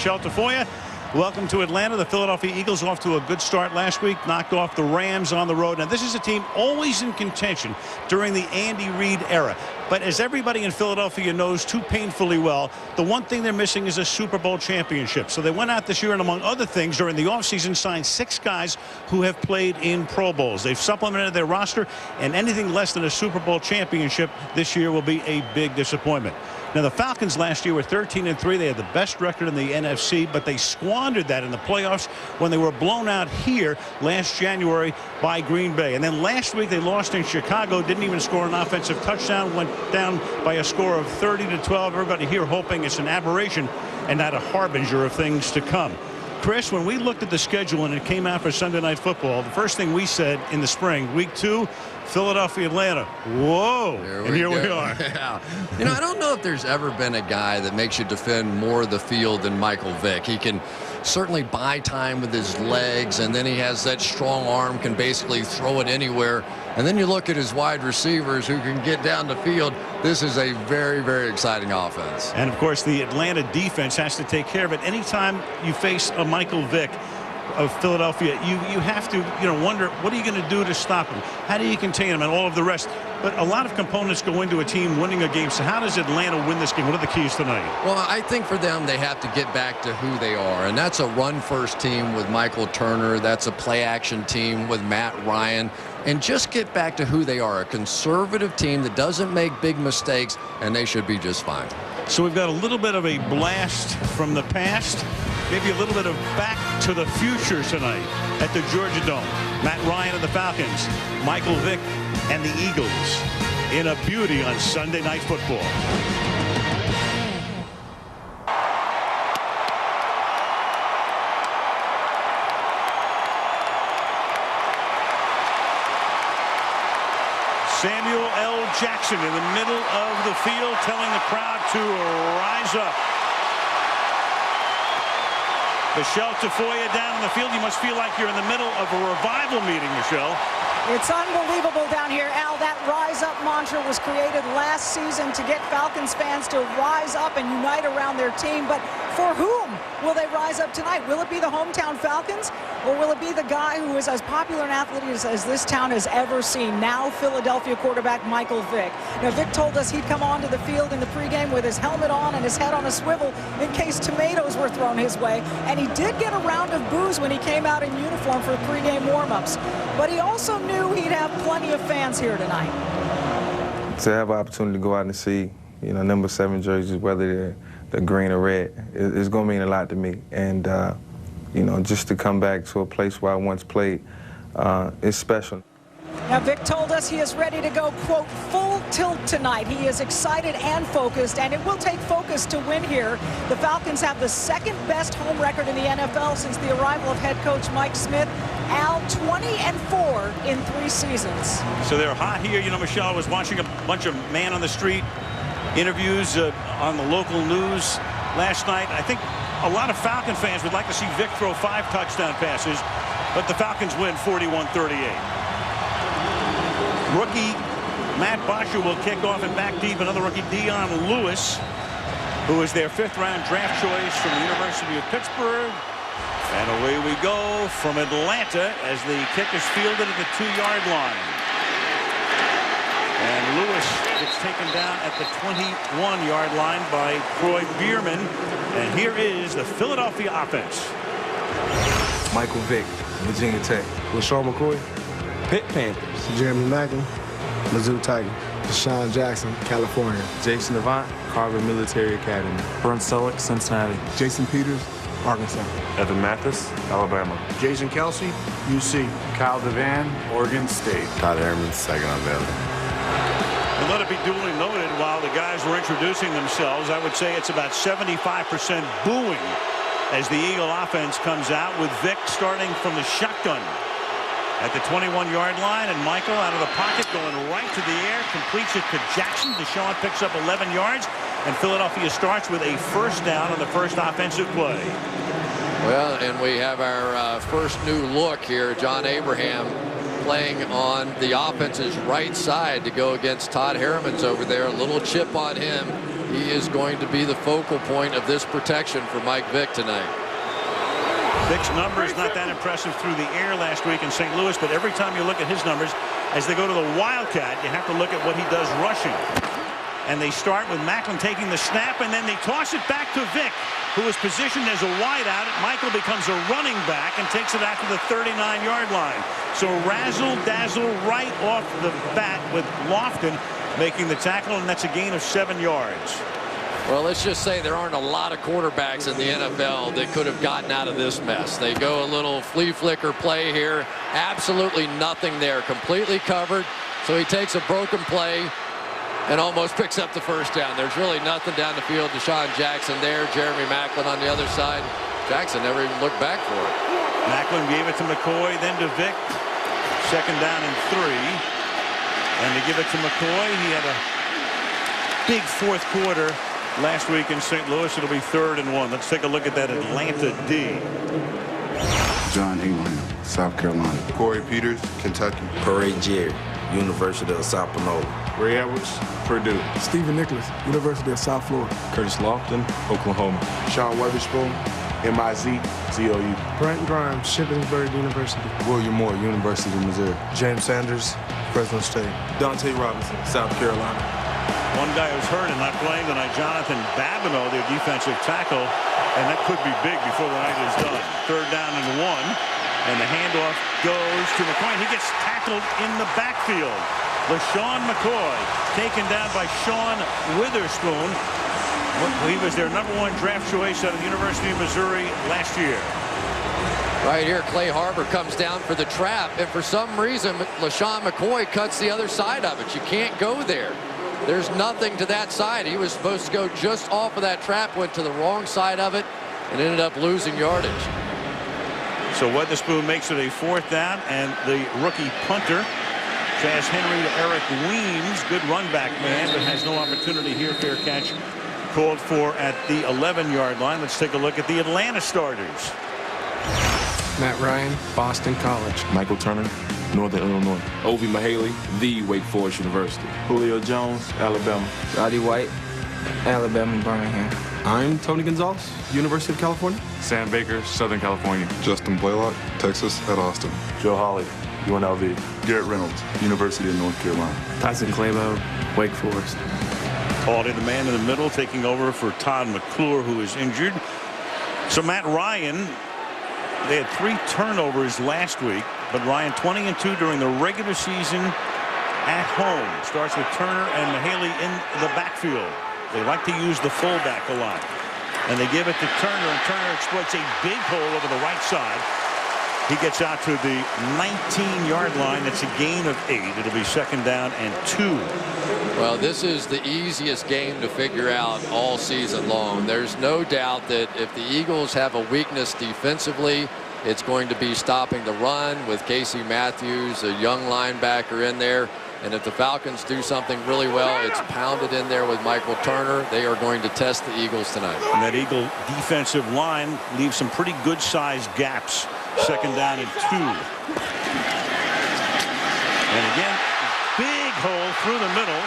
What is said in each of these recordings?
Tafoya, welcome to Atlanta. The Philadelphia Eagles off to a good start last week, knocked off the Rams on the road. Now, this is a team always in contention during the Andy Reid era. But as everybody in Philadelphia knows too painfully well, the one thing they're missing is a Super Bowl championship. So they went out this year and, among other things, during the offseason, signed 6 guys who have played in Pro Bowls. They've supplemented their roster, and anything less than a Super Bowl championship this year will be a big disappointment. Now, the Falcons last year were 13-3. They had the best record in the NFC, but they squandered that in the playoffs when they were blown out here last January by Green Bay. And then last week they lost in Chicago, didn't even score an offensive touchdown, went down by a score of 30-12. Everybody here hoping it's an aberration and not a harbinger of things to come. Chris, when we looked at the schedule and it came out for Sunday Night Football, the first thing we said in the spring, week 2, Philadelphia, Atlanta. Whoa. And here we are. Yeah. You know, I don't know if there's ever been a guy that makes you defend more of the field than Michael Vick. He can certainly buy time with his legs, and then he has that strong arm, can basically throw it anywhere. And then you look at his wide receivers who can get down the field. This is a very, very exciting offense. And, of course, the Atlanta defense has to take care of it. Anytime you face a Michael Vick of Philadelphia, you have to, wonder, what are you going to do to stop him? How do you contain him and all of the rest? But a lot of components go into a team winning a game. So how does Atlanta win this game? What are the keys tonight? Well, I think for them, they have to get back to who they are. And that's a run-first team with Michael Turner. That's a play-action team with Matt Ryan. And just get back to who they are, a conservative team that doesn't make big mistakes, and they should be just fine. So we've got a little bit of a blast from the past, maybe a little bit of back to the future tonight at the Georgia Dome. Matt Ryan and the Falcons, Michael Vick and the Eagles in a beauty on Sunday Night Football. Samuel L. Jackson in the middle of the field telling the crowd to rise up. Michelle Tafoya down in the field. You must feel like you're in the middle of a revival meeting, Michelle. It's unbelievable down here, Al. That rise up mantra was created last season to get Falcons fans to rise up and unite around their team. But for whom will they rise up tonight? Will it be the hometown Falcons, or will it be the guy who is as popular an athlete as this town has ever seen, now Philadelphia quarterback Michael Vick? Now, Vick told us he'd come onto the field in the pregame with his helmet on and his head on a swivel in case tomatoes were thrown his way. And he did get a round of boos when he came out in uniform for pregame warm-ups. But he also knew he'd have plenty of fans here tonight. To have an opportunity to go out and see, number 7 jerseys, whether they're green or red, it's going to mean a lot to me. And, just to come back to a place where I once played, is special. Now, Vick told us he is ready to go, quote, full tilt tonight. He is excited and focused, and it will take focus to win here. The Falcons have the 2nd best home record in the NFL since the arrival of head coach Mike Smith. Al, 20-4 in 3 seasons. So they're hot here. Michelle, I was watching a bunch of man on the street interviews on the local news last night. I think a lot of Falcon fans would like to see Vick throw 5 touchdown passes, but the Falcons win 41-38. Rookie Matt Bosher will kick off and back deep. Another rookie, Dion Lewis, who is their 5th-round draft choice from the University of Pittsburgh. And away we go from Atlanta as the kick is fielded at the 2-yard line. And Lewis gets taken down at the 21-yard line by Troy Bierman. And here is the Philadelphia offense. Michael Vick, Virginia Tech. LaShawn McCoy, Pitt Panthers. Jeremy Mackin, Mizzou Tiger. Deshaun Jackson, California. Jason Avant, Carver Military Academy. Brent Selleck, Cincinnati. Jason Peters, Arkansas. Evan Mathis, Alabama. Jason Kelsey, UC. Kyle Devan, Oregon State. Todd Ehrman, Saginaw Valley. And let it be duly noted, while the guys were introducing themselves, I would say it's about 75% booing as the Eagle offense comes out, with Vick starting from the shotgun at the 21-yard line, and Michael out of the pocket going right to the air, completes it to Jackson. Deshaun picks up 11 yards, and Philadelphia starts with a 1st down on the first offensive play. Well, and we have our first new look here. John Abraham playing on the offense's right side to go against Todd Herman's over there. A little chip on him. he is going to be the focal point of this protection for Mike Vick tonight. Vick's numbers not that impressive through the air last week in St. Louis, but every time you look at his numbers, as they go to the Wildcat, you have to look at what he does rushing. And they start with Macklin taking the snap, and then they toss it back to Vick, who is positioned as a wideout. Michael becomes a running back and takes it out to the 39-yard line. So razzle-dazzle right off the bat with Lofton making the tackle, and that's a gain of 7 yards. Well, let's just say there aren't a lot of quarterbacks in the NFL that could have gotten out of this mess. They go a little flea flicker play here. Absolutely nothing there. Completely covered. So he takes a broken play and almost picks up the first down. There's really nothing down the field. Deshaun Jackson there. Jeremy Macklin on the other side. Jackson never even looked back for it. Macklin gave it to McCoy, then to Vick. Second down and 3. And they give it to McCoy. He had a big fourth quarter last week in St. Louis. It'll be 3rd and 1. Let's take a look at that Atlanta D. John Ingram, South Carolina. Corey Peters, Kentucky. Parade Jerry, University of South Panola. Ray Edwards, Purdue. Stephen Nicholas, University of South Florida. Curtis Lofton, Oklahoma. Sean Weatherspoon, MIZ-ZOU. Brent Grimes, Shippensburg University. William Moore, University of Missouri. James Sanders, Fresno State. Dante Robinson, South Carolina. One guy who's hurt and not playing tonight, Jonathan Babineau, their defensive tackle, and that could be big before the night is done. 3rd down and 1, and the handoff goes to McCoy. He gets tackled in the backfield. LaShawn McCoy taken down by Sean Witherspoon. He was their #1 draft choice out of the University of Missouri last year. Right here, Clay Harbor comes down for the trap, and for some reason, LaShawn McCoy cuts the other side of it. You can't go there. There's nothing to that side. He was supposed to go just off of that trap, went to the wrong side of it, and ended up losing yardage. So Witherspoon makes it a 4th down, and the rookie punter, Chaz Henry to Eric Weems, good run back man, but has no opportunity here. Fair catch called for at the 11-yard line. Let's take a look at the Atlanta starters. Matt Ryan, Boston College. Michael Turner, Northern Illinois. Ovi Mahaley, the Wake Forest University. Julio Jones, Alabama. Roddy White, Alabama, Birmingham. I'm Tony Gonzalez, University of California. Sam Baker, Southern California. Justin Blaylock, Texas at Austin. Joe Hawley, UNLV. Garrett Reynolds, University of North Carolina. Tyson Clabo, Wake Forest. Paulie, the man in the middle, taking over for Todd McClure, who is injured. So Matt Ryan, they had 3 turnovers last week, but Ryan 20-2 during the regular season at home. Starts with Turner and Mahaley in the backfield. They like to use the fullback a lot. And they give it to Turner, and Turner exploits a big hole over the right side. He gets out to the 19-yard line. That's a gain of 8. It'll be 2nd down and 2. Well, this is the easiest game to figure out all season long. There's no doubt that if the Eagles have a weakness defensively, it's going to be stopping the run with Casey Matthews, a young linebacker in there. And if the Falcons do something really well, it's pounded in there with Michael Turner. They are going to test the Eagles tonight. And that Eagle defensive line leaves some pretty good-sized gaps. 2nd down and 2. And again, big hole through the middle.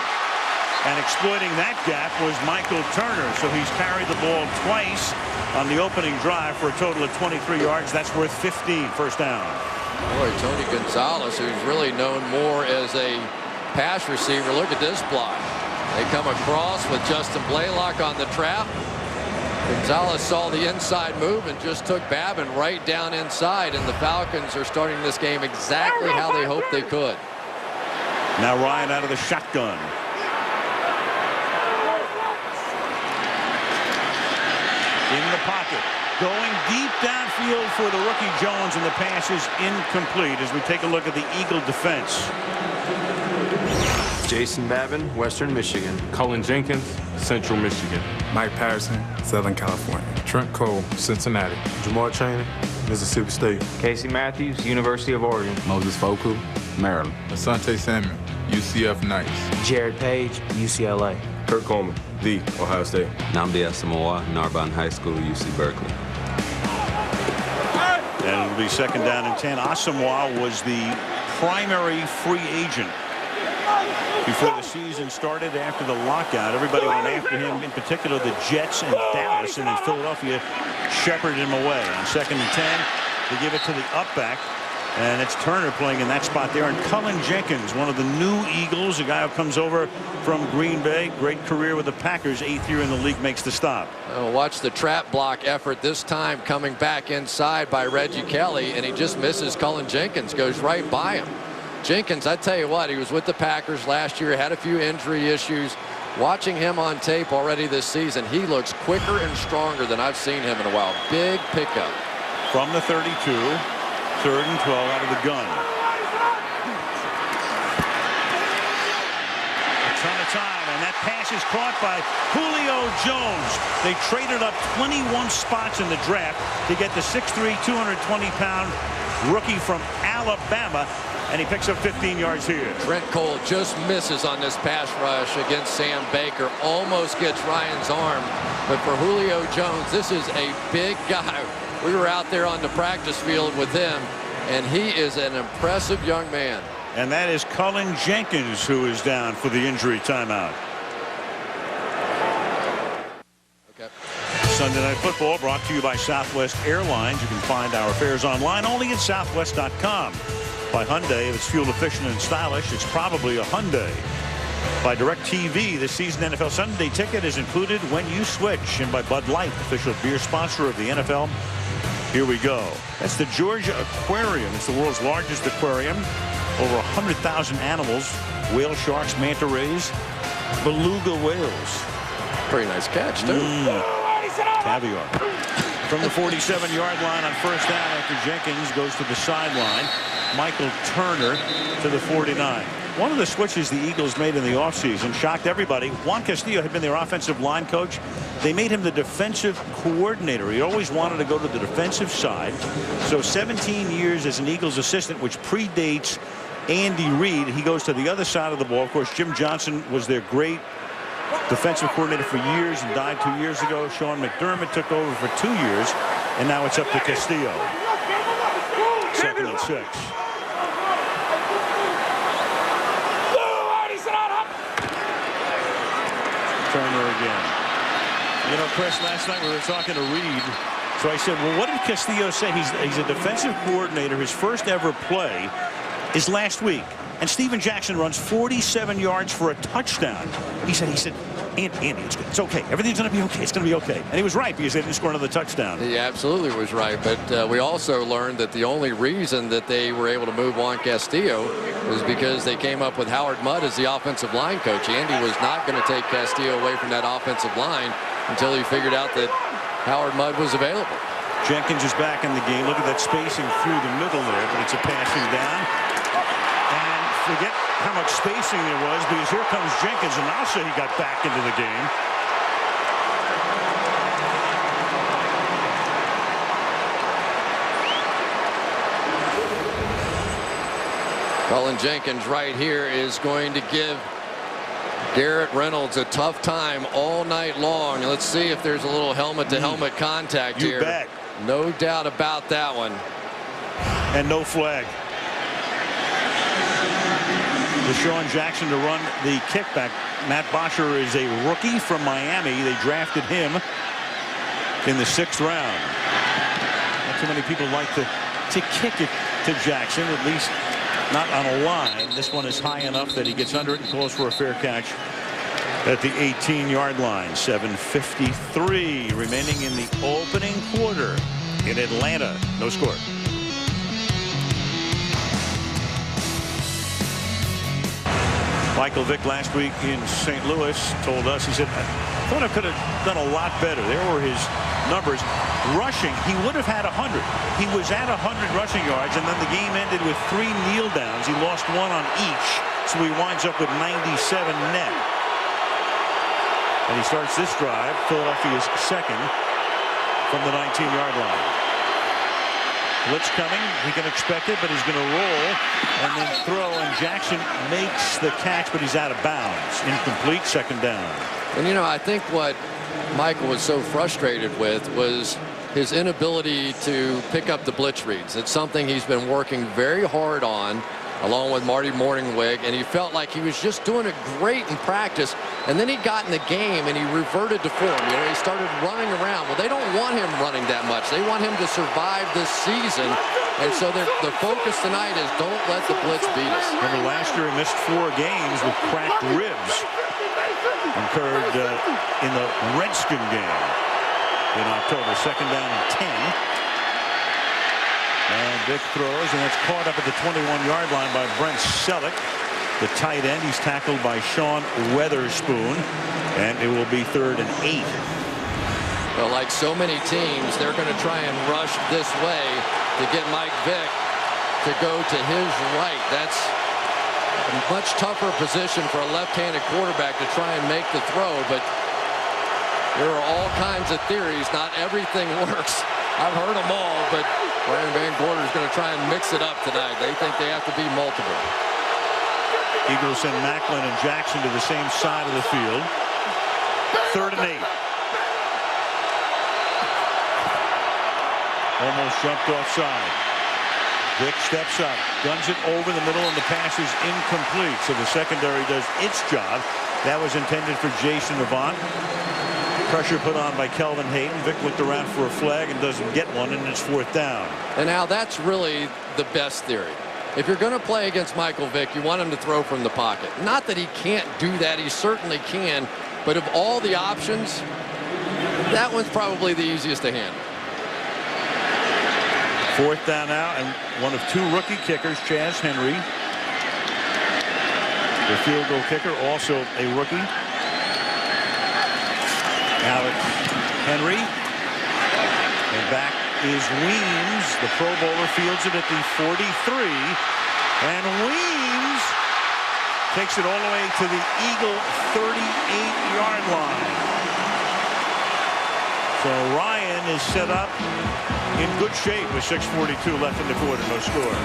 And exploiting that gap was Michael Turner. So he's carried the ball twice on the opening drive for a total of 23 yards. That's worth 15. 1st down. Boy, Tony Gonzalez, who's really known more as a pass receiver. Look at this block. They come across with Justin Blaylock on the trap. Gonzalez saw the inside move and just took Babin right down inside, and the Falcons are starting this game exactly how they hoped they could. Now Ryan out of the shotgun. In the pocket. Going deep downfield for the rookie Jones, and the pass is incomplete as we take a look at the Eagle defense. Jason Babin, Western Michigan. Cullen Jenkins, Central Michigan. Mike Patterson, Southern California. Trent Cole, Cincinnati. Jamar Chaney, Mississippi State. Casey Matthews, University of Oregon. Moses Foku, Maryland. Asante Samuel, UCF Knights. Jared Page, UCLA. Kurt Coleman, the Ohio State. Nnamdi Asamoah, Narbonne High School, UC Berkeley. And it'll be 2nd down and 10. Asamoah was the primary free agent Before the season started, after the lockout, everybody went after him, in particular the Jets and Dallas, and in Philadelphia shepherded him away. On 2nd and 10, they give it to the up back, and it's Turner playing in that spot there. And Cullen Jenkins, one of the new Eagles, a guy who comes over from Green Bay, great career with the Packers, 8th year in the league, makes the stop. Watch the trap block effort this time, coming back inside by Reggie Kelly, and he just misses Cullen Jenkins, goes right by him. Jenkins, I tell you what, he was with the Packers last year, had a few injury issues. Watching him on tape already this season, he looks quicker and stronger than I've seen him in a while. Big pickup. From the 32, 3rd and 12 out of the gun. A ton of time, and that pass is caught by Julio Jones. They traded up 21 spots in the draft to get the 6'3", 220-pound rookie from Alabama. And he picks up 15 yards here. Trent Cole just misses on this pass rush against Sam Baker. Almost gets Ryan's arm. But for Julio Jones, this is a big guy. We were out there on the practice field with him, and he is an impressive young man. And that is Cullen Jenkins, who is down for the injury timeout. Okay. Sunday Night Football brought to you by Southwest Airlines. You can find our fares online only at southwest.com. By Hyundai, if it's fuel efficient and stylish, it's probably a Hyundai. By DirecTV, this season NFL Sunday ticket is included when you switch. And by Bud Light, official beer sponsor of the NFL. Here we go. That's the Georgia Aquarium. It's the world's largest aquarium. Over 100,000 animals, whale sharks, manta rays, beluga whales. Pretty nice catch, too. Caviar. From the 47-yard line on 1st down after Jenkins goes to the sideline. Michael Turner to the 49. One of the switches the Eagles made in the offseason shocked everybody. Juan Castillo had been their offensive line coach. They made him the defensive coordinator. He always wanted to go to the defensive side. So 17 years as an Eagles assistant, which predates Andy Reid. He goes to the other side of the ball. Of course, Jim Johnson was their great defensive coordinator for years and died 2 years ago. Sean McDermott took over for 2 years, and now it's up to Castillo. 2nd and 6. Turner again. You know, Chris, last night we were talking to Reid, so I said, well, what did Castillo say? He's a defensive coordinator. His first ever play is last week, and Steven Jackson runs 47 yards for a touchdown. He said, Andy, it's good. It's okay. Everything's going to be okay. It's going to be okay. And he was right because they didn't score another touchdown. He absolutely was right. But we also learned that the only reason that they were able to move Juan Castillo was because they came up with Howard Mudd as the offensive line coach. Andy was not going to take Castillo away from that offensive line until he figured out that Howard Mudd was available. Jenkins is back in the game. Look at that spacing through the middle there, but it's a passing down. And forget how much spacing there was, because here comes Jenkins, and I'll say he got back into the game. Cullen Jenkins right here is going to give Garrett Reynolds a tough time all night long. Let's see if there's a little helmet-to-helmet contact here. You bet. No doubt about that one. And no flag. Deshaun Jackson to run the kickback. Matt Bosher is a rookie from Miami. They drafted him in the 6th round. Not too many people like to kick it to Jackson, at least not on a line. This one is high enough that he gets under it and calls for a fair catch at the 18-yard line. 7:53 remaining in the opening quarter in Atlanta. No score. Michael Vick last week in St. Louis told us, he said, I thought I could have done a lot better. There were his numbers. Rushing, he would have had 100. He was at 100 rushing yards, and then the game ended with 3 kneel downs. He lost 1 on each, so he winds up with 97 net. And he starts this drive, Philadelphia's second, from the 19-yard line. Blitz coming. He can expect it, but he's going to roll and then throw, and Jackson makes the catch, but he's out of bounds. Incomplete, 2nd down. And, you know, I think what Michael was so frustrated with was his inability to pick up the blitz reads. It's something he's been working very hard on, along with Marty Morningwig, and he felt like he was just doing it great in practice, and then he got in the game and he reverted to form. You know, he started running around. Well, they don't want him running that much. They want him to survive this season, and so the focus tonight is don't let the blitz beat us. Remember last year he missed 4 games with cracked ribs, incurred in the Redskin game in October. 2nd down and 10. And Vick throws, and that's caught up at the 21-yard line by Brent Selleck, the tight end. He's tackled by Sean Weatherspoon, and it will be 3rd and 8. Well, like so many teams, they're going to try and rush this way to get Mike Vick to go to his right. That's a much tougher position for a left-handed quarterback to try and make the throw, but there are all kinds of theories. Not everything works. I've heard them all, but Brian Van Gorder is going to try and mix it up tonight. They think they have to be multiple. Eagles send Macklin and Jackson to the same side of the field. 3rd and 8. Almost jumped offside. Vick steps up, guns it over the middle, and the pass is incomplete. So the secondary does its job. That was intended for Jason Avant. Pressure put on by Kelvin Hayden. Vick looked around for a flag and doesn't get one, and it's 4th down. And now that's really the best theory. If you're going to play against Michael Vick, you want him to throw from the pocket. Not that he can't do that. He certainly can. But of all the options, that one's probably the easiest to handle. 4th down now, and one of 2 rookie kickers, Chaz Henry, the field goal kicker, also a rookie. Alex Henry, and back is Weems. The Pro Bowler fields it at the 43, and Weems takes it all the way to the Eagle 38-yard line. So Ryan is set up in good shape with 6:42 left in the quarter, no score.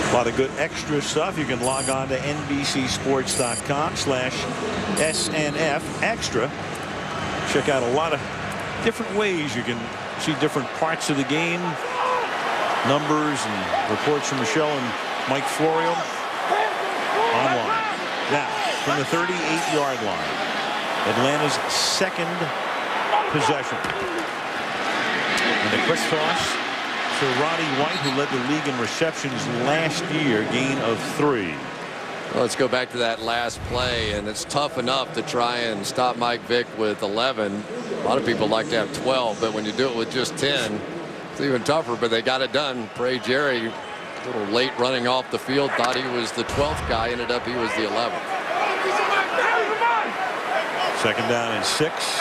A lot of good extra stuff. You can log on to NBCSports.com/SNF Extra. Check out a lot of different ways you can see different parts of the game, numbers and reports from Michelle and Mike Florio online. Now, from the 38-yard line, Atlanta's 2nd possession. And a quick toss to Roddy White, who led the league in receptions last year, gain of 3. Well, let's go back to that last play, and it's tough enough to try and stop Mike Vick with 11. A lot of people like to have 12, but when you do it with just 10, it's even tougher, but they got it done. Bray Jerry, a little late running off the field, thought he was the 12th guy, ended up he was the 11th. 2nd down and 6.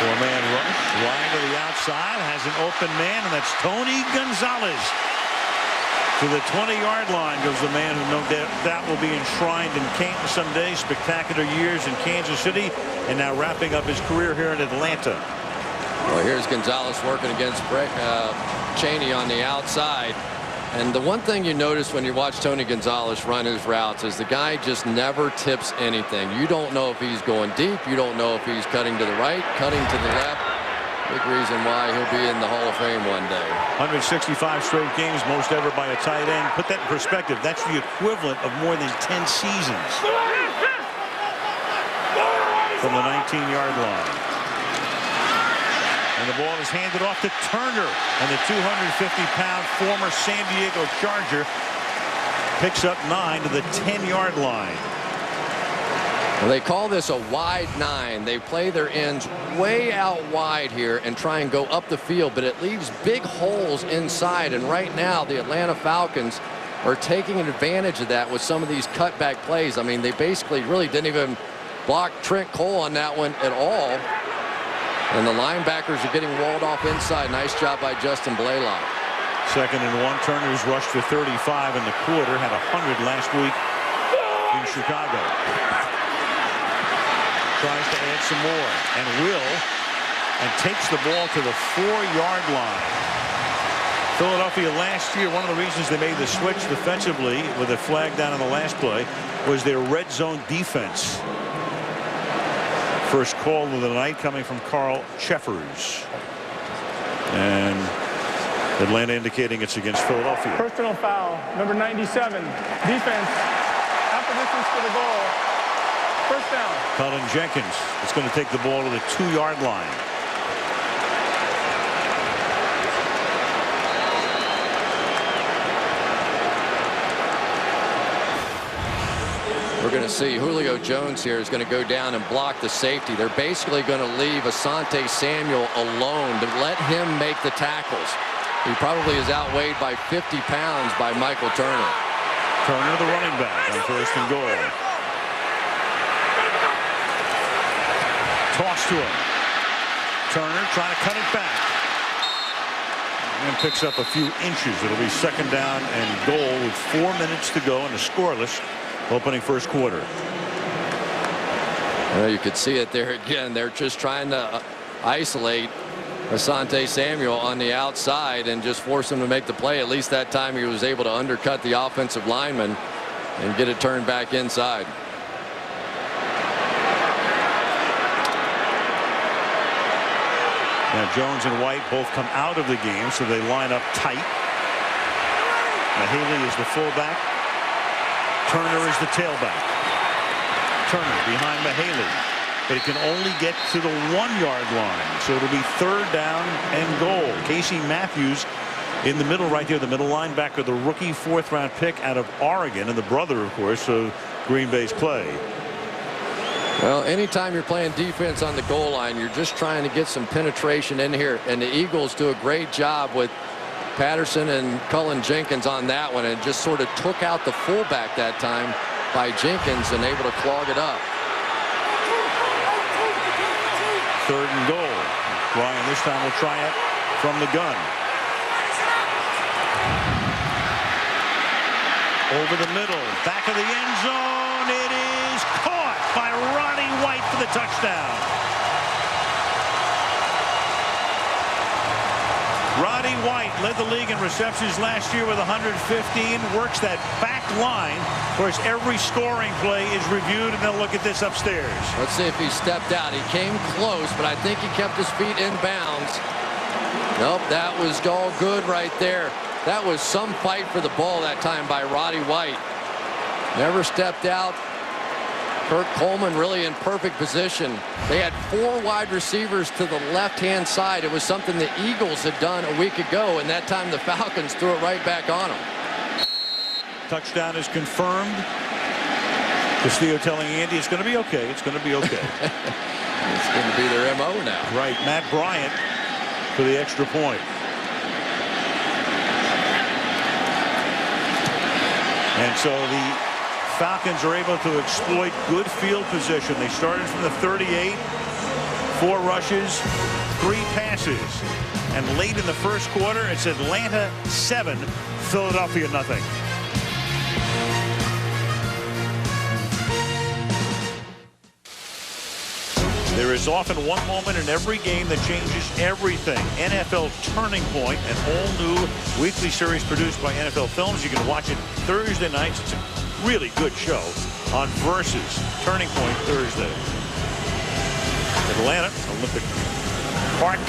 Four-man rush. Ryan to the outside, has an open man, and that's Tony Gonzalez. To the 20-yard line goes the man who no doubt will be enshrined in Canton someday. Spectacular years in Kansas City, and now wrapping up his career here in Atlanta. Well, here's Gonzalez working against Chaney on the outside. And the one thing you notice when you watch Tony Gonzalez run his routes is the guy just never tips anything. You don't know if he's going deep. You don't know if he's cutting to the right, cutting to the left. Big reason why he'll be in the Hall of Fame one day. 165 straight games, most ever by a tight end. Put that in perspective. That's the equivalent of more than 10 seasons. From the 19-yard line. And the ball is handed off to Turner, and the 250-pound former San Diego Charger picks up 9 to the 10-yard line. Well, they call this a wide 9. They play their ends way out wide here and try and go up the field, but it leaves big holes inside. And right now, the Atlanta Falcons are taking advantage of that with some of these cutback plays. I mean, they basically really didn't even block Trent Cole on that one at all. And the linebackers are getting walled off inside. Nice job by Justin Blaylock. 2nd and 1. Turner's rushed for 35 in the quarter. Had 100 last week in Chicago. Tries to add some more and will, and takes the ball to the 4-yard line. Philadelphia last year, one of the reasons they made the switch defensively with a flag down on the last play was their red zone defense. First call of the night coming from Carl Cheffers. And Atlanta indicating it's against Philadelphia. Personal foul, number 97. Defense, half the distance for the goal. First down. Cullen Jenkins is going to take the ball to the 2-yard line. We're going to see Julio Jones here is going to go down and block the safety. They're basically going to leave Asante Samuel alone to let him make the tackles. He probably is outweighed by 50 pounds by Michael Turner. Turner, the running back, on first and goal. Toss to him. Turner trying to cut it back. And picks up a few inches. It'll be second down and goal with 4 minutes to go in a scoreless opening first quarter. Well, you could see it there again. They're just trying to isolate Asante Samuel on the outside and just force him to make the play. At least that time he was able to undercut the offensive lineman and get it turned back inside. Now Jones and White both come out of the game, so they line up tight. Mahaley is the fullback. Turner is the tailback. Turner behind Mahaley, but he can only get to the 1-yard line, so it'll be third down and goal. Casey Matthews in the middle right there, the middle linebacker, the rookie 4th-round pick out of Oregon, and the brother, of course, of Green Bay's play. Well, anytime you're playing defense on the goal line, you're just trying to get some penetration in here, and the Eagles do a great job with Patterson and Cullen Jenkins on that one, and just sort of took out the fullback that time by Jenkins and able to clog it up. Third and goal. Ryan this time will try it from the gun. Over the middle, back of the end zone. It is caught by Roddy White for the touchdown. Roddy White led the league in receptions last year with 115. Works that back line. Of course, every scoring play is reviewed, and they'll look at this upstairs. Let's see if he stepped out. He came close, but I think he kept his feet in bounds. Nope, that was all good right there. That was some fight for the ball that time by Roddy White. Never stepped out. Kurt Coleman really in perfect position. They had 4 wide receivers to the left-hand side. It was something the Eagles had done a week ago, and that time the Falcons threw it right back on them. Touchdown is confirmed. Castillo telling Andy it's going to be okay. It's going to be okay. It's going to be their MO now. Right. Matt Bryant for the extra point. And so the Falcons are able to exploit good field position. They started from the 38, 4 rushes, 3 passes. And late in the first quarter, it's Atlanta 7, Philadelphia nothing. There is often one moment in every game that changes everything. NFL Turning Point, an all-new weekly series produced by NFL Films. You can watch it Thursday nights. It's a really good show on Versus. Turning Point Thursday. Atlanta, Olympic Park,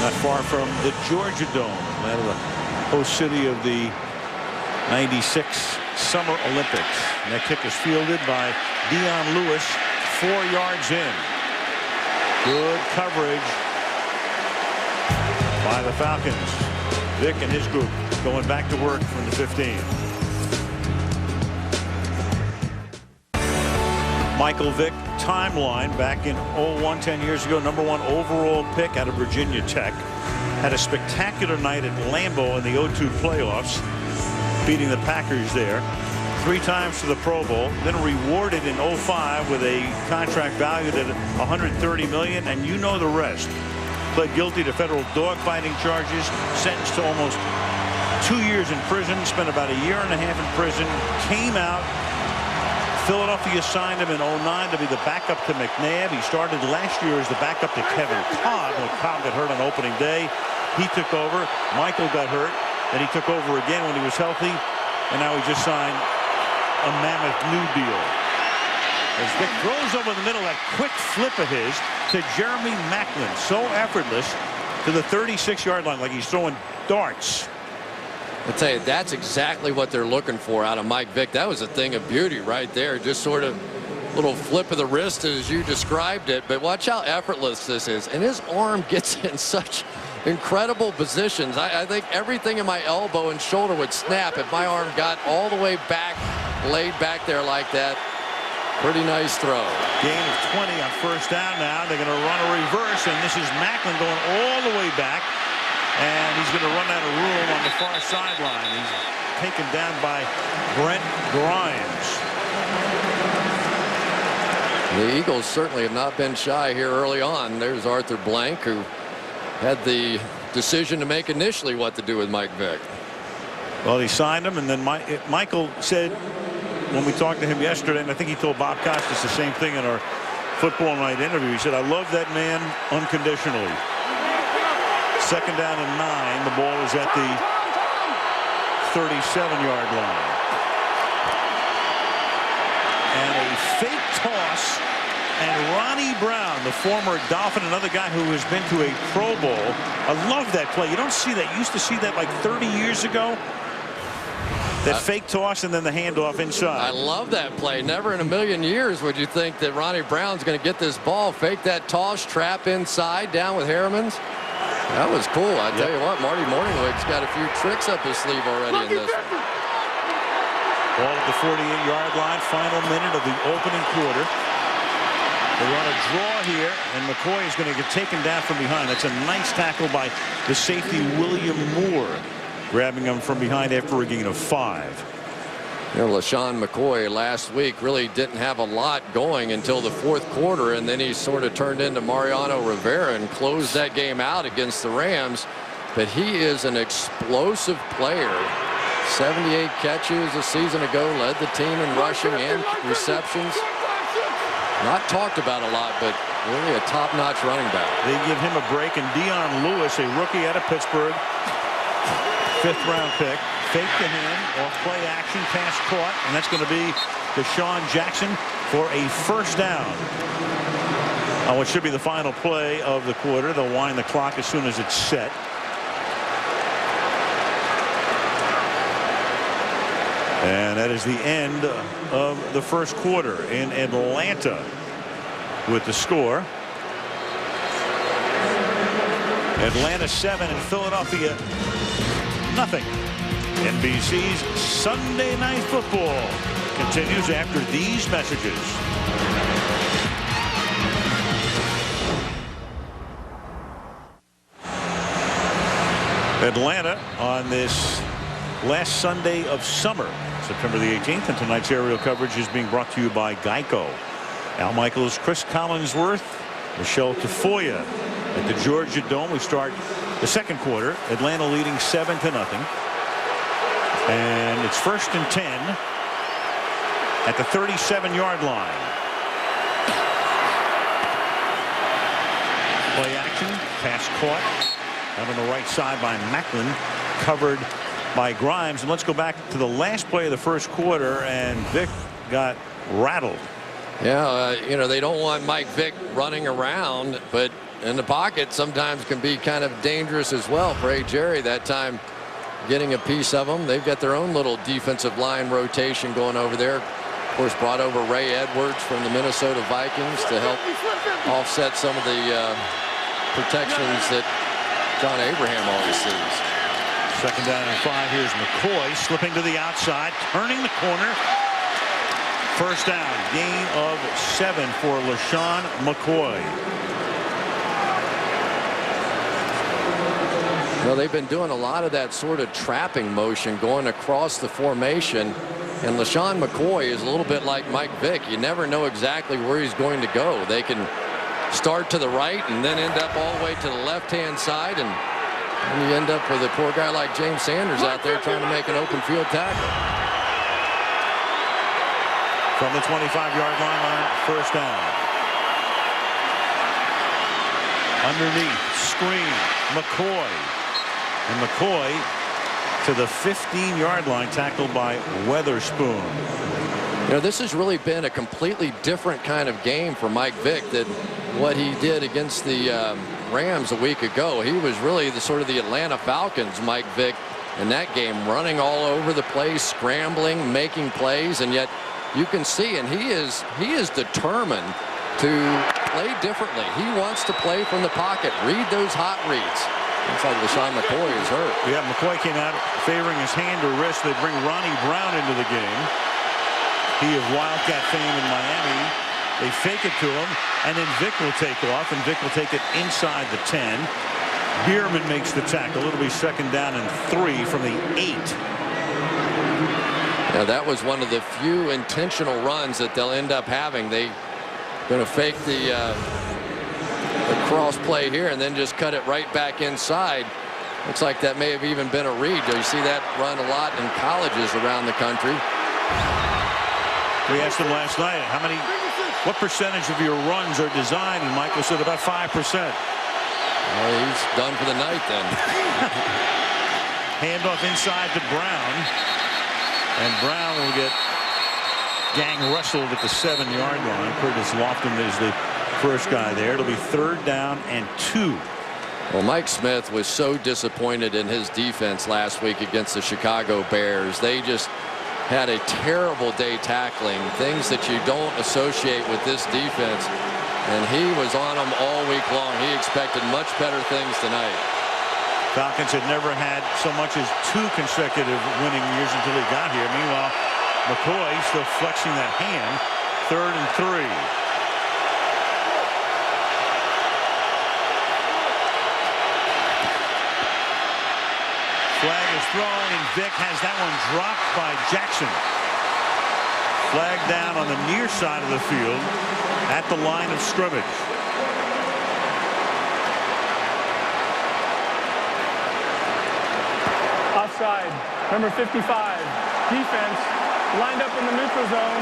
not far from the Georgia Dome. Atlanta, the host city of the '96 Summer Olympics. And that kick is fielded by Dion Lewis, 4 yards in. Good coverage by the Falcons. Vick and his group going back to work from the 15. Michael Vick timeline back in 01, 10 years ago, #1 overall pick out of Virginia Tech. Had a spectacular night at Lambeau in the 02 playoffs, beating the Packers there. 3 times to the Pro Bowl, then rewarded in 05 with a contract valued at $130 million, and you know the rest. Pled guilty to federal dogfighting charges, sentenced to almost 2 years in prison, spent about a year and a half in prison, came out. Philadelphia signed him in 09 to be the backup to McNabb. He started last year as the backup to Kevin Cobb when Cobb got hurt on opening day. He took over. Michael got hurt, and he took over again when he was healthy, and now he just signed a mammoth new deal. As Vick throws over the middle, that quick flip of his to Jeremy Macklin. So effortless to the 36-yard line, like he's throwing darts. I tell you, that's exactly what they're looking for out of Mike Vick. That was a thing of beauty right there. Just sort of little flip of the wrist as you described it. But watch how effortless this is. And his arm gets in such incredible positions. I think everything in my elbow and shoulder would snap if my arm got all the way back, laid back there like that. Pretty nice throw. Gain of 20 on first down now. They're going to run a reverse, and this is Macklin going all the way back. And he's going to run out of room on the far sideline. He's taken down by Brent Grimes. The Eagles certainly have not been shy here early on. There's Arthur Blank, who had the decision to make initially what to do with Mike Vick. Well, he signed him, and then Michael said when we talked to him yesterday, and I think he told Bob Costas the same thing in our football night interview. He said, I love that man unconditionally. Second down and 9. The ball is at the 37-yard line. And a fake toss. And Ronnie Brown, the former Dolphin, another guy who has been to a Pro Bowl. I love that play. You don't see that. You used to see that like 30 years ago. That fake toss and then the handoff inside. I love that play. Never in a million years would you think that Ronnie Brown's going to get this ball, fake that toss, trap inside, down with Harriman's. That was cool. I tell you what, Marty Morningwig's got a few tricks up his sleeve already in this one. Ball at the 48-yard line, final minute of the opening quarter. They run a draw here, and McCoy is going to get taken down from behind. That's a nice tackle by the safety, William Moore, grabbing him from behind after a gain of 5. You know, LaShawn McCoy last week really didn't have a lot going until the fourth quarter, and then he sort of turned into Mariano Rivera and closed that game out against the Rams. But he is an explosive player. 78 catches a season ago, led the team in rushing and receptions. Not talked about a lot, but really a top-notch running back. They give him a break, and Dion Lewis, a rookie out of Pittsburgh, 5th-round pick, fake to him, off play action, pass caught, and that's going to be Deshaun Jackson for a first down. On what should be the final play of the quarter. They'll wind the clock as soon as it's set. And that is the end of the first quarter in Atlanta with the score. Atlanta 7 and Philadelphia nothing. NBC's Sunday Night Football continues after these messages. Atlanta on this last Sunday of summer, September the 18th, and tonight's aerial coverage is being brought to you by Geico. Al Michaels, Chris Collinsworth, Michelle Tafoya at the Georgia Dome. We start the second quarter. Atlanta leading 7-0. And it's 1st and 10 at the 37-yard line. Play action, pass caught out on the right side by Macklin, covered by Grimes. And let's go back to the last play of the first quarter, and Vick got rattled. Yeah, you know, they don't want Mike Vick running around, but in the pocket sometimes can be kind of dangerous as well. For Jerry that time getting a piece of them. They've got their own little defensive line rotation going over there. Of course, brought over Ray Edwards from the Minnesota Vikings to help offset some of the protections that John Abraham always sees. Second down and 5. Here's McCoy slipping to the outside, turning the corner. First down, gain of 7 for LaShawn McCoy. Well, they've been doing a lot of that sort of trapping motion going across the formation. And LaShawn McCoy is a little bit like Mike Vick. You never know exactly where he's going to go. They can start to the right and then end up all the way to the left-hand side. And you end up with a poor guy like James Sanders out there trying to make an open field tackle. From the 25-yard line on first down. Underneath, screen, McCoy. And McCoy to the 15-yard line, tackled by Weatherspoon. You know, this has really been a completely different kind of game for Mike Vick than what he did against the Rams a week ago. He was really the sort of the Atlanta Falcons Mike Vick in that game, running all over the place, scrambling, making plays, and yet you can see, and he is determined to play differently. He wants to play from the pocket, read those hot reads. Looks like LaShawn McCoy is hurt. Yeah, McCoy came out favoring his hand or wrist. They bring Ronnie Brown into the game. He of Wildcat fame in Miami. They fake it to him, and then Vick will take off, and Vick will take it inside the 10. Bierman makes the tackle. It'll be 2nd down and 3 from the 8. Now, that was one of the few intentional runs that they'll end up having. They're going to fake the cross play here and then just cut it right back inside. Looks like that may have even been a read. You see that run a lot in colleges around the country. We asked him last night, what percentage of your runs are designed? And Michael said about 5%. Well, he's done for the night then. Handoff inside to Brown. And Brown will get gang wrestled at the 7-yard line. Curtis Lofton is the first guy there. It'll be 3rd down and 2. Well, Mike Smith was so disappointed in his defense last week against the Chicago Bears. They just had a terrible day tackling, things that you don't associate with this defense. And he was on them all week long. He expected much better things tonight. Falcons had never had so much as 2 consecutive winning years until he got here. Meanwhile, McCoy still flexing that hand. 3rd and 3. Flag is thrown, and Vick has that one dropped by Jackson. Flag down on the near side of the field at the line of scrimmage. Offside, number 55. Defense lined up in the neutral zone,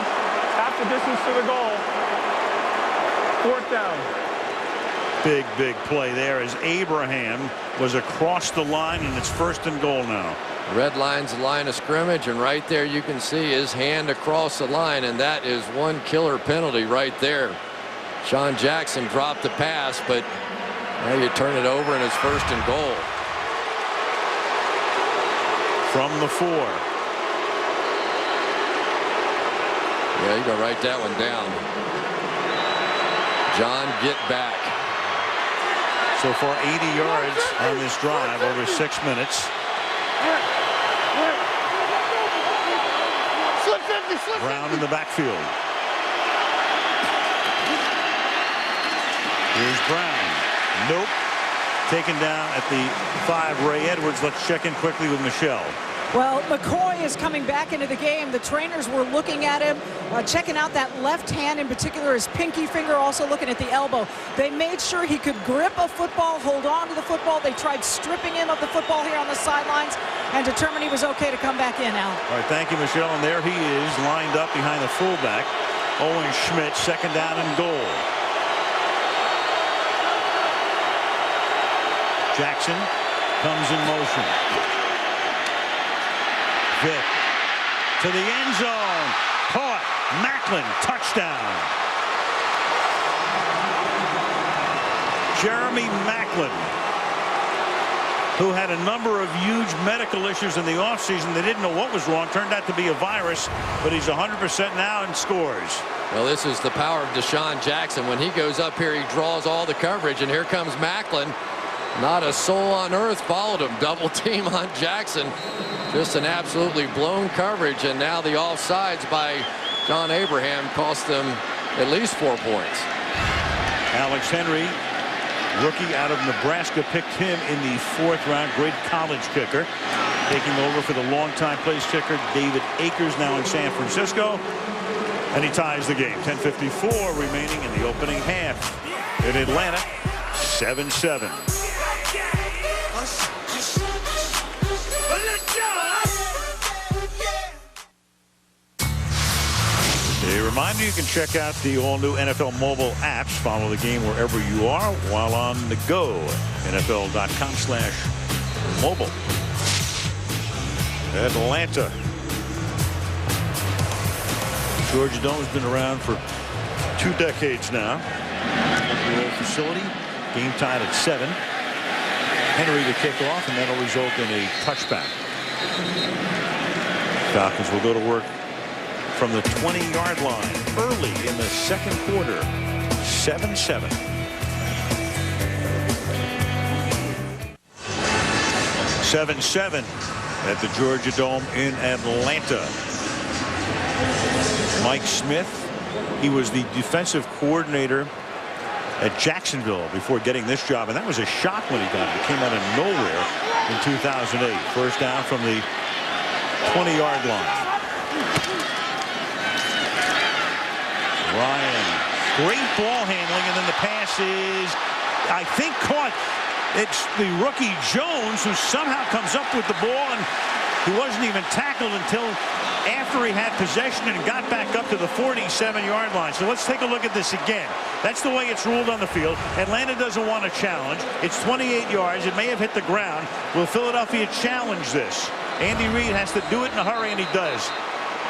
half the distance to the goal. 4th down. Big play there as Abraham was across the line, and it's 1st and goal now. Red line's the line of scrimmage, and right there you can see his hand across the line, and that is one killer penalty right there. Sean Jackson dropped the pass, but now you turn it over, and it's 1st and goal. From the 4. Yeah, you gotta write that one down. John, get back. So far 80 yards on this drive over 6 minutes. Brown in the backfield. Here's Brown. Nope. Taken down at the 5. Ray Edwards. Let's check in quickly with Michelle. Well, McCoy is coming back into the game. The trainers were looking at him, checking out that left hand, in particular his pinky finger, also looking at the elbow. They made sure he could grip a football, hold on to the football. They tried stripping him of the football here on the sidelines and determined he was okay to come back in, Al. All right, thank you, Michelle. And there he is, lined up behind the fullback, Owen Schmidt, 2nd down and goal. Jackson comes in motion. Vick to the end zone. Caught. Macklin, touchdown. Jeremy Macklin, who had a number of huge medical issues in the offseason. They didn't know what was wrong. Turned out to be a virus, but he's 100% now and scores. Well, this is the power of Deshaun Jackson. When he goes up here, he draws all the coverage, and here comes Macklin. Not a soul on earth followed him. Double team on Jackson. Just an absolutely blown coverage, and now the offsides by John Abraham cost them at least 4 points. Alex Henry, rookie out of Nebraska, picked him in the 4th round. Great college kicker. Taking over for the longtime place kicker David Akers, now in San Francisco. And he ties the game. 10:54 remaining in the opening half. In Atlanta, 7-7. A reminder, you can check out the all-new NFL mobile apps. Follow the game wherever you are while on the go. NFL.com/mobile. Atlanta. Georgia Dome's been around for 2 decades now. The old facility, game tied at 7. Henry to kick off, and that'll result in a touchback. Falcons will go to work from the 20-yard line early in the second quarter. 7-7. At the Georgia Dome in Atlanta. Mike Smith, he was the defensive coordinator at Jacksonville before getting this job, and that was a shock when he got it. It came out of nowhere in 2008. First down from the 20-yard line. Ryan, great ball handling, and then the pass is, I think, caught. It's the rookie Jones who somehow comes up with the ball, and he wasn't even tackled until after he had possession and got back up to the 47-yard line. So let's take a look at this again. That's the way it's ruled on the field. Atlanta doesn't want a challenge. It's 28 yards. It may have hit the ground. Will Philadelphia challenge this? Andy Reid has to do it in a hurry, and he does.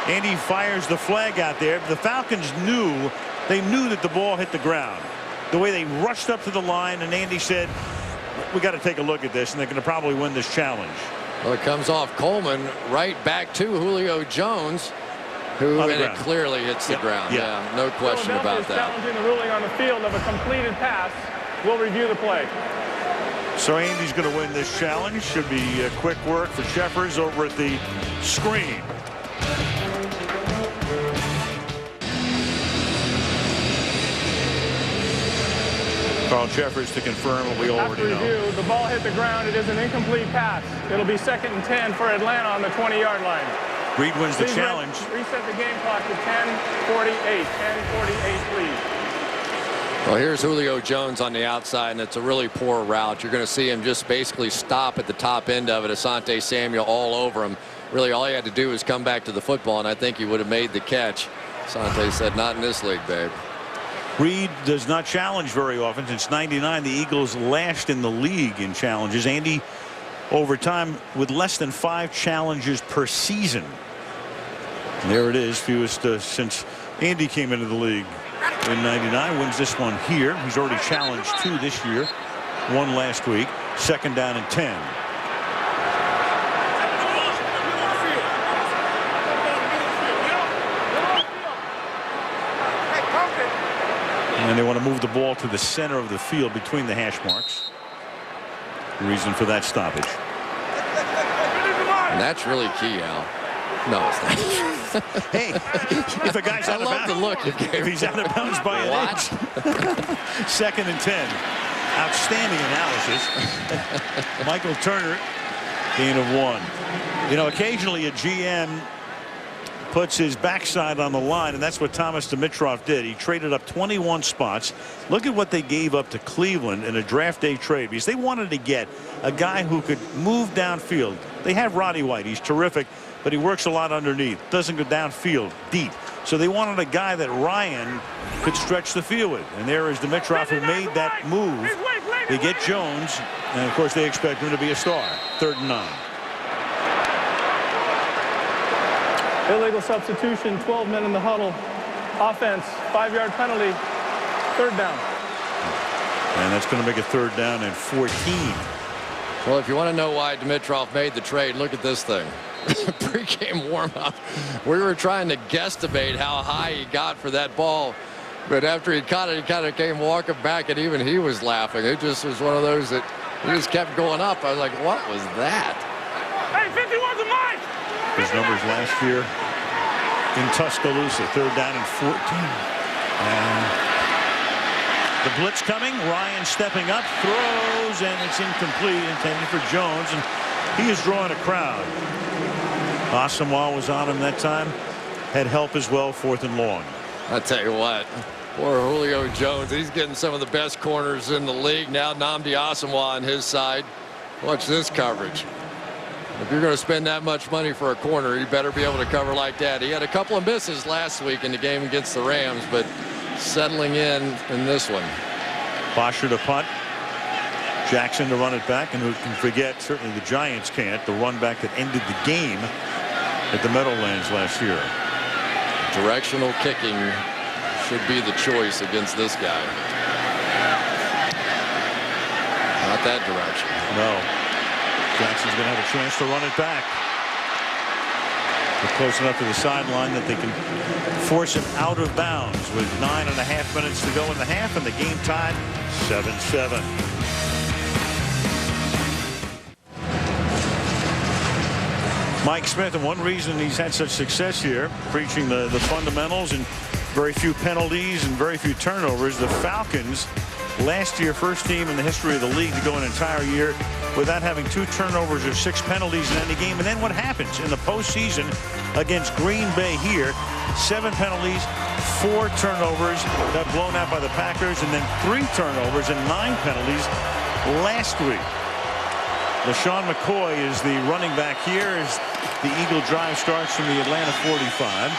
Andy fires the flag out there. The Falcons knew that the ball hit the ground. The way they rushed up to the line, and Andy said, we got to take a look at this, and they're going to probably win this challenge. Well, it comes off Coleman right back to Julio Jones, who and it clearly hits the ground. Yeah, no question about that. Challenging the ruling on the field of a completed pass. We'll review the play. So Andy's going to win this challenge. Should be quick work for Sheffers over at the screen. Carl Sheffers to confirm what we already know. The ball hit the ground. It is an incomplete pass. It'll be 2nd and 10 for Atlanta on the 20-yard line. Reid wins the challenge. Reset the game clock to 10:48. 10:48, please. Well, here's Julio Jones on the outside, and it's a really poor route. You're going to see him just basically stop at the top end of it. Asante Samuel all over him. Really, all he had to do was come back to the football, and I think he would have made the catch. Asante said, not in this league, babe. Reid does not challenge very often. Since '99, the Eagles last in the league in challenges. Andy, over time, with less than 5 challenges per season. And there it is, fewest since Andy came into the league in '99. Wins this one here. He's already challenged 2 this year. 1 last week. 2nd down and 10. And they want to move the ball to the center of the field between the hash marks. Reason for that stoppage. And that's really key, Al. No, it's not. Hey, if a guy's out of bounds, the look if he's out of bounds by an inch. 2nd and 10. Outstanding analysis. Michael Turner, gain of 1. You know, occasionally a GM puts his backside on the line, and that's what Thomas Dimitroff did. He traded up 21 spots. Look at what they gave up to Cleveland in a draft day trade, because they wanted to get a guy who could move downfield. They have Roddy White. He's terrific, but he works a lot underneath. Doesn't go downfield deep. So they wanted a guy that Ryan could stretch the field with. And there is Dimitroff, who made that move. They get Jones, and of course they expect him to be a star. 3rd and 9. Illegal substitution, 12 men in the huddle. Offense, 5-yard penalty, 3rd down. And that's going to make a 3rd down and 14. Well, if you want to know why Dimitroff made the trade, look at this thing. Pre-game warm-up. We were trying to guesstimate how high he got for that ball. But after he caught it, he kind of came walking back, and even he was laughing. It just was one of those that he just kept going up. I was like, what was that? Hey, 51's a Mike! His numbers last year in Tuscaloosa. 3rd down and 14. And the blitz coming. Ryan stepping up, throws, and it's incomplete. Intended for Jones, and he is drawing a crowd. Asamoah was on him that time. Had help as well. 4th and long. I tell you what, poor Julio Jones. He's getting some of the best corners in the league now. Nnamdi Asamoah on his side. Watch this coverage. If you're going to spend that much money for a corner, you better be able to cover like that. He had a couple of misses last week in the game against the Rams, but settling in this one. Bosher to punt. Jackson to run it back, and who can forget, certainly the Giants can't, the run back that ended the game at the Meadowlands last year. Directional kicking should be the choice against this guy. Not that direction. No. Jackson's going to have a chance to run it back. They're close enough to the sideline that they can force him out of bounds with 9.5 minutes to go in the half, and the game tied 7-7. Mike Smith, and one reason he's had such success here, preaching the fundamentals and very few penalties and very few turnovers. The Falcons, last year, first team in the history of the league to go an entire year without having 2 turnovers or 6 penalties in any game. And then what happens in the postseason against Green Bay here? 7 penalties, 4 turnovers, got blown out by the Packers, and then 3 turnovers and 9 penalties last week. LaShawn McCoy is the running back here as the Eagle drive starts from the Atlanta 45.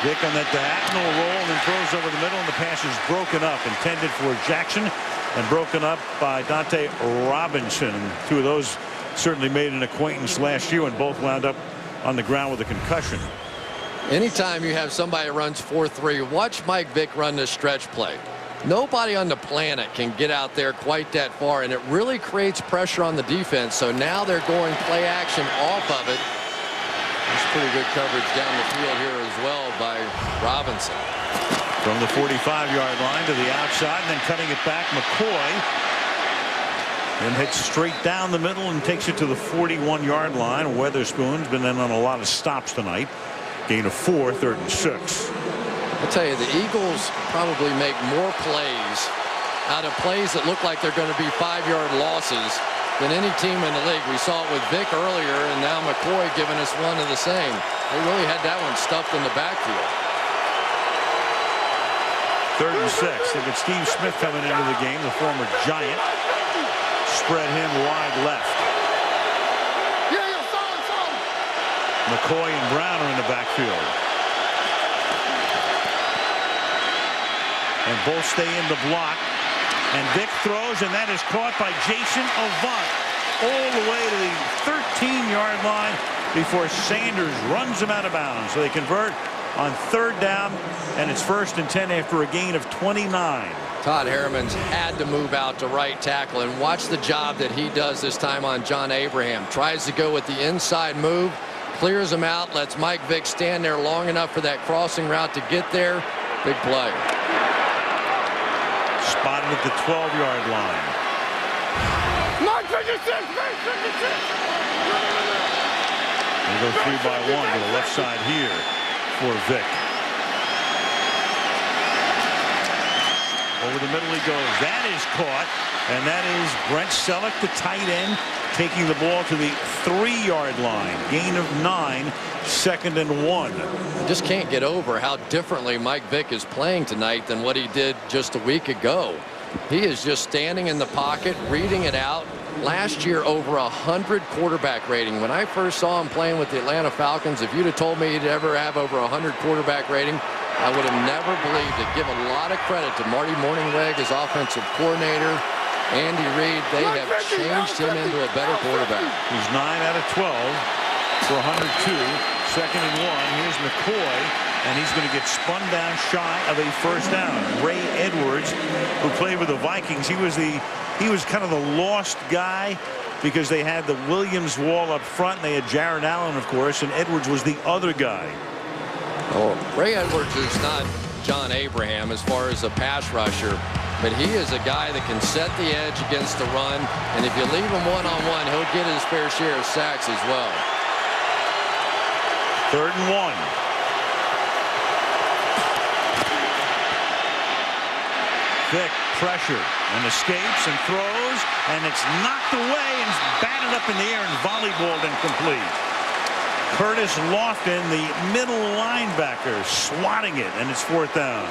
Vick on that diagonal roll and then throws over the middle, and the pass is broken up, intended for Jackson and broken up by Dante Robinson. And 2 of those certainly made an acquaintance last year, and both wound up on the ground with a concussion. Anytime you have somebody that runs 4-3, watch Mike Vick run this stretch play. Nobody on the planet can get out there quite that far, and it really creates pressure on the defense. So now they're going play action off of it. There's pretty good coverage down the field here as well by Robinson. From the 45-yard line to the outside, and then cutting it back, McCoy. Then hits straight down the middle and takes it to the 41-yard line. Weatherspoon's been in on a lot of stops tonight. Gain of 4, 3rd and 6. I'll tell you, the Eagles probably make more plays out of plays that look like they're going to be 5-yard losses than any team in the league. We saw it with Vick earlier, and now McCoy giving us one of the same. They really had that one stuffed in the backfield. 3rd and 6. They get Steve Smith coming into the game, the former Giant. Spread him wide left. McCoy and Brown are in the backfield. And both stay in the block. And Vick throws, and that is caught by Jason Avant all the way to the 13-yard line before Sanders runs him out of bounds. So they convert on 3rd down, and it's 1st and 10 after a gain of 29. Todd Harriman's had to move out to right tackle, and watch the job that he does this time on John Abraham. Tries to go with the inside move, clears him out, lets Mike Vick stand there long enough for that crossing route to get there. Big play. Spotted at the 12-yard line. Mark 56, 56. They go 3 by 1 to the left side here for Vick. Over the middle he goes. That is caught, and that is Brent Selleck, the tight end, taking the ball to the 3-yard line. Gain of 9, 2nd and 1. Just can't get over how differently Mike Vick is playing tonight than what he did just a week ago. He is just standing in the pocket, reading it out. Last year, over 100 quarterback rating. When I first saw him playing with the Atlanta Falcons, if you'd have told me he'd ever have over 100 quarterback rating, I would have never believed it. Give a lot of credit to Marty Morningweg, his offensive coordinator, Andy Reid. They have changed him into a better quarterback. He's 9 out of 12 for 102. 2nd and 1. Here's McCoy, and he's going to get spun down shy of a 1st down. Ray Edwards, who played with the Vikings, he was kind of the lost guy because they had the Williams wall up front, and they had Jared Allen, of course, and Edwards was the other guy. Oh, Ray Edwards is not John Abraham as far as a pass rusher, but he is a guy that can set the edge against the run, and if you leave him one-on-one, he'll get his fair share of sacks as well. 3rd and 1. Vick pressure and escapes and throws, and it's knocked away and batted up in the air and volleyballed incomplete. Curtis Lofton, the middle linebacker, swatting it, and it's 4th down.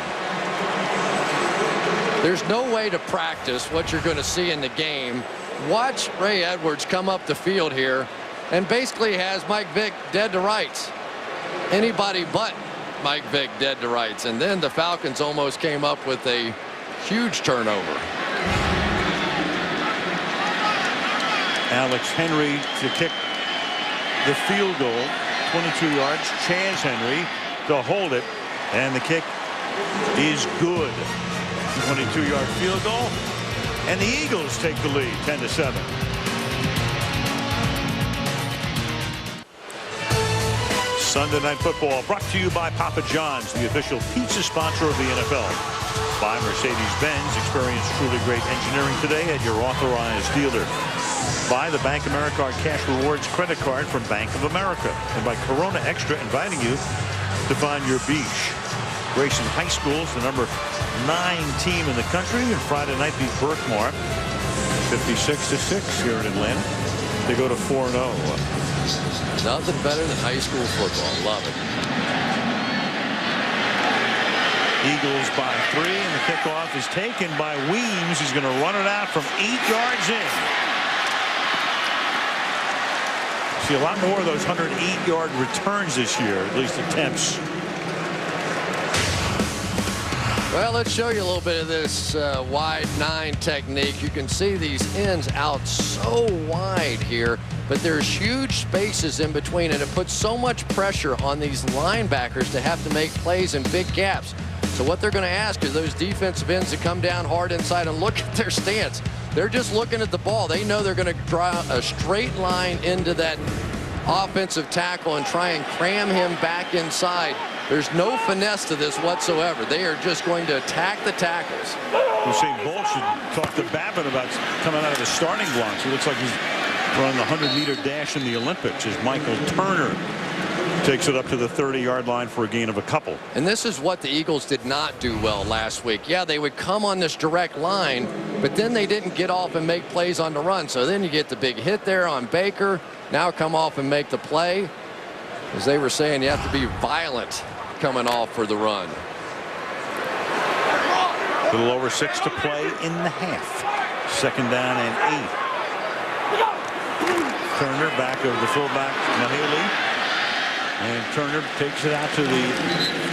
There's no way to practice what you're going to see in the game. Watch Ray Edwards come up the field here and basically has Mike Vick dead to rights. Anybody but Mike Vick dead to rights. And then the Falcons almost came up with a huge turnover. Alex Henry to kick the field goal, 22 yards. Chaz Henry to hold it, and the kick is good. 22-yard field goal, and the Eagles take the lead 10-7. Sunday Night Football brought to you by Papa John's, the official pizza sponsor of the NFL. By Mercedes-Benz, experience truly great engineering today at your authorized dealer. By the Bank of America Cash Rewards credit card from Bank of America. And by Corona Extra, inviting you to find your beach. Grayson High School is the number 9 team in the country, and Friday night beat Berkmar 56-6 here in Atlanta. They go to 4-0. Nothing better than high school football. Love it. Eagles by 3, and the kickoff is taken by Weems. He's going to run it out from 8 yards in. See a lot more of those 108-yard returns this year, at least attempts. Well, let's show you a little bit of this wide 9 technique. You can see these ends out so wide here, but there's huge spaces in between, and it puts so much pressure on these linebackers to have to make plays in big gaps. So what they're going to ask is those defensive ends to come down hard inside and look at their stance. They're just looking at the ball. They know they're going to draw a straight line into that offensive tackle and try and cram him back inside. There's no finesse to this whatsoever. They are just going to attack the tackles. Usain Bolt should talk to Babbitt about coming out of the starting blocks. He looks like he's running the 100-meter dash in the Olympics as Michael Turner takes it up to the 30-yard line for a gain of a couple. And this is what the Eagles did not do well last week. Yeah, they would come on this direct line, but then they didn't get off and make plays on the run. So then you get the big hit there on Baker. Now come off and make the play. As they were saying, you have to be violent coming off for the run. A little over 6 to play in the half. 2nd down and 8. Turner back of the fullback Mahaley, and Turner takes it out to the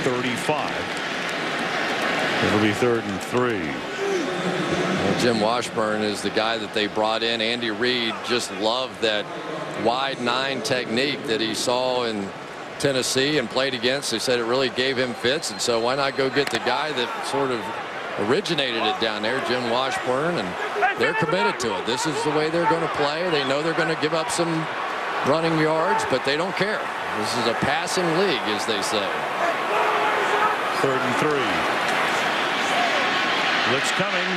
35. It'll be 3rd and 3. Well, Jim Washburn is the guy that they brought in. Andy Reid just loved that wide 9 technique that he saw in Tennessee and played against. They said it really gave him fits, and so why not go get the guy that sort of originated it down there, Jim Washburn, and they're committed to it. This is the way they're going to play. They know they're going to give up some running yards, but they don't care. This is a passing league, as they say. 3rd and 3. Blitz coming,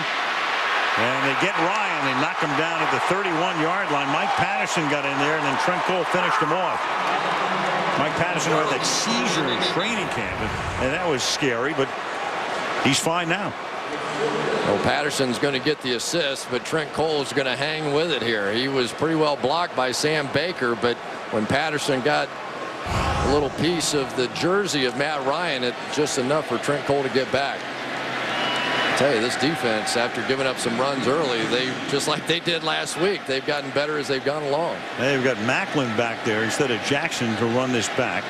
and they get Ryan. They knock him down at the 31-yard line. Mike Patterson got in there, and then Trent Cole finished him off. Mike Patterson had that seizure in training camp, and that was scary, but he's fine now. Well, Patterson's going to get the assist, but Trent Cole is going to hang with it here. He was pretty well blocked by Sam Baker, but when Patterson got a little piece of the jersey of Matt Ryan, it's just enough for Trent Cole to get back. I tell you, this defense, after giving up some runs early, they just like they did last week, they've gotten better as they've gone along. They've got Macklin back there instead of Jackson to run this back.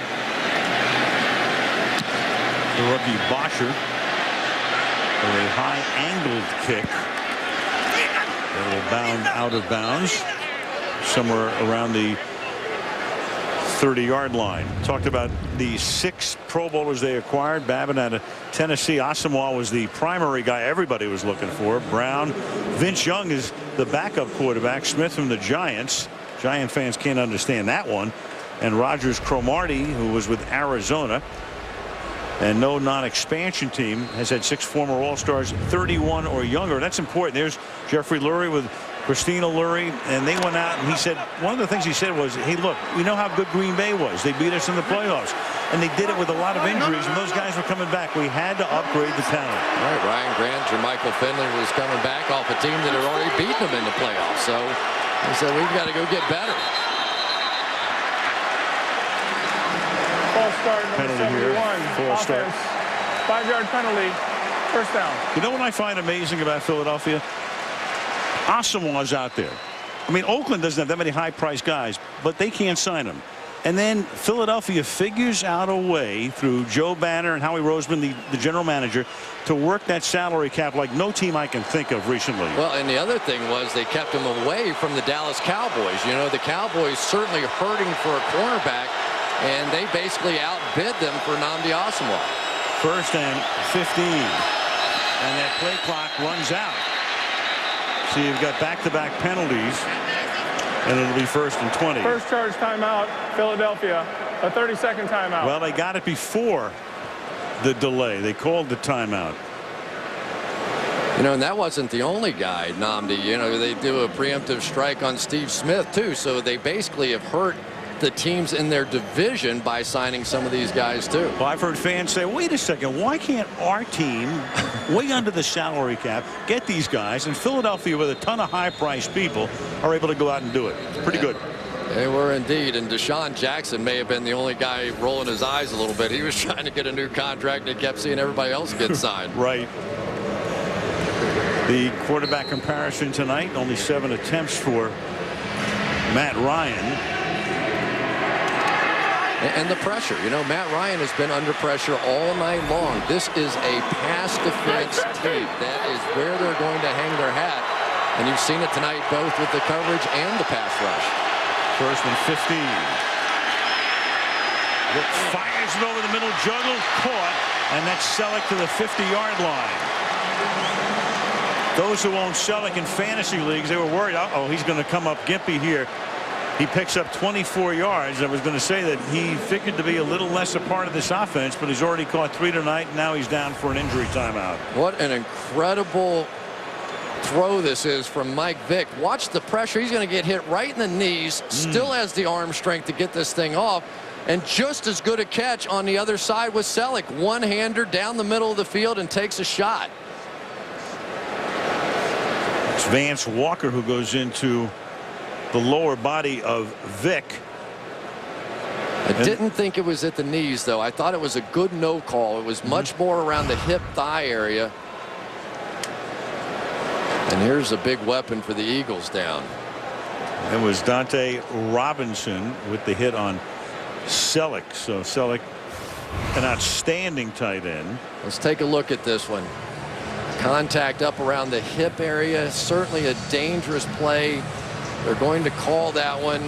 The rookie Bosher, a high angled kick that will bound out of bounds somewhere around the 30-yard line. Talked about the 6 Pro Bowlers they acquired. Babbitt out of Tennessee. Asamoah was the primary guy everybody was looking for. Brown. Vince Young is the backup quarterback. Smith from the Giants. Giant fans can't understand that one. And Rogers Cromartie, who was with Arizona. And no non-expansion team has had 6 former All-Stars 31 or younger. That's important. There's Jeffrey Lurie with Christina Lurie, and they went out, and he said, one of the things he said was, hey, look, we know how good Green Bay was. They beat us in the playoffs, and they did it with a lot of injuries, and those guys were coming back. We had to upgrade the talent. All right, Ryan Grant, Jermichael Finley was coming back off a team that had already beaten them in the playoffs, so he said, we've got to go get better. False start, number Penalty 71. here. False start. 5-yard penalty. 1st down. You know what I find amazing about Philadelphia? Asamoah's out there. I mean, Oakland doesn't have that many high-priced guys, but they can't sign them. And then Philadelphia figures out a way through Joe Banner and Howie Roseman, the general manager, to work that salary cap like no team I can think of recently. Well, and the other thing was they kept him away from the Dallas Cowboys. You know, the Cowboys certainly hurting for a cornerback, and they basically out outbid them for Nnamdi Asomugha. 1st and 15. And that play clock runs out. So you've got back-to-back penalties. And it'll be 1st and 20. First charge timeout, Philadelphia. A 30-second timeout. Well, they got it before the delay. They called the timeout. You know, and that wasn't the only guy, Nnamdi. You know, they do a preemptive strike on Steve Smith, too. So they basically have hurt the teams in their division by signing some of these guys, too. Well, I've heard fans say, wait a second, why can't our team, way under the salary cap, get these guys? And Philadelphia, with a ton of high-priced people, are able to go out and do it. Pretty good. They were indeed, and Deshaun Jackson may have been the only guy rolling his eyes a little bit. He was trying to get a new contract, and he kept seeing everybody else get signed. Right. The quarterback comparison tonight, only 7 attempts for Matt Ryan. And the pressure. You know, Matt Ryan has been under pressure all night long. This is a pass defense team. That is where they're going to hang their hat. And you've seen it tonight both with the coverage and the pass rush. 1st and 15. Vick fires it over the middle, juggle, caught, and that's Selleck to the 50-yard line. Those who own Selleck in fantasy leagues, they were worried, uh-oh, he's going to come up gimpy here. He picks up 24 yards. I was going to say that he figured to be a little less a part of this offense, but he's already caught 3 tonight. Now he's down for an injury timeout. What an incredible throw this is from Mike Vick. Watch the pressure. He's going to get hit right in the knees. Still has the arm strength to get this thing off. And just as good a catch on the other side with Selleck. One-hander down the middle of the field and takes a shot. It's Vance Walker who goes into the lower body of Vick. I didn't think it was at the knees, though. I thought it was a good no call. It was much more around the hip thigh area. And here's a big weapon for the Eagles down. It was Dante Robinson with the hit on Selleck. So Selleck, an outstanding tight end. Let's take a look at this one. Contact up around the hip area. Certainly a dangerous play. They're going to call that one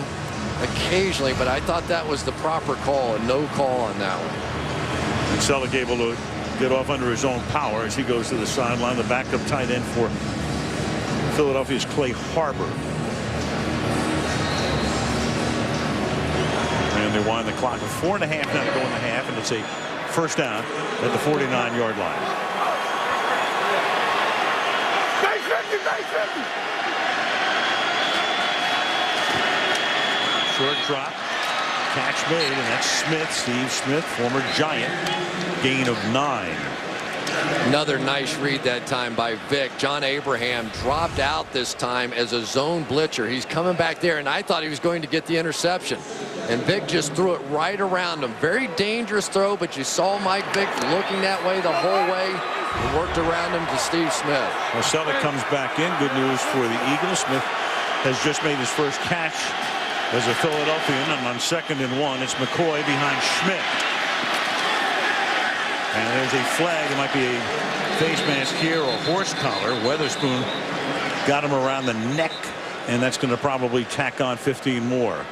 occasionally, but I thought that was the proper call, a no call on that one. And Selleck able to get off under his own power as he goes to the sideline. The backup tight end for Philadelphia's Clay Harbor. And they wind the clock with 4.5 now to go in the half, and it's a 1st down at the 49-yard line. Short drop, catch made, and that's Smith, Steve Smith, former Giant, gain of 9. Another nice read that time by Vick. John Abraham dropped out this time as a zone blitzer. He's coming back there, and I thought he was going to get the interception. And Vick just threw it right around him. Very dangerous throw, but you saw Mike Vick looking that way the whole way and worked around him to Steve Smith. Well, Selleck comes back in. Good news for the Eagles. Smith has just made his first catch as a Philadelphian, and on 2nd and 1, it's McCoy behind Schmidt. And there's a flag. It might be a face mask here or horse collar. Weatherspoon got him around the neck, and that's going to probably tack on 15 more.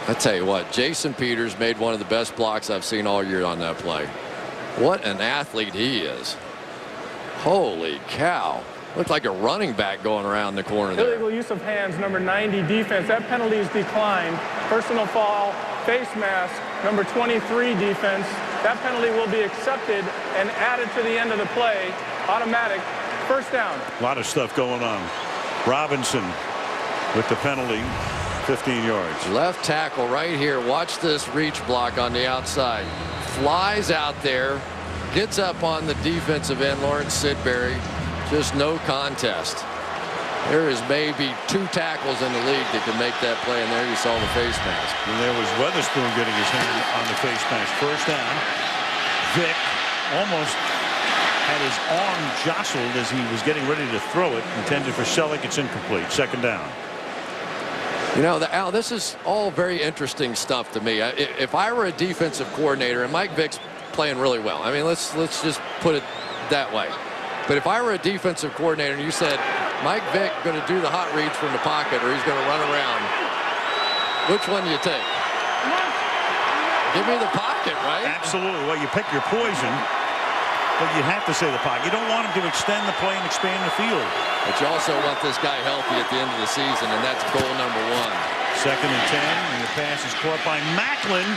I tell you what, Jason Peters made one of the best blocks I've seen all year on that play. What an athlete he is. Holy cow. Looked like a running back going around the corner there. Illegal use of hands, number 90, defense. That penalty is declined. Personal foul, face mask, number 23, defense. That penalty will be accepted and added to the end of the play. Automatic. 1st down. A lot of stuff going on. Robinson with the penalty. 15 yards. Left tackle right here. Watch this reach block on the outside. Flies out there. Gets up on the defensive end, Lawrence Sidbury. Just no contest. There is maybe 2 tackles in the league that can make that play, and there you saw the face mask. And there was Weatherspoon getting his hand on the face mask. 1st down. Vick almost had his arm jostled as he was getting ready to throw it. Intended for Selleck. It's incomplete. 2nd down. You know, Al, this is all very interesting stuff to me. If I were a defensive coordinator, and Mike Vick's playing really well, I mean, let's just put it that way. But if I were a defensive coordinator and you said, Mike Vick going to do the hot reads from the pocket or he's going to run around, which one do you take? Give me the pocket, right? Absolutely. Well, you pick your poison, but you have to say the pocket. You don't want him to extend the play and expand the field. But you also want this guy healthy at the end of the season, and that's goal number 1. 2nd and 10, and the pass is caught by Macklin.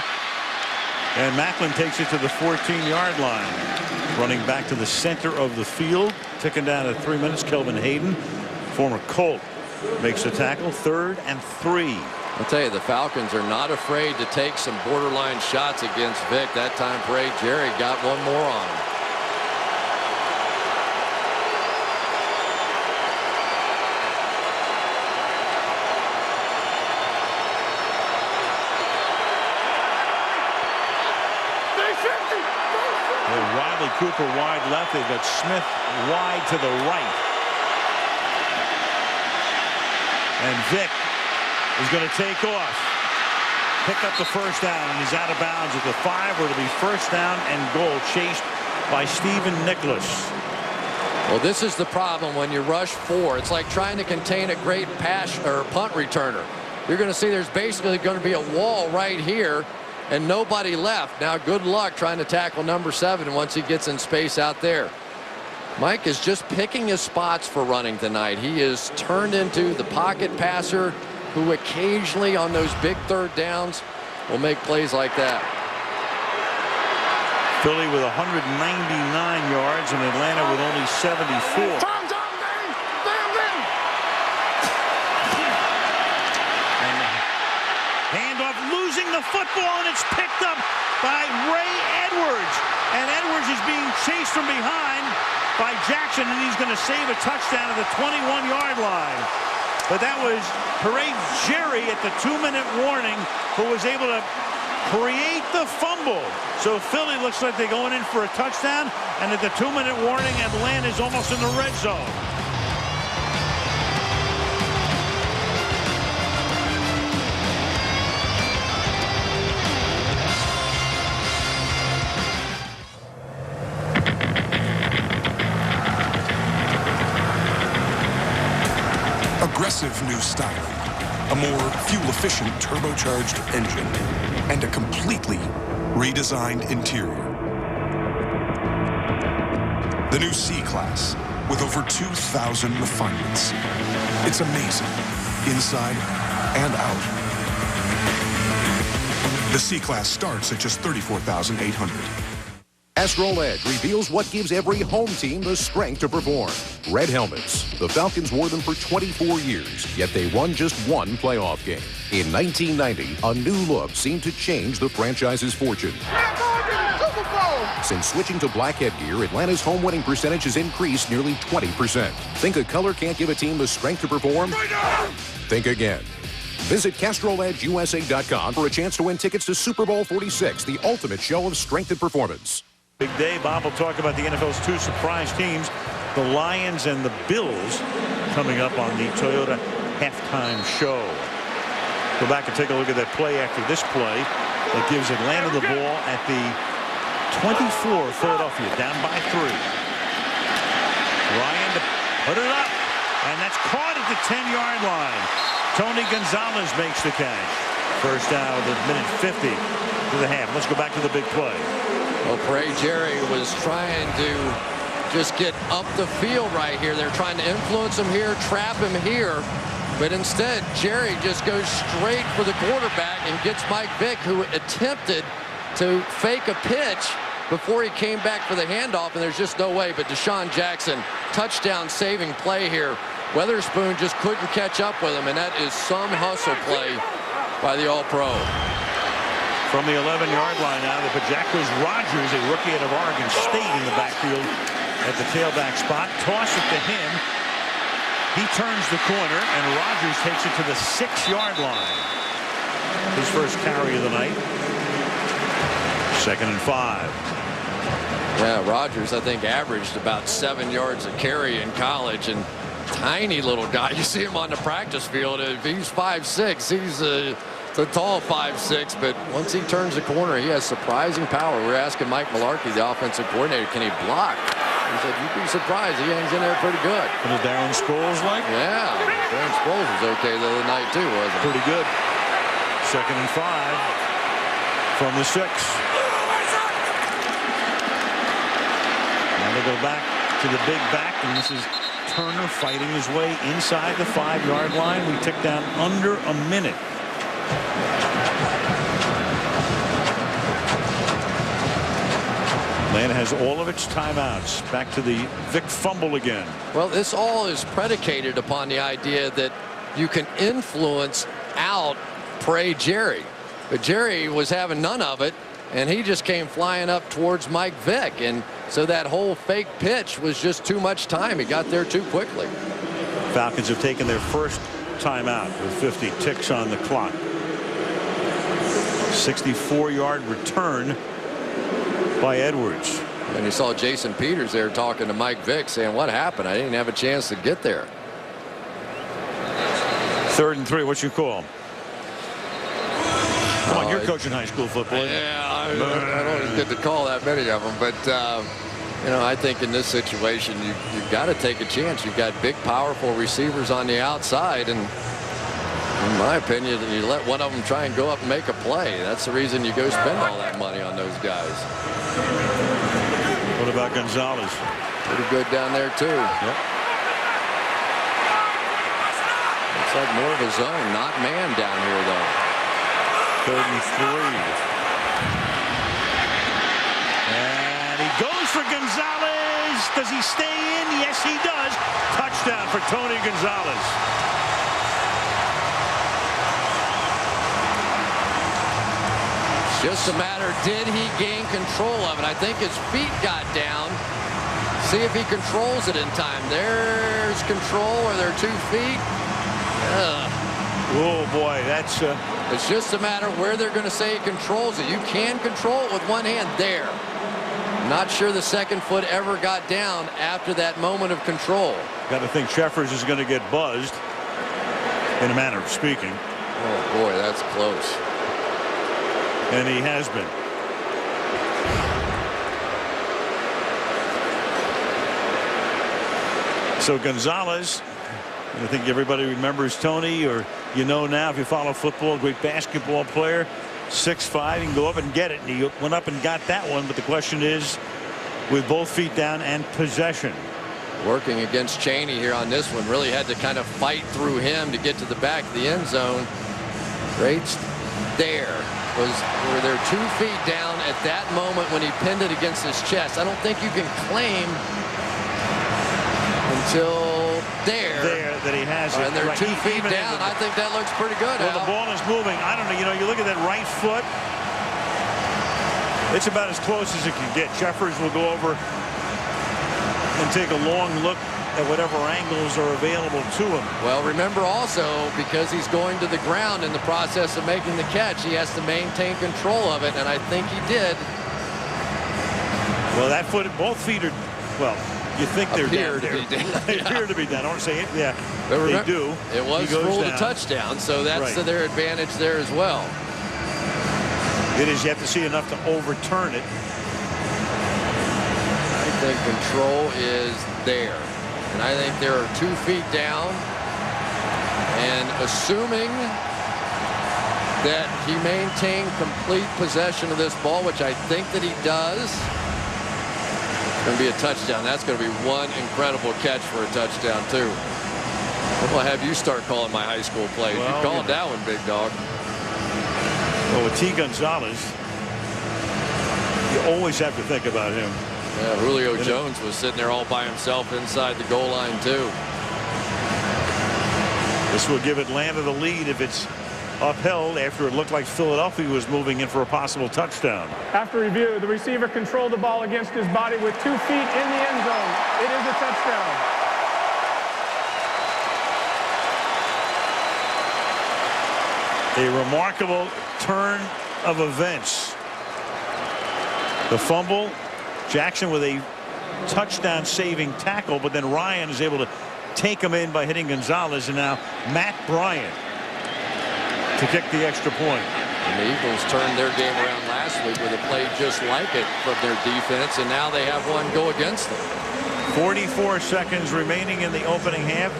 And Macklin takes it to the 14-yard line. Running back to the center of the field. Ticking down at 3 minutes. Kelvin Hayden, former Colt, makes the tackle. 3rd and 3. I'll tell you, the Falcons are not afraid to take some borderline shots against Vick. That time, Bray Jerry got one more on him. Riley Cooper wide left. They've got Smith wide to the right. And Vick is going to take off. Pick up the first down, and he's out of bounds at the 5, where it'll be first down and goal, chased by Stephen Nicholas. Well, this is the problem when you rush 4. It's like trying to contain a great pass or punt returner. You're going to see there's basically going to be a wall right here, and nobody left. Now, good luck trying to tackle number 7 once he gets in space out there. Mike is just picking his spots for running tonight. He is turned into the pocket passer who occasionally on those big 3rd downs will make plays like that. Philly with 199 yards and Atlanta with only 74. Handoff, losing the football, and it's picked up by Ray Edwards. And Edwards is being chased from behind by Jackson, and he's going to save a touchdown at the 21-yard line. But that was Parade Jerry at the 2-minute warning who was able to create the fumble. So Philly looks like they're going in for a touchdown, and at the 2-minute warning, Atlanta's almost in the red zone. Aggressive new styling, a more fuel-efficient turbocharged engine, and a completely redesigned interior. The new C-Class, with over 2,000 refinements. It's amazing, inside and out. The C-Class starts at just $34,800. Castrol-Edge reveals what gives every home team the strength to perform. Red helmets. The Falcons wore them for 24 years, yet they won just one playoff game. In 1990, a new look seemed to change the franchise's fortune. Since switching to black headgear, Atlanta's home winning percentage has increased nearly 20%. Think a color can't give a team the strength to perform? Think again. Visit CastrolEdgeUSA.com for a chance to win tickets to Super Bowl 46, the ultimate show of strength and performance. Big day. Bob will talk about the NFL's 2 surprise teams, the Lions and the Bills, coming up on the Toyota halftime show. Go back and take a look at that play after this play that gives Atlanta the ball at the 24. Philadelphia down by 3. Ryan to put it up, and that's caught at the 10-yard line. Tony Gonzalez makes the catch. First down at minute 50 to the half. Let's go back to the big play. Well, Bray Jerry was trying to just get up the field right here. They're trying to influence him here, trap him here. But instead, Jerry just goes straight for the quarterback and gets Mike Vick, who attempted to fake a pitch before he came back for the handoff, and there's just no way. But Deshaun Jackson, touchdown-saving play here. Weatherspoon just couldn't catch up with him, and that is some hustle play by the All-Pro. From the 11-yard line now, the Pajackos Rogers, a rookie out of Oregon State, in the backfield at the tailback spot. Toss it to him. He turns the corner, and Rogers takes it to the 6-yard line. His first carry of the night. 2nd and 5. Yeah, Rogers, I think, averaged about 7 yards a carry in college, and tiny little guy. You see him on the practice field. If he's 5'6", he's a tall 5'6", but once he turns the corner, he has surprising power. We're asking Mike Mularkey, the offensive coordinator, can he block? He said, you'd be surprised. He hangs in there pretty good. And the Darren Sproles like? Yeah, Darren Sproles was okay the other night, too, wasn't he? Pretty good. 2nd and 5. from the 6. Now they go back to the big back, and this is Turner fighting his way inside the 5-yard line. We tick down under a minute. Atlanta has all of its timeouts. Back to the Vick fumble again. Well, this all is predicated upon the idea that you can influence out Pray Jerry. But Jerry was having none of it, and he just came flying up towards Mike Vick. And so that whole fake pitch was just too much time. He got there too quickly. Falcons have taken their first timeout with 50 ticks on the clock. 64-yard return by Edwards. And you saw Jason Peters there talking to Mike Vick saying, what happened? I didn't have a chance to get there. 3rd and 3. What's your call? Come on, you're coaching high school football. Yeah, I don't get to call that many of them, but you know, I think in this situation you've got to take a chance. You've got big, powerful receivers on the outside, and in my opinion, you let one of them try and go up and make a play. That's the reason you go spend all that money on those guys. What about Gonzalez? Pretty good down there too. Yep. Looks like more of a zone, not man down here though. 3rd and 3. And he goes for Gonzalez. Does he stay in? Yes, he does. Touchdown for Tony Gonzalez. Just a matter, did he gain control of it? I think his feet got down. See if he controls it in time. There's control. Are there 2 feet? Oh boy, that's it's just a matter where they're going to say he controls it. You can control it with one hand there. Not sure the second foot ever got down after that moment of control. Got to think Sheffers is going to get buzzed, in a manner of speaking. Oh boy, that's close. And he has been. So Gonzalez, I think everybody remembers Tony, or you know now if you follow football, great basketball player, 6'5", he can go up and get it, and he went up and got that one. But the question is, with both feet down and possession. Working against Chaney here on this one, really had to kind of fight through him to get to the back of the end zone. Right there. Were there 2 feet down at that moment when he pinned it against his chest. I don't think you can claim until there that he has it. And they're right. 2 feet down. I think that looks pretty good. Well, the ball is moving. I don't know. You know, you look at that right foot. It's about as close as it can get. Sheffers will go over and take a long look at whatever angles are available to him. Well, remember also, because he's going to the ground in the process of making the catch, he has to maintain control of it, and I think he did. Well, that foot, both feet are, well, you think they're down there. They appear to be down. I don't say it. Yeah, they do. It was ruled a touchdown, so that's to their advantage there as well. It is. You have to see enough to overturn it. I think control is there. And I think there are 2 feet down. And assuming that he maintained complete possession of this ball, which I think that he does, it's going to be a touchdown. That's going to be one incredible catch for a touchdown, too. I'm going to have you start calling my high school plays. Well, you called that one, big dog. Well, with T. Gonzalez, you always have to think about him. Yeah, Julio Jones was sitting there all by himself inside the goal line, too. This will give Atlanta the lead if it's upheld after it looked like Philadelphia was moving in for a possible touchdown. After review, the receiver controlled the ball against his body with 2 feet in the end zone. It is a touchdown. A remarkable turn of events. The fumble, Jackson with a touchdown saving tackle, but then Ryan is able to take him in by hitting Gonzalez, and now Matt Bryant to kick the extra point. And the Eagles turned their game around last week with a play just like it from their defense, and now they have one go against them. 44 seconds remaining in the opening half.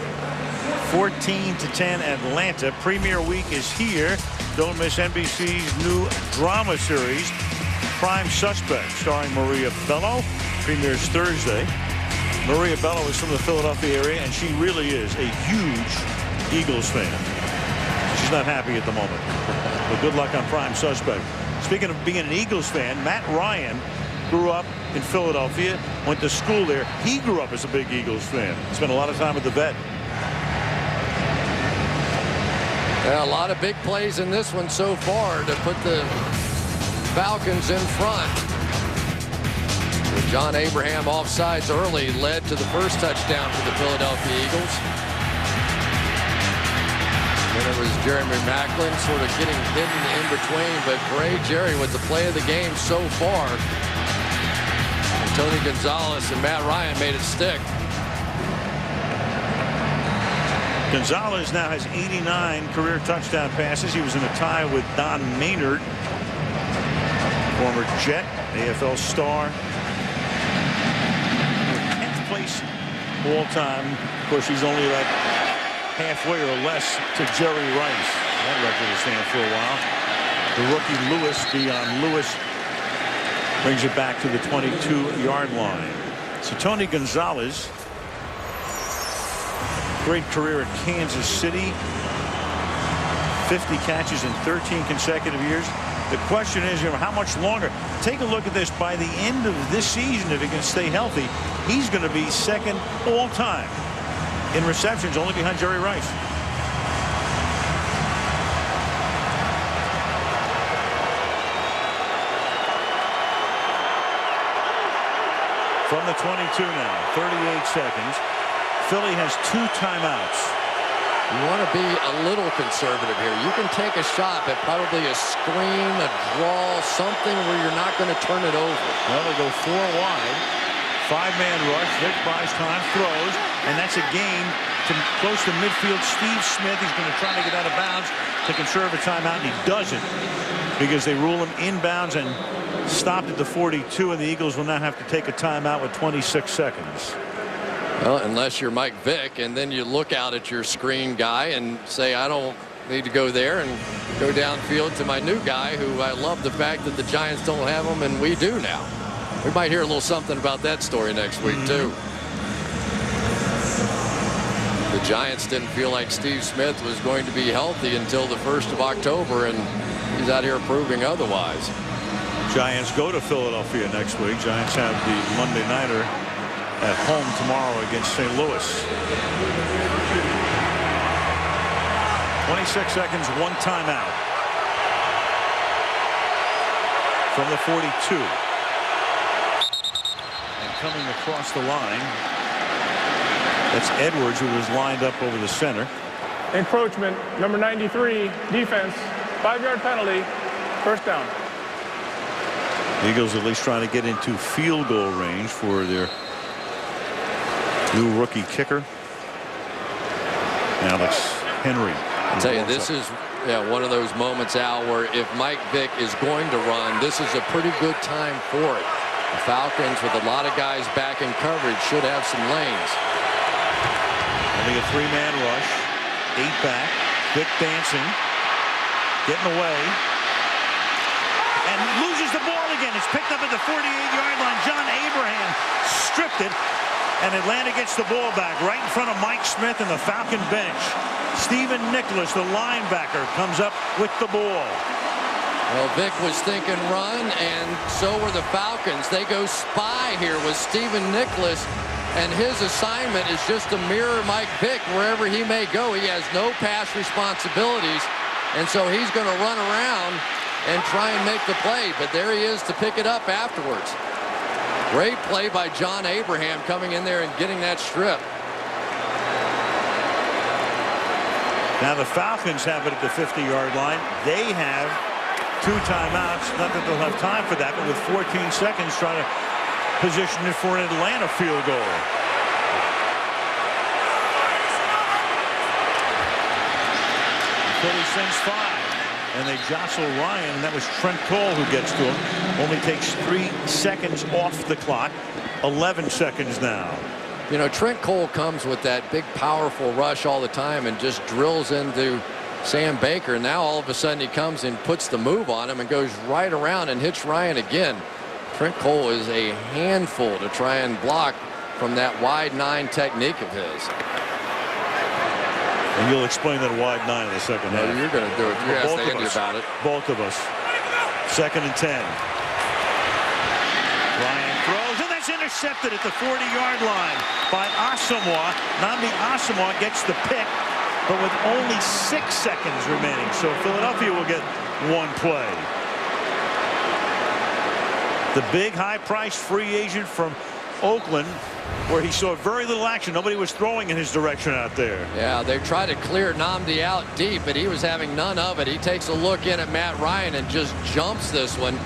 14-10 Atlanta. Premier Week is here. Don't miss NBC's new drama series, Prime Suspect, starring Maria Bello. Premieres Thursday. Maria Bello is from the Philadelphia area, and she really is a huge Eagles fan. She's not happy at the moment. But good luck on Prime Suspect. Speaking of being an Eagles fan, Matt Ryan grew up in Philadelphia, went to school there. He grew up as a big Eagles fan. Spent a lot of time at the vet. Yeah, a lot of big plays in this one so far to put the Falcons in front. John Abraham offsides early led to the first touchdown for the Philadelphia Eagles. Then it was Jeremy Maclin sort of getting hidden in between, but Bray Jerry with the play of the game so far. And Tony Gonzalez and Matt Ryan made it stick. Gonzalez now has 89 career touchdown passes. He was in a tie with Don Maynard, former Jet, AFL star. 10th place all time. Of course, he's only like halfway or less to Jerry Rice. That record will stand for a while. The rookie Lewis, Dion Lewis, brings it back to the 22-yard line. So Tony Gonzalez, great career at Kansas City. 50 catches in 13 consecutive years. The question is, how much longer? Take a look at this. By the end of this season, if he can stay healthy, he's going to be second all time in receptions, only behind Jerry Rice. From the 22 now, 38 seconds. Philly has 2 timeouts. You want to be a little conservative here. You can take a shot at probably a screen, a draw, something where you're not going to turn it over. Well, they go 4 wide. 5-man rush. Vick buys time, throws, and that's a gain to close to midfield. Steve Smith, he's going to try to get out of bounds to conserve a timeout, and he doesn't because they rule him inbounds and stopped at the 42, and the Eagles will now have to take a timeout with 26 seconds. Well, unless you're Mike Vick, and then you look out at your screen guy and say, I don't need to go there, and go downfield to my new guy, who I love the fact that the Giants don't have him, and we do now. We might hear a little something about that story next week, too. The Giants didn't feel like Steve Smith was going to be healthy until the 1st of October, and he's out here proving otherwise. Giants go to Philadelphia next week. Giants have the Monday nighter at home tomorrow against St. Louis. 26 seconds, 1 timeout. From the 42. And coming across the line, that's Edwards, who was lined up over the center. Encroachment, number 93, defense, 5-yard penalty, first down. The Eagles at least trying to get into field goal range for their new rookie kicker, Alex Henry. I'll tell you, this is one of those moments, Al, where if Mike Vick is going to run, this is a pretty good time for it. The Falcons, with a lot of guys back in coverage, should have some lanes. Only a 3-man rush, 8 back. Vick dancing, getting away, and loses the ball again. It's picked up at the 48-yard line. John Abraham stripped it. And Atlanta gets the ball back right in front of Mike Smith and the Falcon bench. Stephen Nicholas, the linebacker, comes up with the ball. Well, Vick was thinking run, and so were the Falcons. They go spy here with Stephen Nicholas, and his assignment is just to mirror Mike Vick wherever he may go. He has no pass responsibilities, and so he's going to run around and try and make the play. But there he is to pick it up afterwards. Great play by John Abraham coming in there and getting that strip. Now the Falcons have it at the 50-yard line. They have 2 timeouts. Not that they'll have time for that, but with 14 seconds trying to position it for an Atlanta field goal. Philly sends 5. And they jostle Ryan, and that was Trent Cole who gets to him. Only takes 3 seconds off the clock. 11 seconds now. You know, Trent Cole comes with that big, powerful rush all the time and just drills into Sam Baker. Now all of a sudden he comes and puts the move on him and goes right around and hits Ryan again. Trent Cole is a handful to try and block from that wide 9 technique of his. And you'll explain that wide 9 in the second half. You're going to do it. You're going to ask Andy about it. Both of us. 2nd and 10. Ryan throws, and that's intercepted at the 40-yard line by Asamoah. Nnamdi Asamoah gets the pick, but with only 6 seconds remaining. So Philadelphia will get 1 play. The big, high-priced free agent from Oakland, where he saw very little action. Nobody was throwing in his direction out there. Yeah, they tried to clear Nnamdi out deep, but he was having none of it. He takes a look in at Matt Ryan and just jumps this one.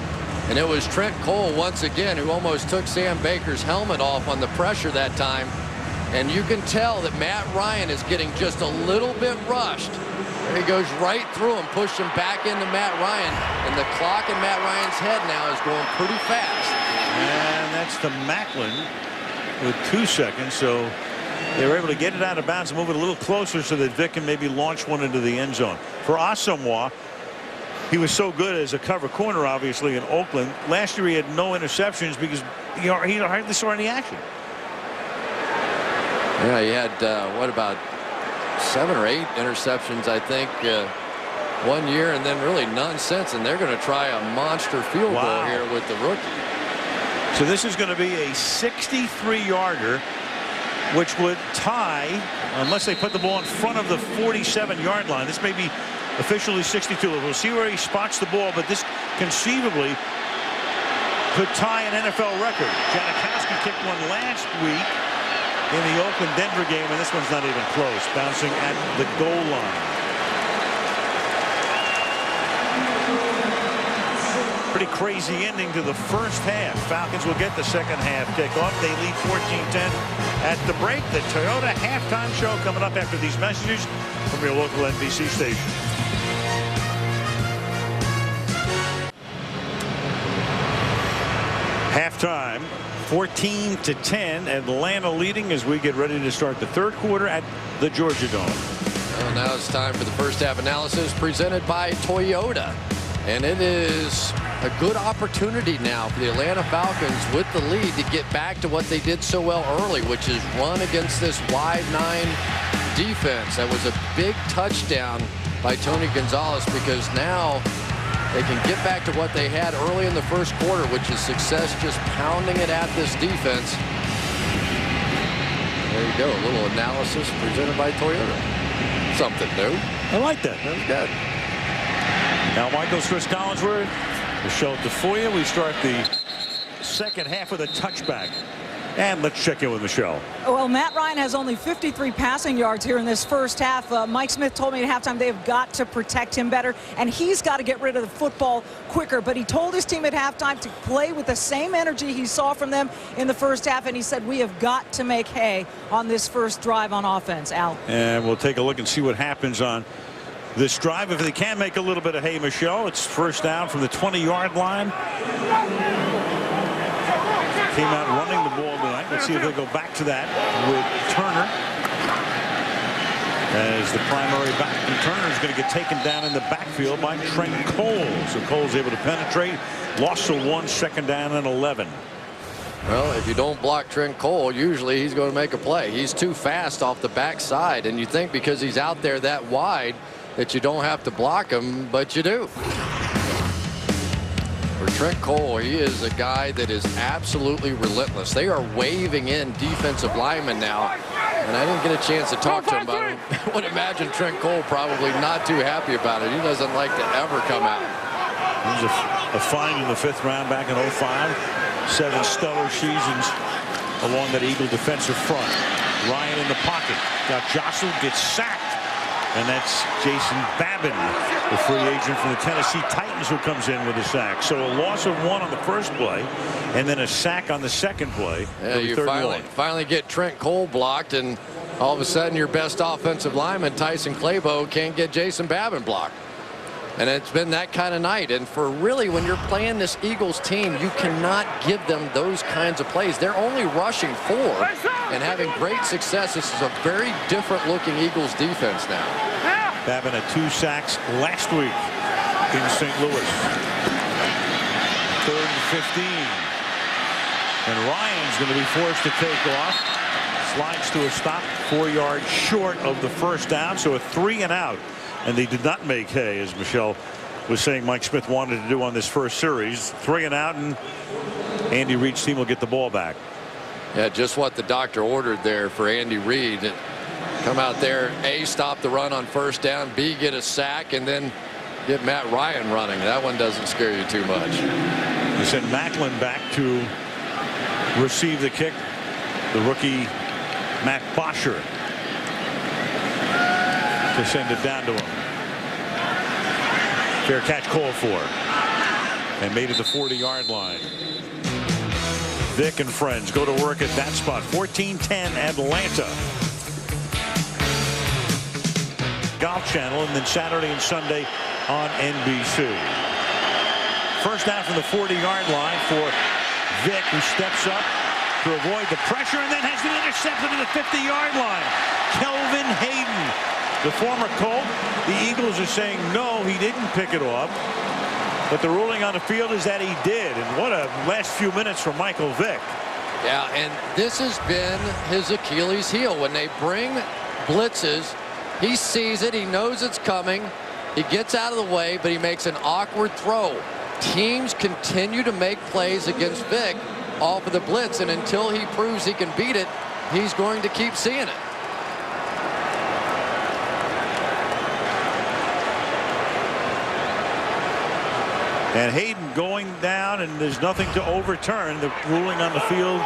And it was Trent Cole once again who almost took Sam Baker's helmet off on the pressure that time. And you can tell that Matt Ryan is getting just a little bit rushed. There he goes right through him, pushed him back into Matt Ryan. And the clock in Matt Ryan's head now is going pretty fast. And that's to Macklin with 2 seconds. So they were able to get it out of bounds and move it a little closer so that Vick can maybe launch one into the end zone. For Asamoah, he was so good as a cover corner, obviously, in Oakland. Last year he had no interceptions because he hardly saw any action. Yeah, he had, what, about 7 or 8 interceptions, I think, 1 year, and then really none since. And they're going to try a monster field goal here with the rookie. So this is going to be a 63-yarder, which would tie, unless they put the ball in front of the 47-yard line. This may be officially 62. We'll see where he spots the ball, but this conceivably could tie an NFL record. Janikowski kicked one last week in the Oakland-Denver game, and this one's not even close, bouncing at the goal line. Pretty crazy ending to the first half. Falcons will get the second half kickoff. They lead 14-10 at the break. The Toyota halftime show coming up after these messages from your local NBC station. Halftime, 14-10. Atlanta leading as we get ready to start the third quarter at the Georgia Dome. Well, now it's time for the first half analysis presented by Toyota. And it is a good opportunity now for the Atlanta Falcons with the lead to get back to what they did so well early, which is run against this wide 9 defense. That was a big touchdown by Tony Gonzalez, because now they can get back to what they had early in the first quarter, which is success just pounding it at this defense. There you go, a little analysis presented by Toyota. Something new. I like that. That was good. Now Michael's Chris Collinsworth, Michelle Tafoya. We start the second half with a touchback. And let's check in with Michelle. Well, Matt Ryan has only 53 passing yards here in this first half. Mike Smith told me at halftime they have got to protect him better, and he's got to get rid of the football quicker. But he told his team at halftime to play with the same energy he saw from them in the first half, and he said, we have got to make hay on this first drive on offense. Al. And we'll take a look and see what happens on this drive. If they can make a little bit of hay, Michelle, it's first down from the 20-yard line. Came out running the ball tonight. Let's see if they go back to that with Turner as the primary back. And Turner is going to get taken down in the backfield by Trent Cole. So Cole's able to penetrate. Loss of 1, second down and 11. Well, if you don't block Trent Cole, usually he's going to make a play. He's too fast off the backside, and you think because he's out there that wide that you don't have to block him, but you do. For Trent Cole, he is a guy that is absolutely relentless. They are waving in defensive linemen now, and I didn't get a chance to talk to him about it. I would imagine Trent Cole probably not too happy about it. He doesn't like to ever come out. He was a find in the 5th round back in 05. 7 stellar seasons along that Eagle defensive front. Ryan in the pocket, got jostled, gets sacked. And that's Jason Babin, the free agent from the Tennessee Titans, who comes in with a sack. So a loss of 1 on the first play, and then a sack on the second play. Yeah, you finally get Trent Cole blocked, and all of a sudden your best offensive lineman, Tyson Clabo, can't get Jason Babin blocked. And it's been that kind of night. And for really, when you're playing this Eagles team, you cannot give them those kinds of plays. They're only rushing 4 and having great success. This is a very different looking Eagles defense now. Having 2 sacks last week in St. Louis. 3rd and 15. And Ryan's going to be forced to take off. Slides to a stop 4 yards short of the first down. So a 3 and out. And they did not make hay, as Michelle was saying Mike Smith wanted to do on this first series. 3 and out, and Andy Reid's team will get the ball back. Yeah, just what the doctor ordered there for Andy Reid. Come out there, A, stop the run on first down, B, get a sack, and then get Matt Ryan running. That one doesn't scare you too much. They send Macklin back to receive the kick. The rookie Matt Bosher to send it down to him. Fair catch called for. And made it the 40-yard line. Vick and friends go to work at that spot. 14-10 Atlanta. Golf Channel, and then Saturday and Sunday on NBC. First down from the 40-yard line for Vick, who steps up to avoid the pressure and then has been intercepted to the 50-yard line. Kelvin Hayden, the former Colt. The Eagles are saying no, he didn't pick it off. But the ruling on the field is that he did. And what a last few minutes for Michael Vick. Yeah, and this has been his Achilles heel. When they bring blitzes, he sees it, he knows it's coming, he gets out of the way, but he makes an awkward throw. Teams continue to make plays against Vick off of the blitz, and until he proves he can beat it, he's going to keep seeing it. And Hayden going down, and there's nothing to overturn. The ruling on the field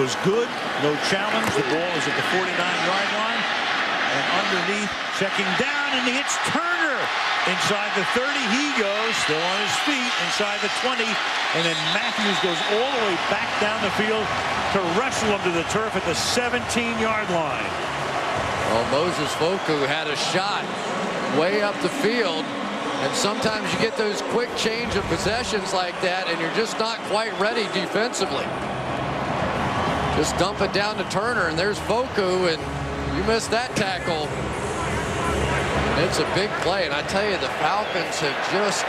was good. No challenge. The ball is at the 49-yard line. And underneath, checking down, and he hits Turner inside the 30. He goes, still on his feet, inside the 20. And then Matthews goes all the way back down the field to wrestle him to the turf at the 17-yard line. Well, Moses Foku had a shot way up the field. And sometimes you get those quick change of possessions like that, and you're just not quite ready defensively. Just dump it down to Turner, and there's Foku, and you missed that tackle. It's a big play, and I tell you, the Falcons have just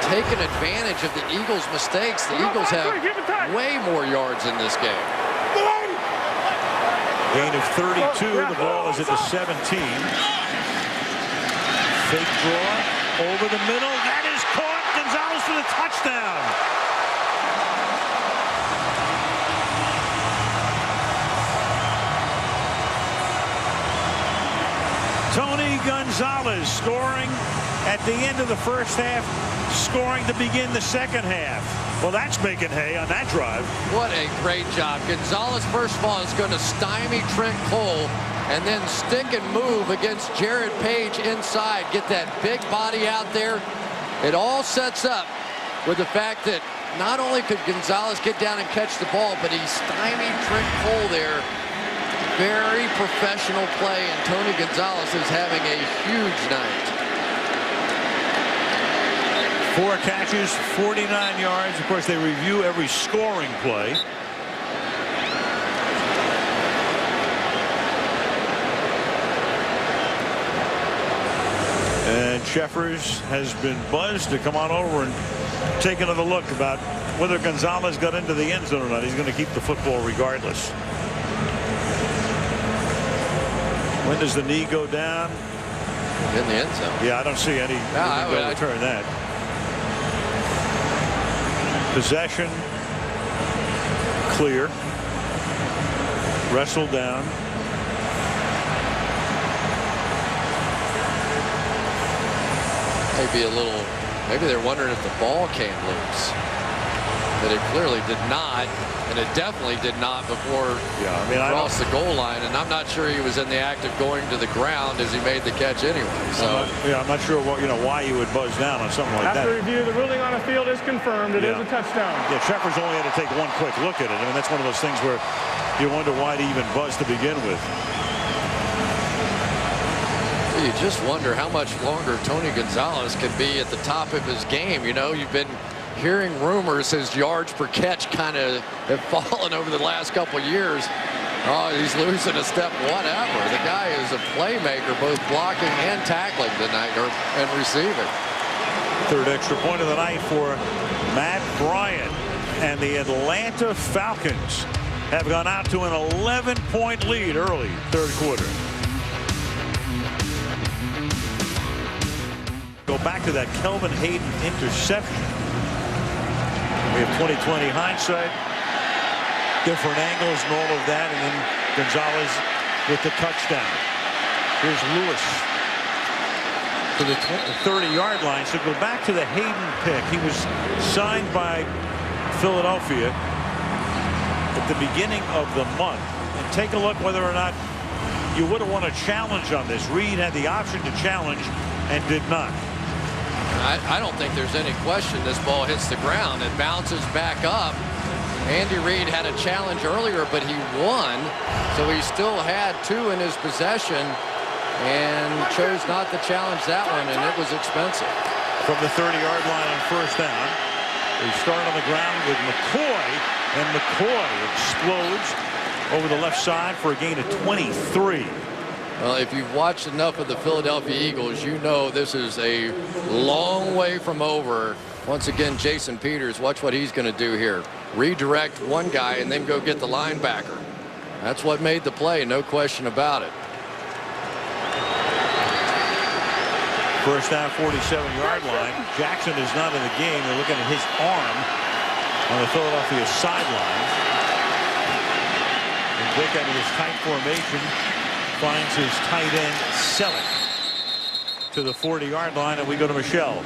taken advantage of the Eagles' mistakes. The Eagles have way more yards in this game. Gain of 32. The ball is at the 17. Fake draw. Over the middle, that is caught. Gonzalez for the touchdown. Tony Gonzalez scoring at the end of the first half, scoring to begin the second half. Well, that's making hay on that drive. What a great job. Gonzalez, first of all, is going to stymie Trent Cole and then stick and move against Jared Page inside. Get that big body out there. It all sets up with the fact that not only could Gonzalez get down and catch the ball, but he stymied Trent Cole there. Very professional play, and Tony Gonzalez is having a huge night. 4 catches, 49 yards. Of course, they review every scoring play. And Sheffers has been buzzed to come on over and take another look about whether Gonzalez got into the end zone or not. He's going to keep the football regardless. When does the knee go down? In the end zone. Yeah, I don't see any. I would return that. Possession. Clear. Wrestled down. Maybe a little, maybe they're wondering if the ball came loose. But it clearly did not, and it definitely did not before he crossed the goal line. And I'm not sure he was in the act of going to the ground as he made the catch anyway. So I'm not sure what, why you would buzz down on something like that. After review, the ruling on the field is confirmed. It is a touchdown. Yeah, Shepard's only had to take one quick look at it. I mean, that's one of those things where you wonder why he even buzzed to begin with. Well, you just wonder how much longer Tony Gonzalez can be at the top of his game. You know, you've been hearing rumors his yards per catch kind of have fallen over the last couple of years. Oh, he's losing a step, whatever. The guy is a playmaker, both blocking and tackling tonight, and receiving. Third extra point of the night for Matt Bryant. And the Atlanta Falcons have gone out to an 11-point lead early third quarter. Go back to that Kelvin Hayden interception. We have 20/20 hindsight, different angles and all of that, and then Gonzalez with the touchdown. Here's Lewis to the 30-yard line. So go back to the Hayden pick. He was signed by Philadelphia at the beginning of the month. And take a look whether or not you would have won a challenge on this. Reed had the option to challenge and did not. I don't think there's any question this ball hits the ground. It bounces back up. Andy Reid had a challenge earlier, but he won. So he still had two in his possession and chose not to challenge that one, and it was expensive. From the 30-yard line on first down, they start on the ground with McCoy, and McCoy explodes over the left side for a gain of 23. Well, if you've watched enough of the Philadelphia Eagles, you know this is a long way from over. Once again, Jason Peters, watch what he's going to do here. Redirect one guy and then go get the linebacker. That's what made the play, no question about it. First down, 47-yard line. Jackson is not in the game. They're looking at his arm on the Philadelphia sideline. And Vick out of his tight formation finds his tight end Selleck to the 40-yard line, and we go to Michelle.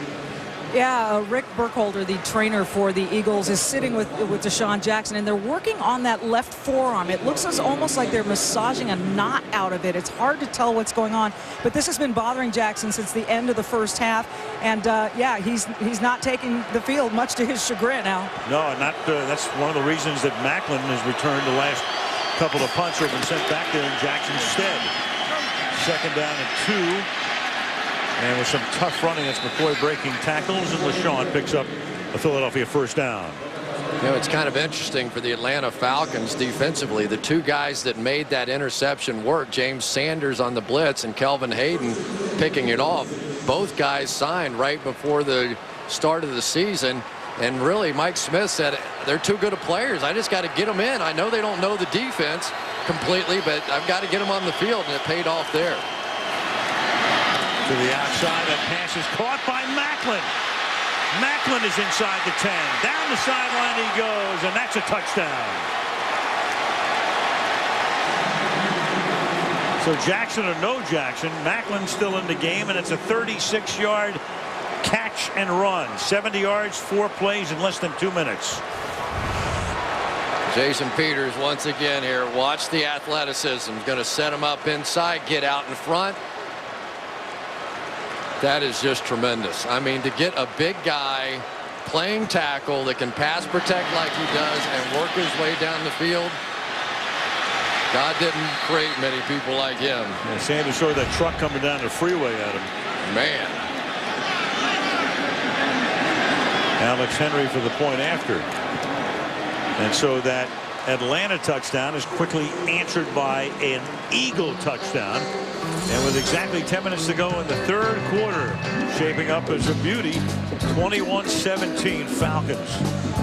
Yeah, Rick Burkholder, the trainer for the Eagles, is sitting with Deshaun Jackson, and they're working on that left forearm. It looks almost like they're massaging a knot out of it. It's hard to tell what's going on, but this has been bothering Jackson since the end of the first half. And yeah, he's not taking the field, much to his chagrin now. No, not. That's one of the reasons that Macklin has returned the last couple of punts have been sent back there in Jackson's stead. Second down and 2. And with some tough running, it's McCoy breaking tackles, and LaShawn picks up a Philadelphia first down. You know, it's kind of interesting for the Atlanta Falcons defensively. The two guys that made that interception work, James Sanders on the blitz and Kelvin Hayden picking it off. Both guys signed right before the start of the season. And really, Mike Smith said, they're too good of players. I just got to get them in. I know they don't know the defense completely, but I've got to get them on the field, and it paid off there. To the outside, that pass is caught by Macklin. Macklin is inside the 10. Down the sideline he goes, and that's a touchdown. So Jackson or no Jackson, Macklin's still in the game, and it's a 36-yard catch and run. 70 yards, 4 plays in less than 2 minutes. Jason Peters once again here. Watch the athleticism. Going to set him up inside, get out in front. That is just tremendous. I mean, to get a big guy playing tackle that can pass protect like he does and work his way down the field. God didn't create many people like him. Yeah, Sanders saw that truck coming down the freeway at him. Man. Alex Henry for the point after. And so that Atlanta touchdown is quickly answered by an Eagle touchdown. And with exactly 10 minutes to go in the third quarter, shaping up as a beauty, 21-17 Falcons.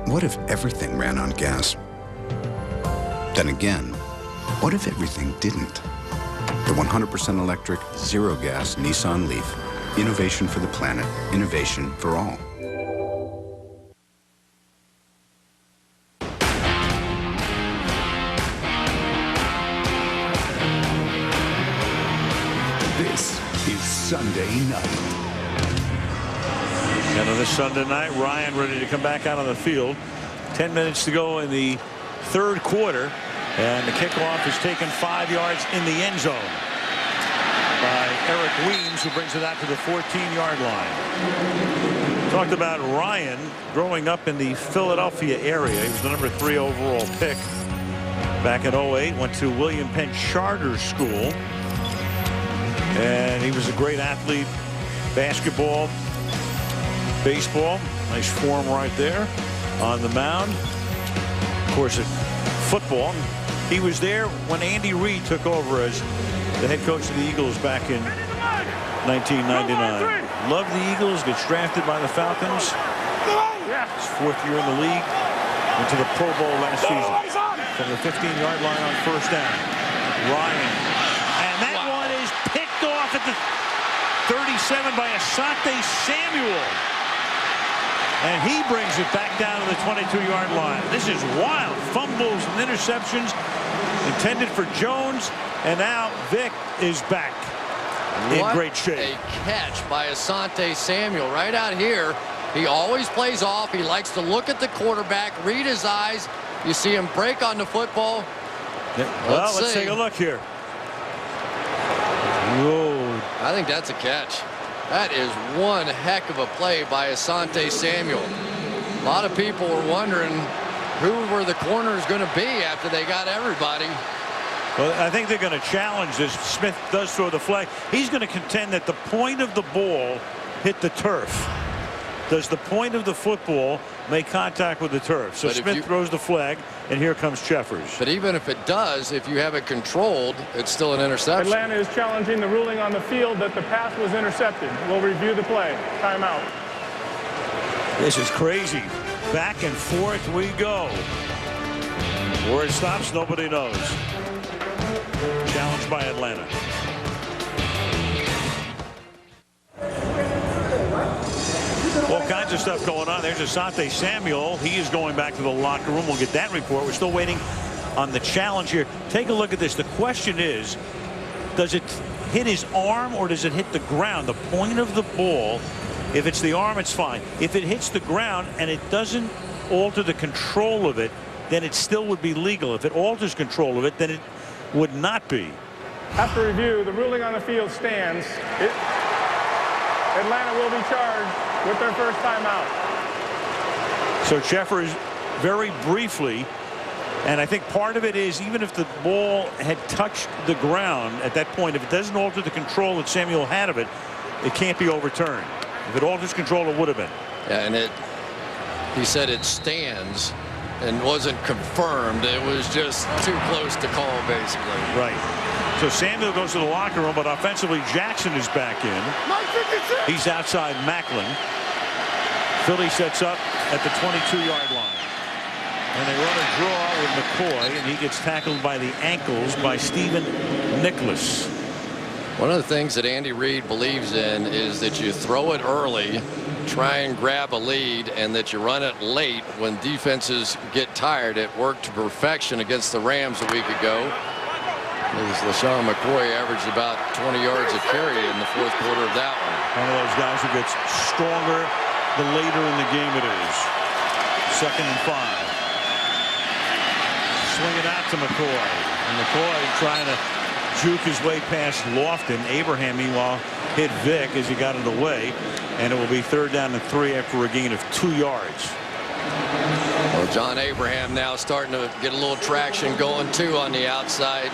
What if everything ran on gas? Then again, What if everything didn't? The 100% electric, zero-gas Nissan Leaf. Innovation for the planet. Innovation for all. This is Sunday night. And on this Sunday night, Ryan ready to come back out on the field. 10 minutes to go in the third quarter. And the kickoff is taken 5 yards in the end zone by Eric Weems, who brings it out to the 14-yard line. Talked about Ryan growing up in the Philadelphia area. He was the number 3 overall pick back in 08. Went to William Penn Charter School. And he was a great athlete. Basketball, baseball. Nice form right there on the mound. Of course, football. He was there when Andy Reid took over as the head coach of the Eagles back in 1999. Loved the Eagles, gets drafted by the Falcons. His 4th year in the league. Went to the Pro Bowl last season. From the 15-yard line on first down. Ryan. And that one is picked off at the 37 by Asante Samuel. And he brings it back down to the 22-yard line. This is wild. Fumbles and interceptions intended for Jones. And now Vick is back in great shape. A catch by Asante Samuel right out here. He always plays off. He likes to look at the quarterback, read his eyes. You see him break on the football. Yeah. Well, let's take a look here. Whoa. I think that's a catch. That is one heck of a play by Asante Samuel. A lot of people were wondering who were the corners going to be after they got everybody. Well, I think they're going to challenge this. Smith does throw the flag. He's going to contend that the point of the ball hit the turf. Does the point of the football make contact with the turf? So Smith throws the flag, and here comes Jeffers. But even if it does, if you have it controlled, it's still an interception. Atlanta is challenging the ruling on the field that the pass was intercepted. We'll review the play. Timeout. This is crazy. Back and forth we go. Where it stops, nobody knows. Challenged by Atlanta. All kinds of stuff going on. There's Asante Samuel. He is going back to the locker room. We'll get that report. We're still waiting on the challenge here. Take a look at this. The question is, does it hit his arm or does it hit the ground? The point of the ball, if it's the arm, it's fine. If it hits the ground and it doesn't alter the control of it, then it still would be legal. If it alters control of it, then it would not be. After review, the ruling on the field stands. Atlanta will be charged with their first timeout. So Jeffers, very briefly, and I think part of it is even if the ball had touched the ground at that point, if it doesn't alter the control that Samuel had of it, it can't be overturned. If it alters control, it would have been. Yeah, and he said it stands and wasn't confirmed. It was just too close to call, basically. Right. So Samuel goes to the locker room, but offensively Jackson is back in. He's outside Macklin. Philly sets up at the 22-yard line. And they run a draw with McCoy, and he gets tackled by the ankles by Stephen Nicholas. One of the things that Andy Reid believes in is that you throw it early, try and grab a lead, and that you run it late when defenses get tired. It worked to perfection against the Rams a week ago. LaShawn McCoy averaged about 20 yards a carry in the fourth quarter of that one. One of those guys who gets stronger the later in the game it is. 2nd and 5. Swing it out to McCoy. And McCoy trying to juke his way past Lofton. Abraham, meanwhile, hit Vick as he got it away. And it will be 3rd down and 3 after a gain of 2 yards. Well, John Abraham now starting to get a little traction going, too, on the outside.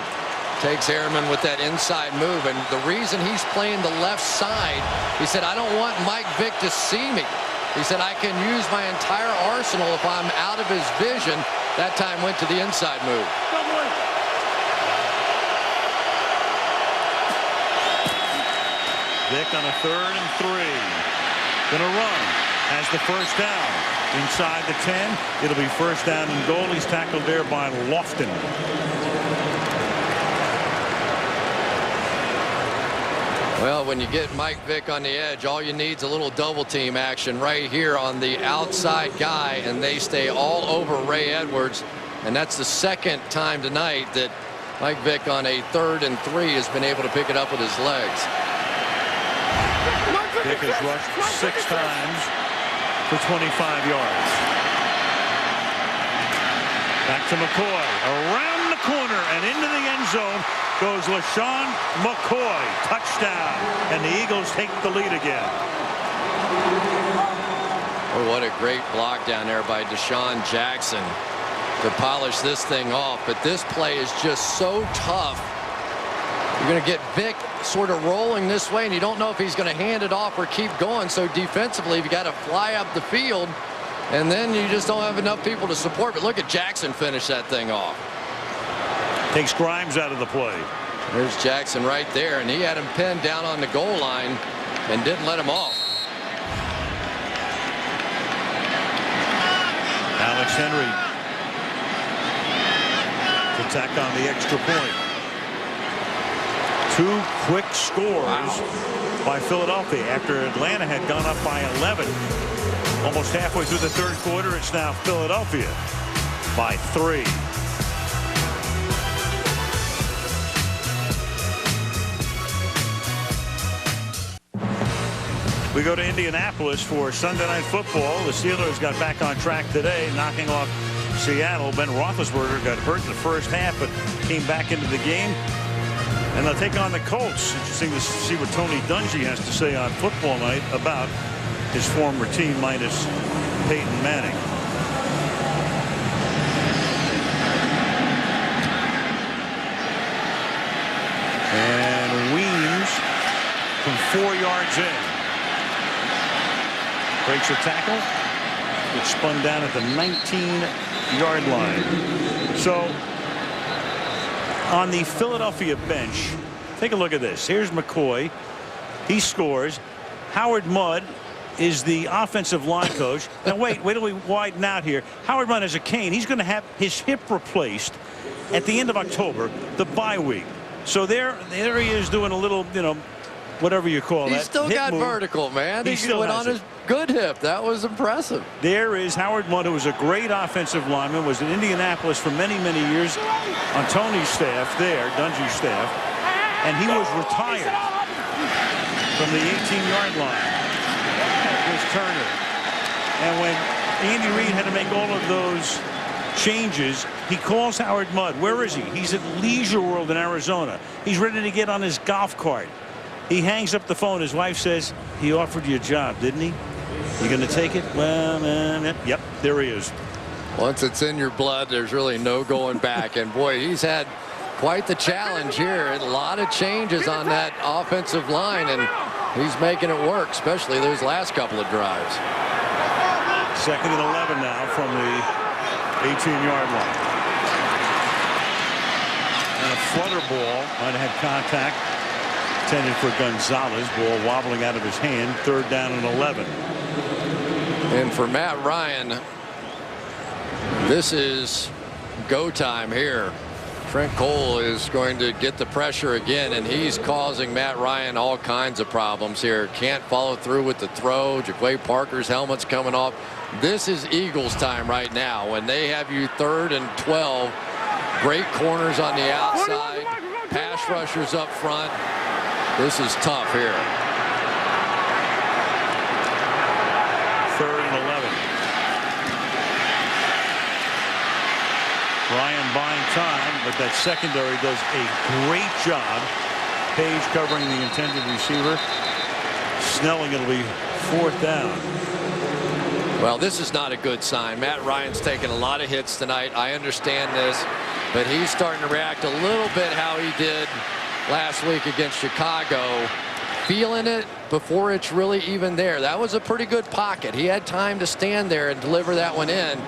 Takes Harriman with that inside move, and the reason he's playing the left side, he said, I don't want Mike Vick to see me. He said, I can use my entire arsenal if I'm out of his vision. That time went to the inside move. Vick on a 3rd and 3. Gonna run. Has the first down. Inside the 10. It'll be 1st down and goal. He's tackled there by Lofton. Well, when you get Mike Vick on the edge, all you need is a little double team action right here on the outside guy, and they stay all over Ray Edwards. And that's the second time tonight that Mike Vick on a 3rd and 3 has been able to pick it up with his legs. Vick has rushed 6 times for 25 yards. Back to McCoy. Around the corner and into the end zone goes LaShawn McCoy. Touchdown. And the Eagles take the lead again. Oh, what a great block down there by Deshaun Jackson to polish this thing off. But this play is just so tough. You're going to get Vick sort of rolling this way, and you don't know if he's going to hand it off or keep going. So defensively, you've got to fly up the field, and then you just don't have enough people to support. But look at Jackson finish that thing off. Takes Grimes out of the play. There's Jackson right there, and he had him pinned down on the goal line and didn't let him off. Alex Henry to tack on the extra point. 2 quick scores by Philadelphia after Atlanta had gone up by 11. Almost halfway through the 3rd quarter, it's now Philadelphia by 3. We go to Indianapolis for Sunday Night Football. The Steelers got back on track today, knocking off Seattle. Ben Roethlisberger got hurt in the first half, but came back into the game. And they'll take on the Colts. Interesting to see what Tony Dungy has to say on football night about his former team minus Peyton Manning. And Weems from 4 yards in. Breaks a tackle. Gets spun down at the 19-yard line. So on the Philadelphia bench, take a look at this. Here's McCoy. He scores. Howard Mudd is the offensive line coach. Now wait till we widen out here. Howard Mudd has a cane. He's going to have his hip replaced at the end of October, the bye week. So there he is doing a little, whatever you call that. He still got vertical, man. He still went on his good hip. That was impressive. There is Howard Mudd, who was a great offensive lineman, was in Indianapolis for many, many years on Tony's staff there, Dungy's staff, and he was retired from the 18-yard line. Here's Turner. And when Andy Reid had to make all of those changes, he calls Howard Mudd. Where is he? He's at Leisure World in Arizona. He's ready to get on his golf cart. He hangs up the phone. His wife says, he offered you a job, didn't he? You going to take it? Well, yep, there he is. Once it's in your blood, there's really no going back. And boy, he's had quite the challenge here. A lot of changes on that offensive line, and he's making it work, especially those last couple of drives. 2nd and 11 now from the 18-yard line. And a flutter ball might have had contact. Intended for Gonzalez. Ball wobbling out of his hand. 3rd down and 11. And for Matt Ryan, this is go time here. Trent Cole is going to get the pressure again, and he's causing Matt Ryan all kinds of problems here. Can't follow through with the throw. Jaquay Parker's helmet's coming off. This is Eagles time right now when they have you 3rd and 12. Great corners on the outside. Pass rushers up front. This is tough here. 3rd and 11. Ryan buying time, but that secondary does a great job. Page covering the intended receiver. Snelling, it'll be 4th down. Well, this is not a good sign. Matt Ryan's taken a lot of hits tonight. I understand this, but he's starting to react a little bit how he did last week against Chicago, feeling it before it's really even there. That was a pretty good pocket. He had time to stand there and deliver that one in,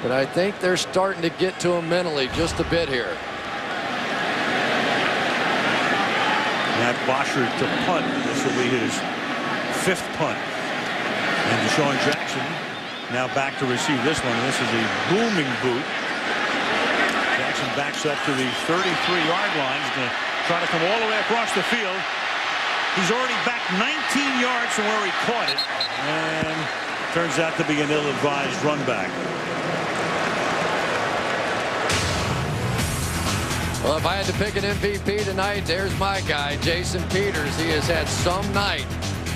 but I think they're starting to get to him mentally just a bit here. Matt Boschert to punt. This will be his 5th punt. And Deshaun Jackson now back to receive this one. This is a booming boot. Jackson backs up to the 33-yard line. He's going to try to come all the way across the field. He's already back 19 yards from where he caught it, and turns out to be an ill-advised run back. Well, if I had to pick an MVP tonight, there's my guy, Jason Peters. He has had some night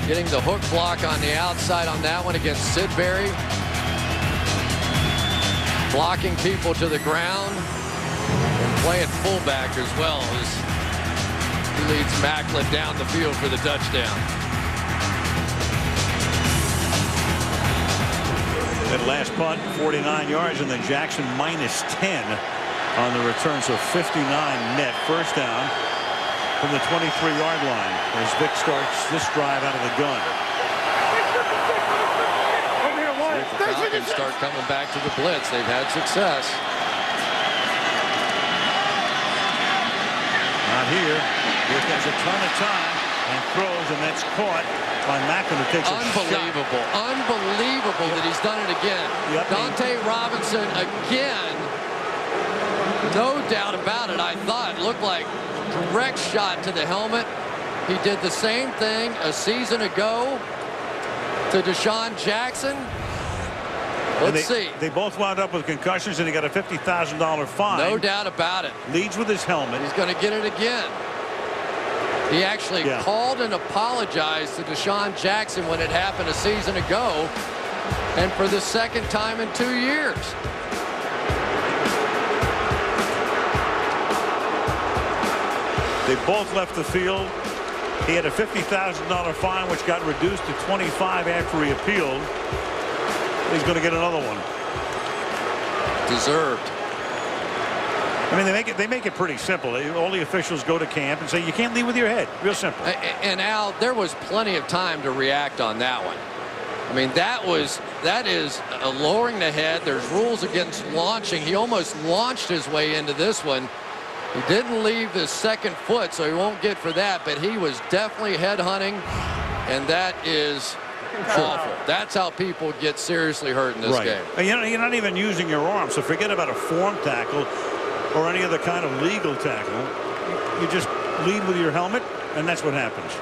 getting the hook block on the outside on that one against Sidbury. Blocking people to the ground and playing fullback as well as he leads Macklin down the field for the touchdown. That last punt, 49 yards, and then Jackson minus 10 on the return, so 59 net. First down from the 23-yard line as Vick starts this drive out of the gun. The Falcons start coming back to the blitz. They've had success. Not here. Vick has a ton of time and throws, and that's caught by Macklin, who takes Unbelievable. Unbelievable that he's done it again. Yep. Dante Robinson again. No doubt about it. I thought it looked like direct shot to the helmet. He did the same thing a season ago to Deshaun Jackson. Let's see. They both wound up with concussions, and he got a $50,000 fine. No doubt about it. Leads with his helmet. He's going to get it again. He actually called and apologized to Deshaun Jackson when it happened a season ago, and for the second time in 2 years. They both left the field. He had a $50,000 fine, which got reduced to $25,000 after he appealed. He's going to get another one. Deserved. I mean, they make it pretty simple. All the officials go to camp and say you can't leave with your head. Real simple. And Al, there was plenty of time to react on that one. I mean, that is lowering the head. There's rules against launching. He almost launched his way into this one. He didn't leave his second foot, so he won't get for that, but he was definitely head hunting, and that is awful. That's how people get seriously hurt in this game. You're not even using your arm, so forget about a form tackle or any other kind of legal tackle. You just lead with your helmet, and that's what happens.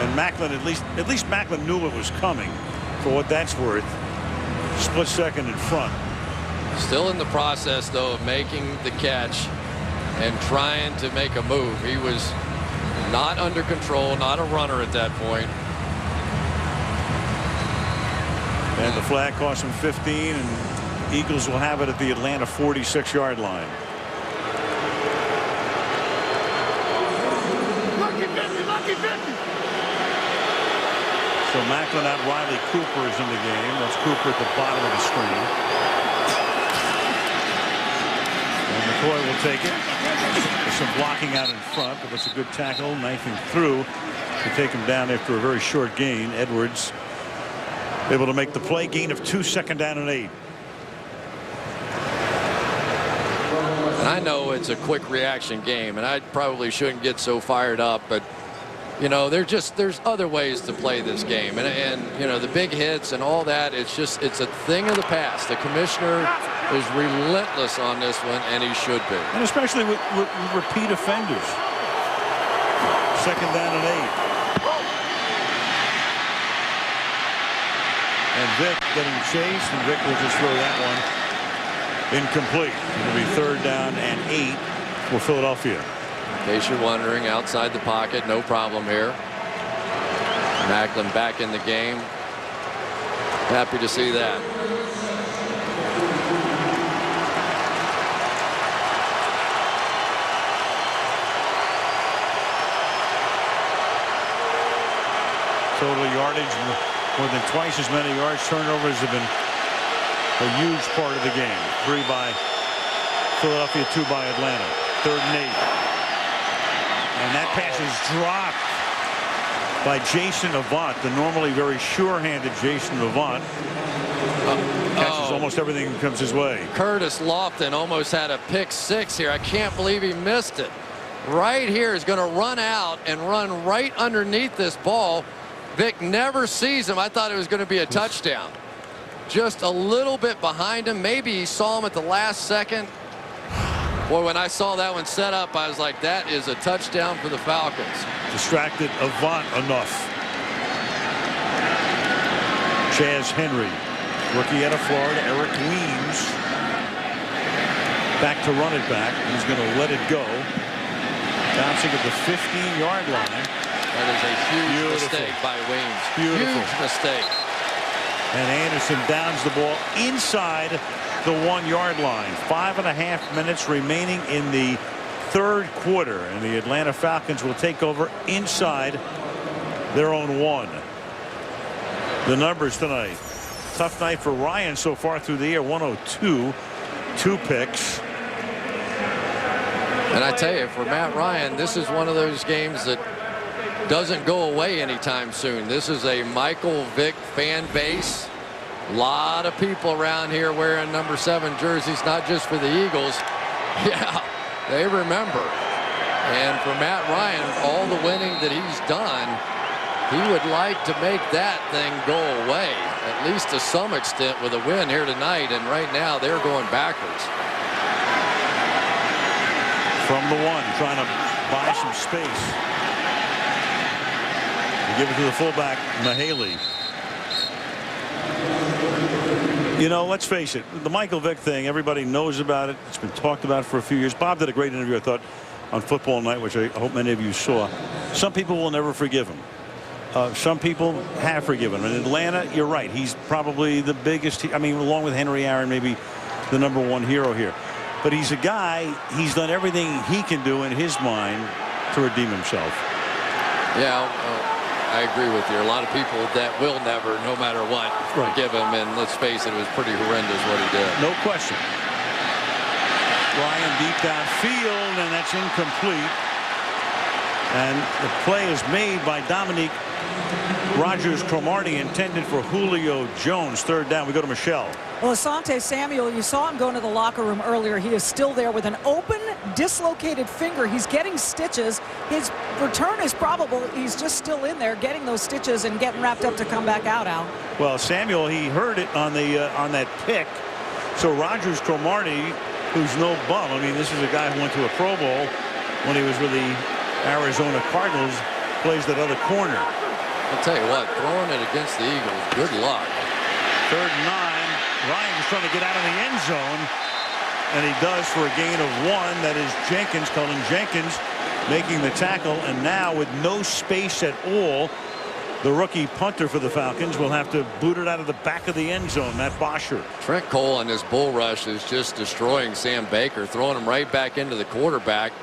And Macklin, at least Macklin knew it was coming, for what that's worth. Split second in front. Still in the process, though, of making the catch and trying to make a move. He was not under control, not a runner at that point. And the flag cost him 15, and Eagles will have it at the Atlanta 46-yard line. So Macklin out, Riley Cooper is in the game. That's Cooper at the bottom of the screen. And McCoy will take it. There's some blocking out in front, but it's a good tackle, knifing through to take him down after a very short gain. Edwards able to make the play, gain of 2, second down and 8. And I know it's a quick reaction game, and I probably shouldn't get so fired up, but you know, there's other ways to play this game, and you know, the big hits and all that, it's a thing of the past. The commissioner is relentless on this one, and he should be. And especially with repeat offenders. Second down and 8. And Vick getting chased, and Vick will just throw that one incomplete. It'll be third down and 8 for Philadelphia. In case you're wondering, outside the pocket, no problem here. Macklin back in the game. Happy to see that. Total yardage, more than twice as many yards. Turnovers have been a huge part of the game. 3 by Philadelphia, 2 by Atlanta. Third and 8. And that pass is dropped by Jason Avant, the normally very sure-handed Jason Avant. Catches almost everything that comes his way. Curtis Lofton almost had a pick 6 here. I can't believe he missed it. Right here is going to run out and run right underneath this ball. Vick never sees him. I thought it was going to be a touchdown. just a little bit behind him. Maybe he saw him at the last second. Boy, when I saw that one set up, I was like, that is a touchdown for the Falcons. Distracted Avant enough. Chaz Henry, rookie out of Florida, Eric Weems. Back to run it back. He's going to let it go. Bouncing at the 15-yard line. That is a huge mistake by Weems. Beautiful. Huge mistake. And Anderson downs the ball inside the 1-yard line. 5.5 minutes remaining in the third quarter, and the Atlanta Falcons will take over inside their own 1. The numbers tonight. Tough night for Ryan so far through the year. 102, 2 picks. And I tell you, for Matt Ryan, this is one of those games that doesn't go away anytime soon. This is a Michael Vick fan base. A lot of people around here wearing number 7 jerseys, not just for the Eagles. Yeah, they remember. And for Matt Ryan, all the winning that he's done, he would like to make that thing go away, at least to some extent, with a win here tonight. And right now, they're going backwards. From the 1, trying to buy some space. Give it to the fullback, Mahaley. You know, let's face it, the Michael Vick thing, everybody knows about it. It's been talked about for a few years. Bob did a great interview, I thought, on Football Night, which I hope many of you saw. Some people will never forgive him. Some people have forgiven him. In Atlanta, you're right. He's probably the biggest. I mean, along with Henry Aaron, maybe the #1 hero here. But he's a guy, he's done everything he can do in his mind to redeem himself. Yeah, I agree with you. A lot of people that will never, no matter what, forgive him. And let's face it, it was pretty horrendous what he did. No question. Ryan deep downfield, and that's incomplete. And the play is made by Dominique Rodgers-Cromartie, intended for Julio Jones. 3rd down. We go to Michelle. Well, Asante Samuel, you saw him go into the locker room earlier. He is still there with an open, dislocated finger. He's getting stitches. His return is probable. He's just still in there getting those stitches and getting wrapped up to come back out, Al. Well, Samuel, he heard it on the on that pick. So Rodgers-Cromartie, who's no bum. I mean, this is a guy who went to a Pro Bowl when he was with the Arizona Cardinals, plays that other corner. I'll tell you what, throwing it against the Eagles, good luck. 3rd and 9. Ryan is trying to get out of the end zone, and he does for a gain of 1. That is Jenkins, Cullen Jenkins, making the tackle. And now with no space at all, the rookie punter for the Falcons will have to boot it out of the back of the end zone. Matt Bosher. Trent Cole on this bull rush is just destroying Sam Baker, throwing him right back into the quarterback,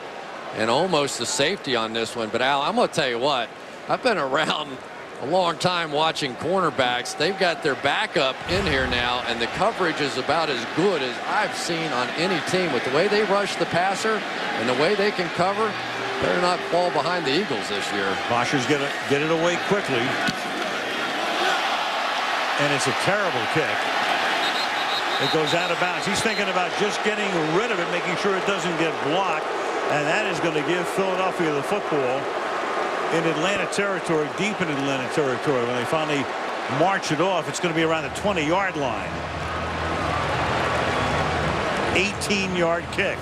and almost the safety on this one. But Al, I'm going to tell you what, I've been around a long time watching cornerbacks. They've got their backup in here now, and the coverage is about as good as I've seen on any team. With the way they rush the passer and the way they can cover, better not fall behind the Eagles this year. Bosher's going to get it away quickly. And it's a terrible kick. It goes out of bounds. He's thinking about just getting rid of it, making sure it doesn't get blocked. And that is going to give Philadelphia the football in Atlanta territory, deep in Atlanta territory. When they finally march it off, it's going to be around the 20-yard line. 18-yard kick.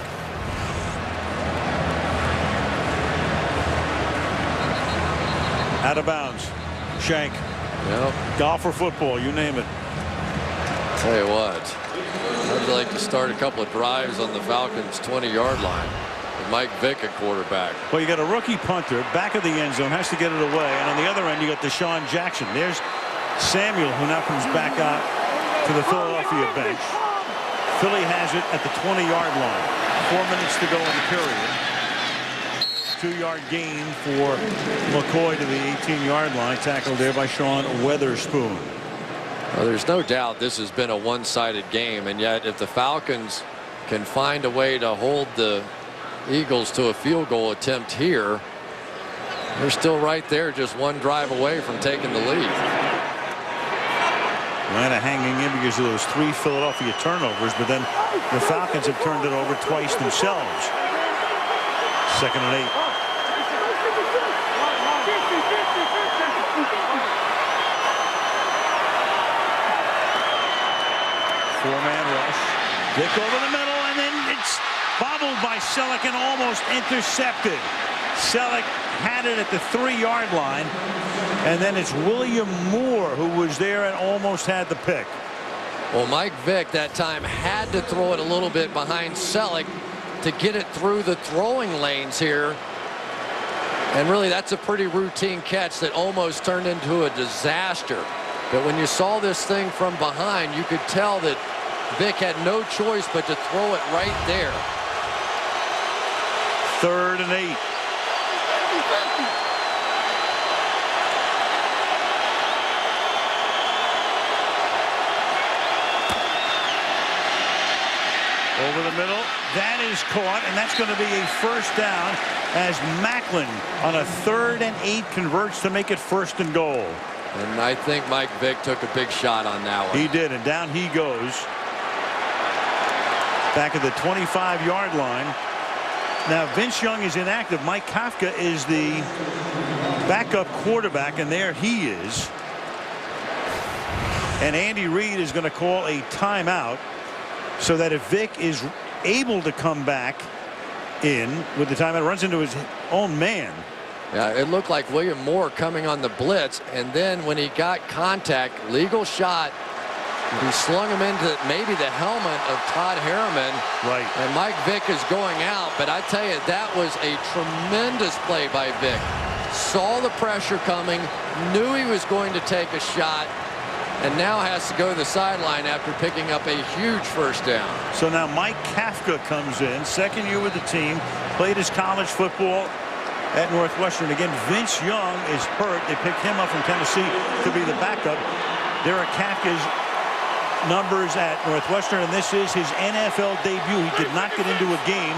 Out of bounds. Shank. Yep. Golf or football, you name it. Tell you what, I'd like to start a couple of drives on the Falcons' 20-yard line. Mike Vick at quarterback. Well, you got a rookie punter back of the end zone, has to get it away, and on the other end you got Deshaun Jackson. There's Samuel, who now comes back out to the Philadelphia bench. Philly has it at the 20-yard line. 4 minutes to go in the period. 2-yard gain for McCoy to the 18-yard line, tackled there by Sean Weatherspoon. Well, there's no doubt this has been a one-sided game, and yet if the Falcons can find a way to hold the Eagles to a field goal attempt here, they're still right there, just one drive away from taking the lead. Atlanta hanging in because of those 3 Philadelphia turnovers, but then the Falcons have turned it over twice themselves. 2nd and 8. Four-man rush. Vick over the middle, and then it's bobbled by Selleck and almost intercepted. Selleck had it at the 3-yard line, and then it's William Moore who was there and almost had the pick. Well, Mike Vick that time had to throw it a little bit behind Selleck to get it through the throwing lanes here. And really, that's a pretty routine catch that almost turned into a disaster. But when you saw this thing from behind, you could tell that Vick had no choice but to throw it right there. 3rd and 8. Over the middle, that is caught, and that's going to be a first down as Macklin on a 3rd and 8 converts to make it 1st and goal. And I think Mike Vick took a big shot on that one. He did, and down he goes. Back at the 25-yard line. Now Vince Young is inactive. Mike Kafka is the backup quarterback, and there he is. And Andy Reid is going to call a timeout, so that if Vick is able to come back in with the timeout, runs into his own man. Yeah, it looked like William Moore coming on the blitz, and then when he got contact, legal shot, he slung him into maybe the helmet of Todd Harriman. Right. And Mike Vick is going out, but I tell you, that was a tremendous play by Vick. Saw the pressure coming, knew he was going to take a shot, and now has to go to the sideline after picking up a huge first down. So now Mike Kafka comes in, 2nd year with the team, played his college football at Northwestern. Again, Vince Young is hurt. They picked him up from Tennessee to be the backup. There are Kafka's numbers at Northwestern, and this is his NFL debut. He did not get into a game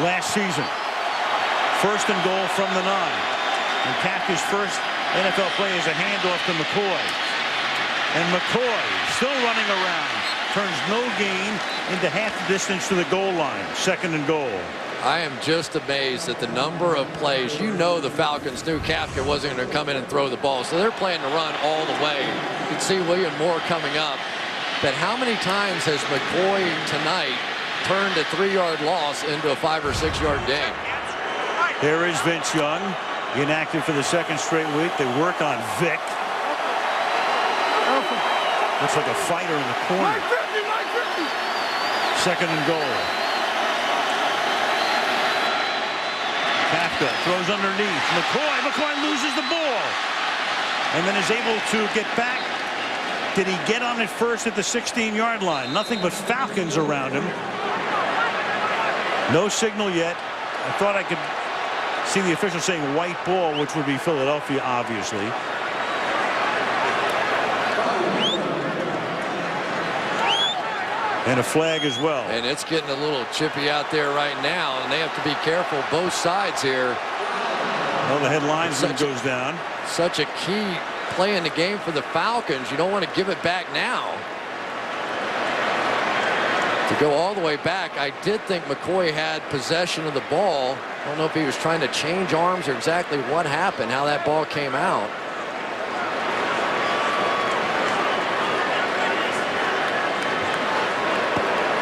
last season. 1st and goal from the 9. And Kafka's first NFL play is a handoff to McCoy. And McCoy still running around, turns no gain into half the distance to the goal line. 2nd and goal. I am just amazed at the number of plays. You know the Falcons knew Kafka wasn't going to come in and throw the ball, so they're planning to run all the way. You can see William Moore coming up. But how many times has McCoy tonight turned a 3-yard loss into a 5- or 6-yard gain? There is Vince Young, inactive for the 2nd straight week. They work on Vick. Looks like a fighter in the corner. 2nd and goal. Kafka throws underneath. McCoy loses the ball. And then is able to get back. Did he get on it first at the 16-yard line? Nothing but Falcons around him. No signal yet. I thought I could see the official saying white ball, which would be Philadelphia, obviously. And a flag as well. And it's getting a little chippy out there right now, and they have to be careful both sides here. Well, the head linesman goes down. Such a key play in the game for the Falcons. You don't want to give it back now. To go all the way back, I did think McCoy had possession of the ball. I don't know if he was trying to change arms or exactly what happened, how that ball came out.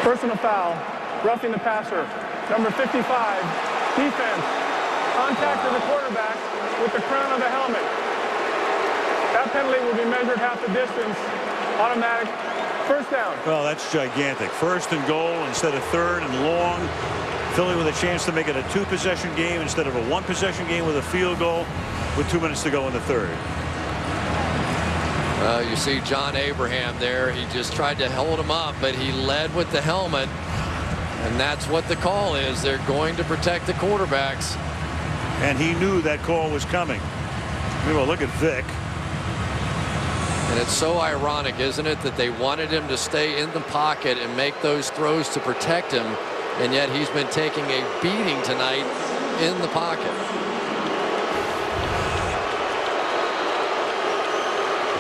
Personal foul, roughing the passer. Number 55, defense, contact to the quarterback with the crown of the helmet. That penalty will be measured half the distance, automatic, first down. Well, that's gigantic. 1st and goal instead of 3rd and long. Philly with a chance to make it a 2-possession game instead of a 1-possession game with a field goal with 2 minutes to go in the 3rd. You see John Abraham there. He just tried to hold him up, but he led with the helmet. And that's what the call is. They're going to protect the quarterbacks. And he knew that call was coming. Well, look at Vick. And it's so ironic, isn't it, that they wanted him to stay in the pocket and make those throws to protect him, and yet he's been taking a beating tonight in the pocket.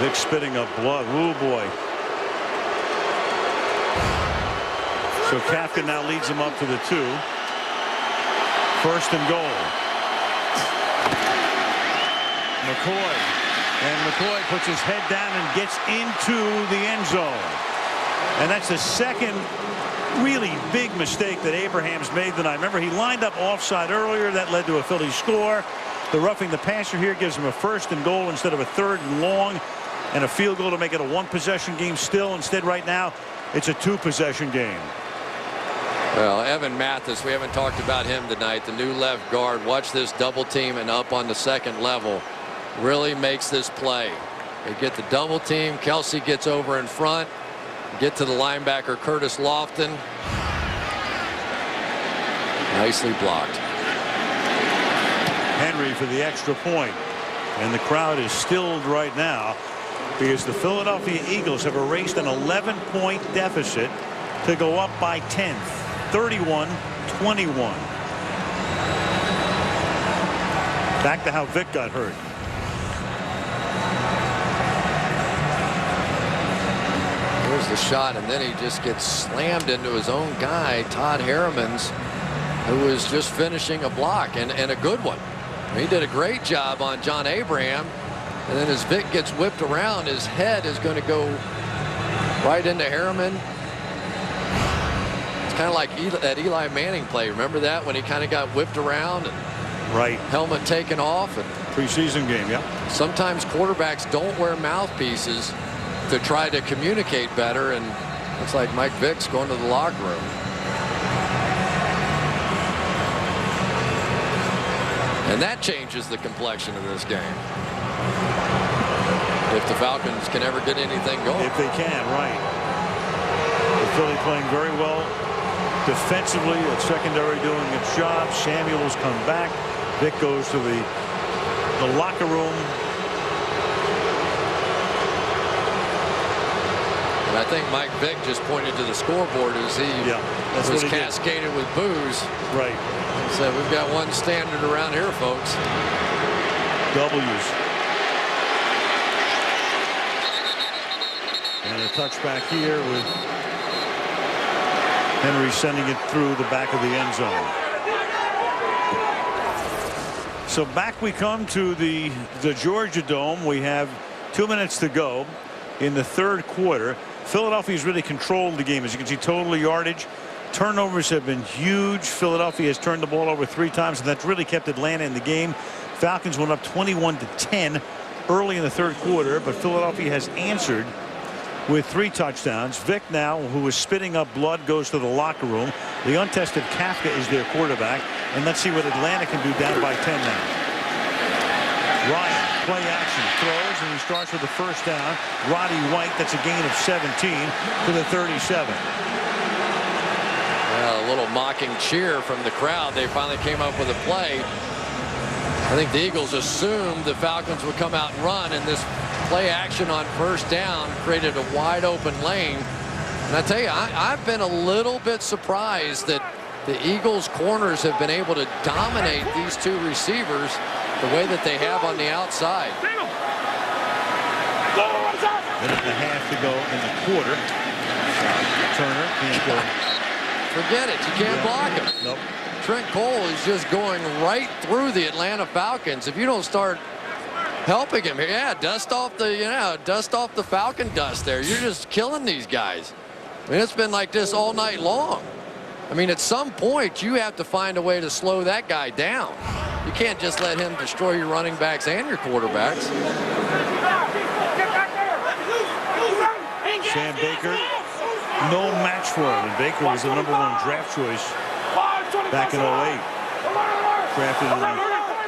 Vick spitting up blood. Ooh, boy. So Kafka now leads him up to the 2. 1st and goal. McCoy. And McCoy puts his head down and gets into the end zone. And that's the second really big mistake that Abraham's made tonight. Remember, he lined up offside earlier. That led to a Philly score. The roughing the passer here gives him a 1st and goal instead of a 3rd and long, and a field goal to make it a 1-possession game still. Instead, right now, it's a 2-possession game. Well, Evan Mathis, we haven't talked about him tonight, the new left guard. Watch this double team and up on the 2nd level. Really makes this play. They get the double team. Kelsey gets over in front. Get to the linebacker, Curtis Lofton. Nicely blocked. Henry for the extra point. And the crowd is stilled right now because the Philadelphia Eagles have erased an 11-point deficit to go up by 10, 31-21. Back to how Vick got hurt. Here's the shot, and then he just gets slammed into his own guy, Todd Harriman's, who was just finishing a block, and a good one. He did a great job on John Abraham, and then as Vick gets whipped around, his head is going to go right into Harriman. It's kind of like that Eli Manning play. Remember that when he kind of got whipped around and right helmet taken off? And preseason game, yeah. Sometimes quarterbacks don't wear mouthpieces to try to communicate better, and looks like Mike Vick's going to the locker room. And that changes the complexion of this game. If the Falcons can ever get anything going. If they can, right. The Philly playing very well defensively, at secondary doing its job. Samuels come back. Vick goes to the locker room. And I think Mike Vick just pointed to the scoreboard as he was cascaded with boos. Right. He said, we've got one standard around here, folks. W's. And a touchback here with Henry sending it through the back of the end zone. So back we come to the Georgia Dome. We have 2 minutes to go in the 3rd quarter. Philadelphia's really controlled the game. As you can see, total yardage. Turnovers have been huge. Philadelphia has turned the ball over 3 times, and that's really kept Atlanta in the game. Falcons went up 21-10 early in the 3rd quarter, but Philadelphia has answered with 3 touchdowns. Vick now, who was spitting up blood, goes to the locker room. The untested Kafka is their quarterback, and let's see what Atlanta can do down by 10 now. Ryan, play action, throws, and he starts with the 1st down. Roddy White, that's a gain of 17 to the 37. A little mocking cheer from the crowd. They finally came up with a play. I think the Eagles assumed the Falcons would come out and run, and this play action on 1st down created a wide open lane. And I tell you, I've been a little bit surprised that the Eagles corners have been able to dominate these 2 receivers the way that they have on the outside. Minute and a half to go in the quarter. Turner can't go. Forget it. You can't block him. Nope. Trent Cole is just going right through the Atlanta Falcons. If you don't start helping him here, dust off the Falcon dust there. You're just killing these guys. I mean, it's been like this all night long. I mean, at some point, you have to find a way to slow that guy down. You can't just let him destroy your running backs and your quarterbacks. Sam Baker, no match for him. And Baker was the #1 draft choice back in 08. Drafted in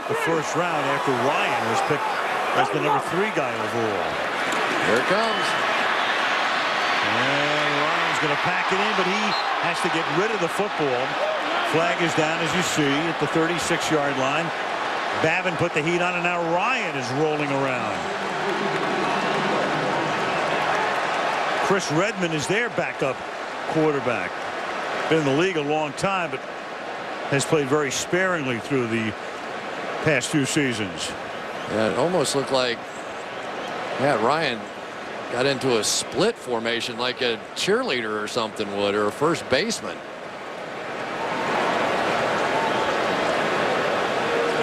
the 1st round after Ryan was picked as the #3 guy overall. Here it comes. And Ryan's going to pack it in, but he has to get rid of the football. Flag is down, as you see, at the 36-yard line. Babin put the heat on, and now Ryan is rolling around. Chris Redmond is their backup quarterback. Been in the league a long time, but has played very sparingly through the past 2 seasons. Yeah, it almost looked like Ryan got into a split formation like a cheerleader or something would, or a first baseman.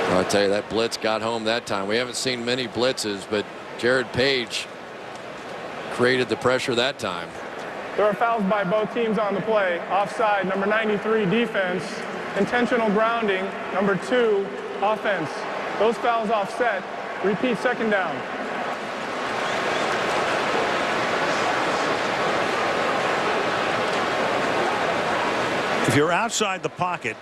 I'll tell you, that blitz got home that time. We haven't seen many blitzes, but Jared Page created the pressure that time. There are fouls by both teams on the play. Offside, number 93, defense. Intentional grounding, number 2, offense. Those fouls offset. Repeat, second down. If you're outside the pocket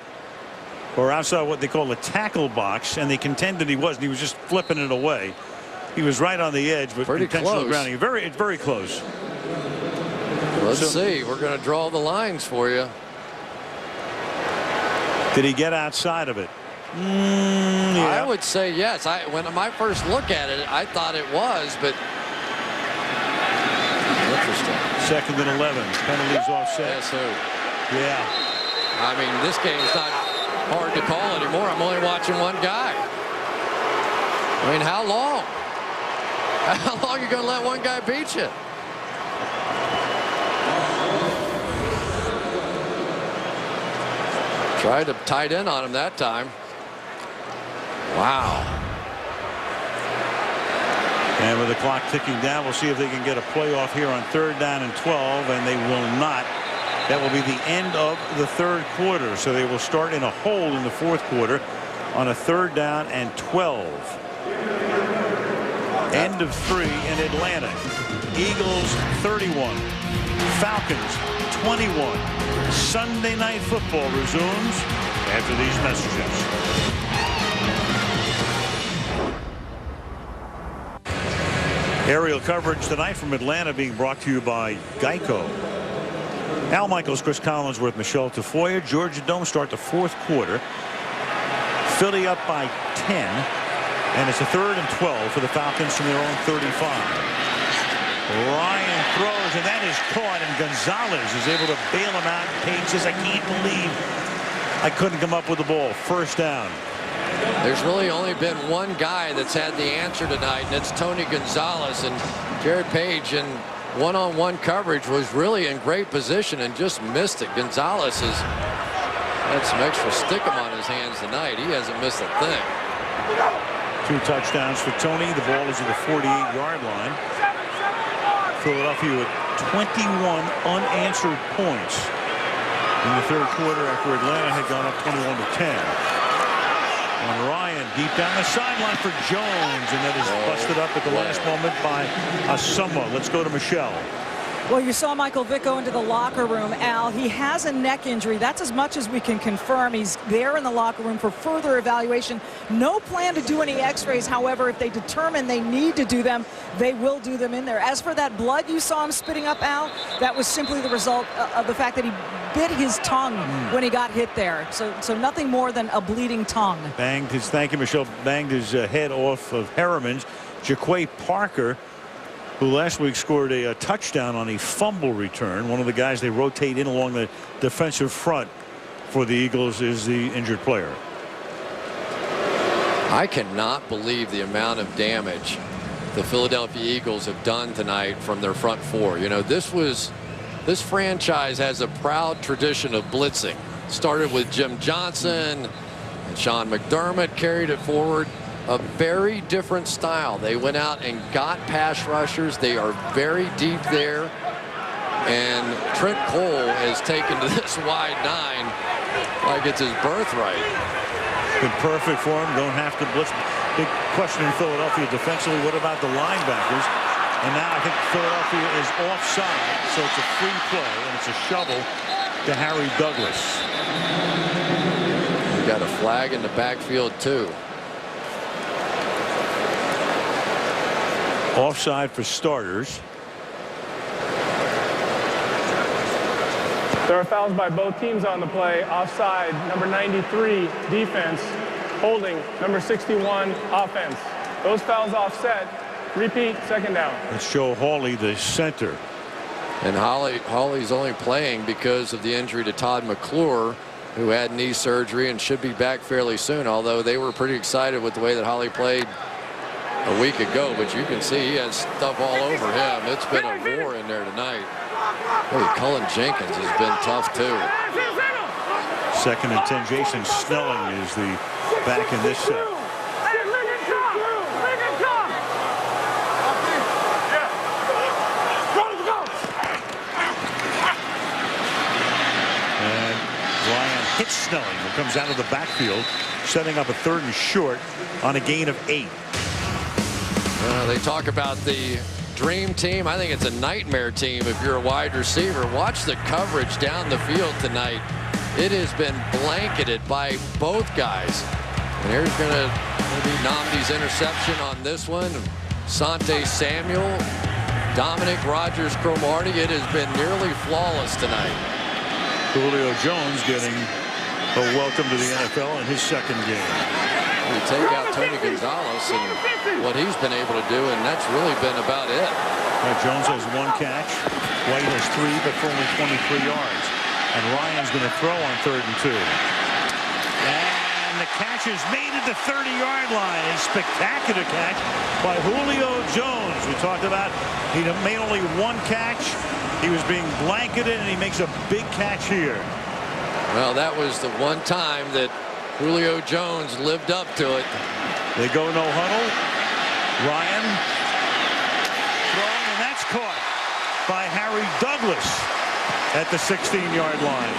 or outside what they call the tackle box, and they contended he wasn't, he was just flipping it away. He was right on the edge, but pretty intentional close. grounding. It's very close. Let's see. We're going to draw the lines for you. Did he get outside of it? Yeah. I would say yes. When my first look at it, I thought it was, but interesting. 2nd and 11. Penalties offset. Yes, sir. Yeah. I mean, this game's not hard to call anymore. I'm only watching one guy. I mean, how long? How long are you going to let one guy beat you? Tried to tight end on him that time. Wow. And with the clock ticking down, we'll see if they can get a playoff here on 3rd down and 12, and they will not. That will be the end of the 3rd quarter. So they will start in a hole in the 4th quarter on a 3rd down and 12. End of 3 in Atlanta. Eagles 31. Falcons 21. Sunday Night Football resumes after these messages. Aerial coverage tonight from Atlanta being brought to you by Geico. Al Michaels, Chris Collinsworth, Michelle Tafoya. Georgia Dome start the 4th quarter. Philly up by 10. And it's a 3rd and 12 for the Falcons from their own 35. Ryan throws, and that is caught, and Gonzalez is able to bail him out. Page says, I can't believe I couldn't come up with the ball. 1st down. There's really only been one guy that's had the answer tonight, and it's Tony Gonzalez. And Jared Page in one-on-one coverage was really in great position and just missed it. Gonzalez has had some extra stickum on his hands tonight. He hasn't missed a thing. 2 touchdowns for Tony. The ball is at the 48-yard line. Philadelphia with 21 unanswered points in the 3rd quarter after Atlanta had gone up 21-10. And Ryan deep down the sideline for Jones, and that is busted up at the last moment by Asamoah. Let's go to Michelle. Well, you saw Michael Vick go into the locker room, Al. He has a neck injury. That's as much as we can confirm. He's there in the locker room for further evaluation. No plan to do any x-rays. However, if they determine they need to do them, they will do them in there. As for that blood you saw him spitting up, Al, that was simply the result of the fact that he bit his tongue when he got hit there. So nothing more than a bleeding tongue. Banged his, thank you, Michelle, banged his head off of Harriman's. Jaquay Parker, who last week scored a touchdown on a fumble return. One of the guys they rotate in along the defensive front for the Eagles is the injured player. I cannot believe the amount of damage the Philadelphia Eagles have done tonight from their front 4. You know, this franchise has a proud tradition of blitzing. Started with Jim Johnson, and Sean McDermott carried it forward. A very different style. They went out and got pass rushers. They are very deep there. And Trent Cole has taken to this wide 9 like it's his birthright. Been perfect for him. Don't have to blitz. Big question in Philadelphia defensively. What about the linebackers? And now I think Philadelphia is offside. So it's a free play, and it's a shovel to Harry Douglas. We got a flag in the backfield, too. Offside for starters. There are fouls by both teams on the play. Offside, number 93, defense. Holding, number 61, offense. Those fouls offset. Repeat, 2nd down. Let's show Hawley, the center. And Hawley's only playing because of the injury to Todd McClure, who had knee surgery and should be back fairly soon, although they were pretty excited with the way that Hawley played a week ago. But you can see he has stuff all over him. It's been a war in there tonight. Hey, Cullen Jenkins has been tough, too. 2nd and 10. Jason Snelling is the back in this set. hits Snelling, who comes out of the backfield, setting up a 3rd and short on a gain of 8. They talk about the dream team. I think it's a nightmare team if you're a wide receiver. Watch the coverage down the field tonight. It has been blanketed by both guys. And here's going to be Nnamdi's interception on this one. Sante Samuel, Dominic Rodgers-Cromartie. It has been nearly flawless tonight. Julio Jones getting a welcome to the NFL in his 2nd game. You take out Tony Gonzalez and what he's been able to do, and that's really been about it. Jones has 1 catch. White has 3, but for only 23 yards. And Ryan's going to throw on 3rd and 2. And the catch is made at the 30-yard line. A spectacular catch by Julio Jones. We talked about he made only 1 catch. He was being blanketed, and he makes a big catch here. Well, that was the one time that Julio Jones lived up to it. They go no huddle. Ryan throwing, and that's caught by Harry Douglas at the 16-yard line.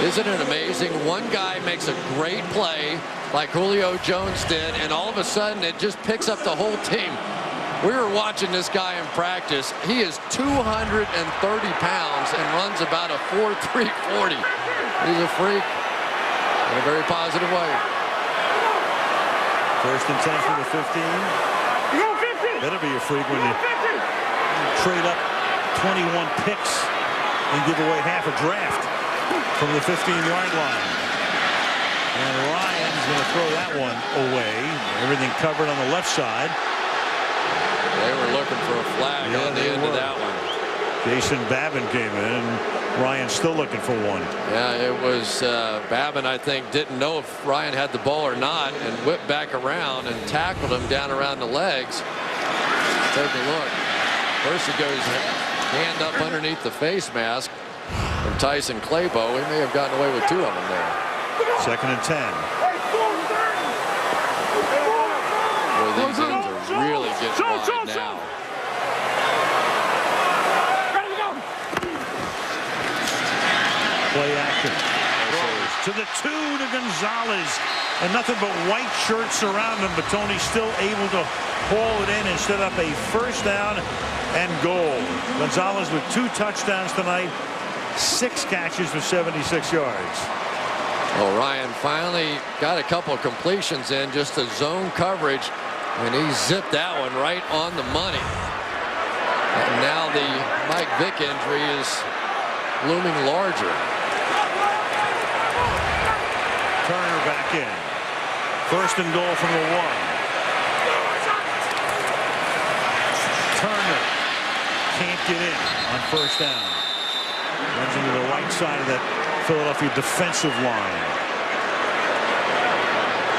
Isn't it amazing? One guy makes a great play like Julio Jones did, and all of a sudden it just picks up the whole team. We were watching this guy in practice. He is 230 pounds and runs about a 4.3 40. He's a freak in a very positive way. 1st and 10 from the 15. Better be a freak when you trade up 21 picks and give away half a draft from the 15-yard line. And Ryan's going to throw that one away. Everything covered on the left side. They were looking for a flag on the end of that one. Jason Babin came in, and Ryan's still looking for one. Yeah, it was Babin, I think, didn't know if Ryan had the ball or not, and whipped back around and tackled him down around the legs. Take a look. First he goes hand up underneath the face mask from Tyson Claybo. He may have gotten away with 2 of them there. 2nd and 10. Boy, these ends are really getting wide now. Play action. To the 2 to Gonzalez. And nothing but white shirts around him, but Tony's still able to haul it in and set up a 1st down and goal. Gonzalez with 2 touchdowns tonight, 6 catches for 76 yards. Well, Ryan finally got a couple of completions in, just a zone coverage, and he zipped that one right on the money. And now the Mike Vick injury is looming larger. Turner back in. 1st and goal from the 1. Turner can't get in on 1st down. Runs into the right side of that Philadelphia defensive line.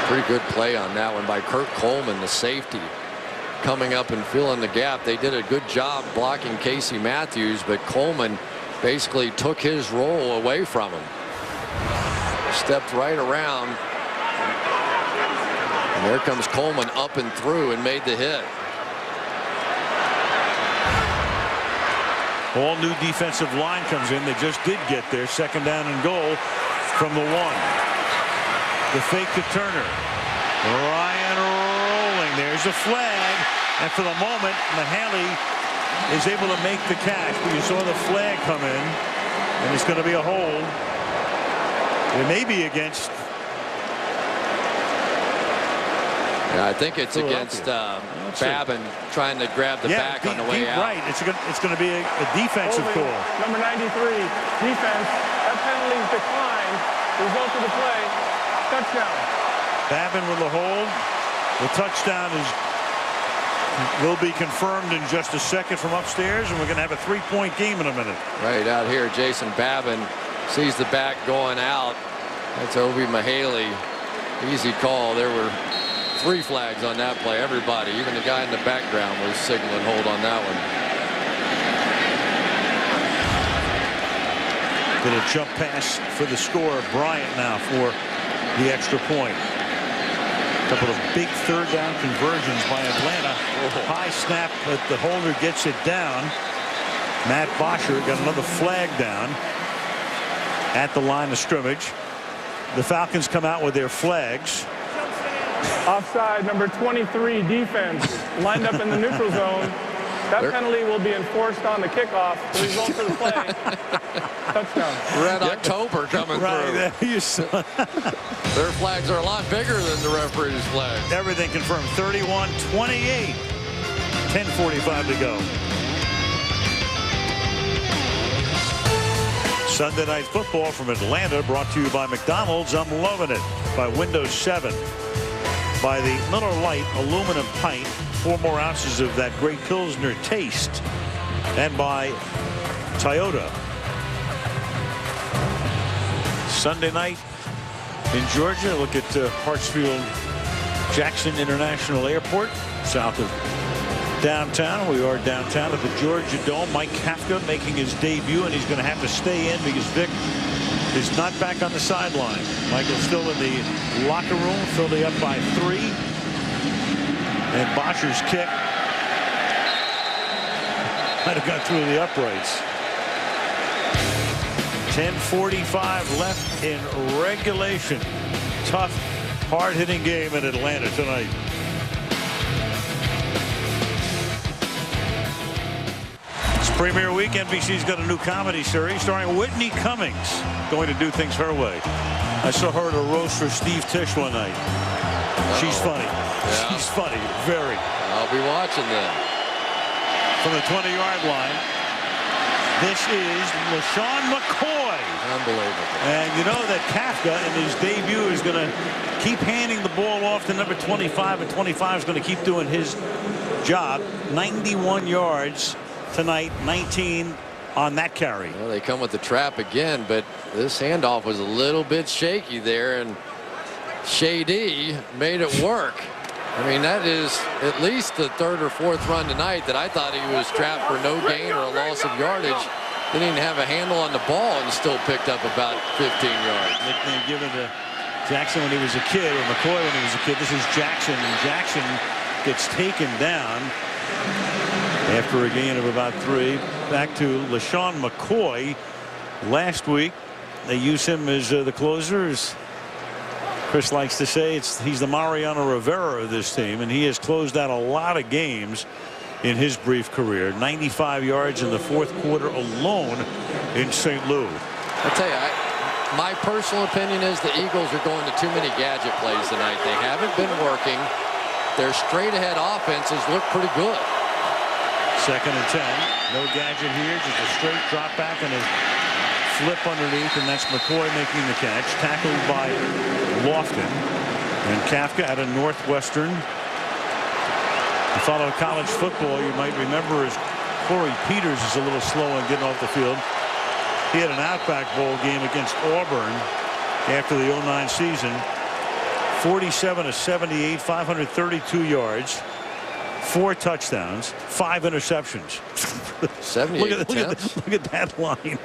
Pretty good play on that one by Kurt Coleman, the safety, coming up and filling the gap. They did a good job blocking Casey Matthews, but Coleman basically took his role away from him. Stepped right around. And there comes Coleman up and through and made the hit. All new defensive line comes in. They just did get there. 2nd down and goal from the 1. The fake to Turner. Ryan rolling. There's a flag. And for the moment, Mahaley is able to make the catch. But you saw the flag come in. And it's going to be a hold. It may be against. Yeah, I think it's against Babin trying to grab the back on the way out. Right. It's going to be a defensive call. Number 93, defense. That penalty is declined. Result of the play, touchdown. Babin with the hold. The touchdown will be confirmed in just a second from upstairs, and we're going to have a 3-point game in a minute. Right out here, Jason Babin sees the back going out. That's Obi Mahaley. Easy call. There were 3 flags on that play. Everybody, even the guy in the background, was signaling hold on that one. Little jump pass for the score. Bryant now for the extra point. A couple of big 3rd down conversions by Atlanta. High snap, but the holder gets it down. Matt Bosher got another flag down. at the line of scrimmage. The Falcons come out with their flags. Offside, number 23 defense lined up in the neutral zone. That penalty will be enforced on the kickoff. The result for the play, touchdown. Red October coming Right, through. you saw. Their flags are a lot bigger than the referee's flags. Everything confirmed. 31-28. 10:45 to go. Sunday Night Football from Atlanta, brought to you by McDonald's. I'm loving it. By Windows 7. By the Miller Lite aluminum pint. 4 more ounces of that great Pilsner taste. And by Toyota. Sunday night in Georgia. Look at Hartsfield Jackson International Airport, south of downtown. We are downtown at the Georgia Dome. Mike Kafka making his debut, and he's going to have to stay in because Vick is not back on the sideline. Michael's still in the locker room. Philly up by 3. And Bosher's kick might have got through the uprights. 10:45 left in regulation. Tough, hard-hitting game in Atlanta tonight. It's premiere week. NBC's got a new comedy series starring Whitney Cummings, going to do things her way. I saw her at a roast for Steve Tisch one night. She's funny. Yeah. She's funny. Very. I'll be watching then. From the 20-yard line, this is LaShawn McCoy. Unbelievable. And you know that Kafka in his debut is going to keep handing the ball off to number 25, and 25 is going to keep doing his job. 91 yards tonight, 19 on that carry. Well, they come with the trap again, but this handoff was a little bit shaky there, and Shady made it work. I mean, that is at least the 3rd or 4th run tonight that I thought he was trapped for no gain or a loss of yardage. Didn't even have a handle on the ball and still picked up about 15 yards. Nickname given to Jackson when he was a kid, or McCoy when he was a kid. This is Jackson, and Jackson gets taken down after a gain of about 3. Back to LaShawn McCoy. Last week, they use him as the closer. As Chris likes to say, he's the Mariano Rivera of this team, and he has closed out a lot of games in his brief career. 95 yards in the 4th quarter alone in St. Louis. I tell you, my personal opinion is the Eagles are going to too many gadget plays tonight. They haven't been working. Their straight ahead offenses look pretty good. 2nd and 10. No gadget here, just a straight drop back and a flip underneath, and that's McCoy making the catch. Tackled by Lofton. And Kafka out of Northwestern. You follow college football, you might remember as Corey Peters is a little slow on getting off the field. He had an Outback Bowl game against Auburn after the 09 season. 47 of 78, 532 yards, 4 touchdowns, 5 interceptions. 78 look at that line.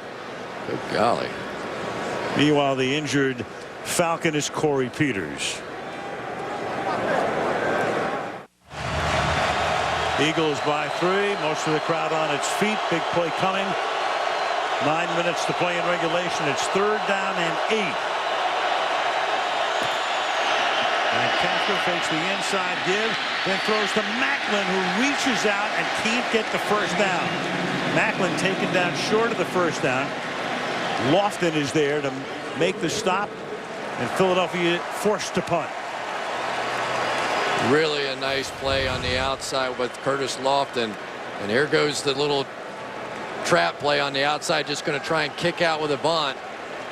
Good golly. Meanwhile, the injured Falcon is Corey Peters. Eagles by 3. Most of the crowd on its feet. Big play coming. 9 minutes to play in regulation. It's 3rd down and 8. And Kafka fakes the inside give, then throws to Macklin, who reaches out and can't get the first down. Macklin taken down short of the first down. Lofton is there to make the stop, and Philadelphia forced to punt. Really a nice play on the outside with Curtis Lofton. And here goes the little trap play on the outside, just going to try and kick out with a bunt.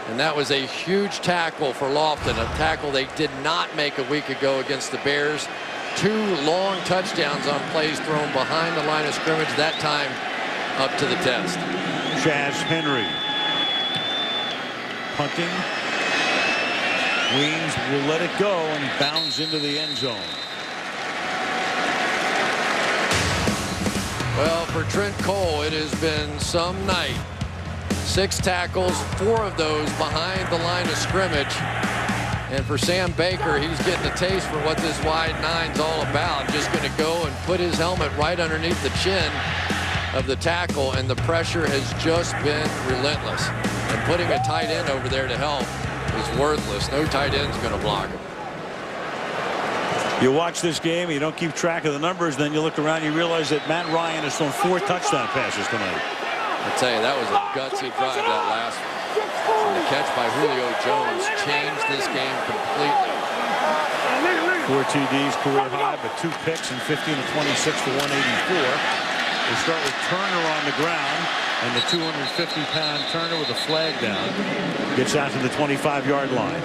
And that was a huge tackle for Lofton, a tackle they did not make a week ago against the Bears. 2 long touchdowns on plays thrown behind the line of scrimmage, that time up to the test. Chaz Henry punting. Weems will let it go and bounds into the end zone. Well, for Trent Cole, it has been some night. 6 tackles, 4 of those behind the line of scrimmage. And for Sam Baker, he's getting a taste for what this wide nine's all about. Just going to go and put his helmet right underneath the chin of the tackle, and the pressure has just been relentless. And putting a tight end over there to help is worthless. No tight end's going to block him. You watch this game, you don't keep track of the numbers, then you look around, you realize that Matt Ryan has thrown 4 touchdown passes tonight. I tell you, that was a gutsy drive, that last one. And the catch by Julio Jones changed this game completely. 4 TDs, career high, but 2 picks and 15 of 26 for 184. They start with Turner on the ground, and the 250-pound Turner with a flag down gets out to the 25-yard line.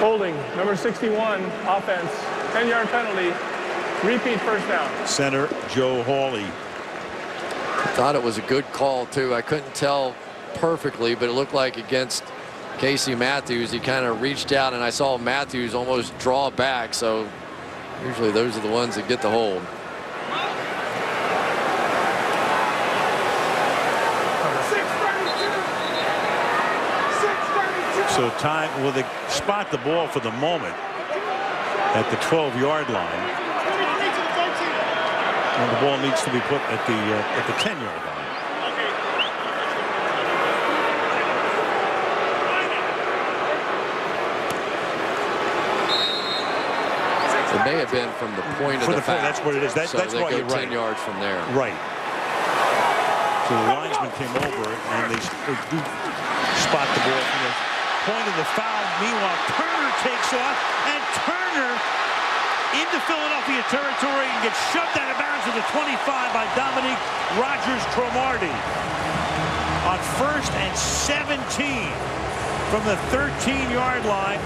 Holding, number 61, offense, 10-yard penalty, repeat first down. Center Joe Hawley. Thought it was a good call, too. I couldn't tell perfectly, but it looked like against Casey Matthews, he kind of reached out, and I saw Matthews almost draw back, so usually those are the ones that get the hold. So time, well, they spot the ball for the moment at the 12-yard line. And the ball needs to be put at the 10-yard line. It may have been from the point of the foul. That's what it is. That's they why go you're 10 right. yards from there. Right. So the linesman came over and they do spot the ball from the point of the foul. Meanwhile, Turner takes off, and Turner into Philadelphia territory and gets shoved out of bounds at the 25 by Dominique Rodgers-Cromartie. On 1st and 17 from the 13-yard line.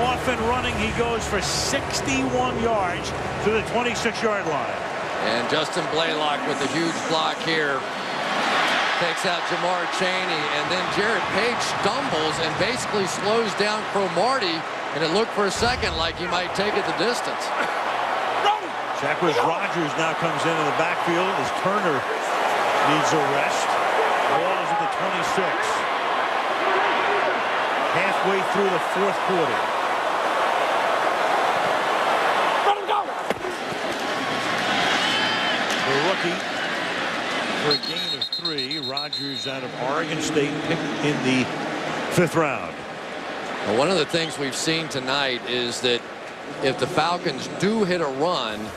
Off and running, he goes for 61 yards to the 26-yard line. And Justin Blaylock with a huge block here. Takes out Jamar Chaney, and then Jared Page stumbles and basically slows down Cromartie, and it looked for a second like he might take it the distance. Jacquizz Rodgers now comes in the backfield as Turner needs a rest. Ball is at the 26. Halfway through the 4th quarter. The rookie for a gain of 3. Rodgers out of Oregon State, picked in the 5th round. Well, one of the things we've seen tonight is that if the Falcons do hit a run,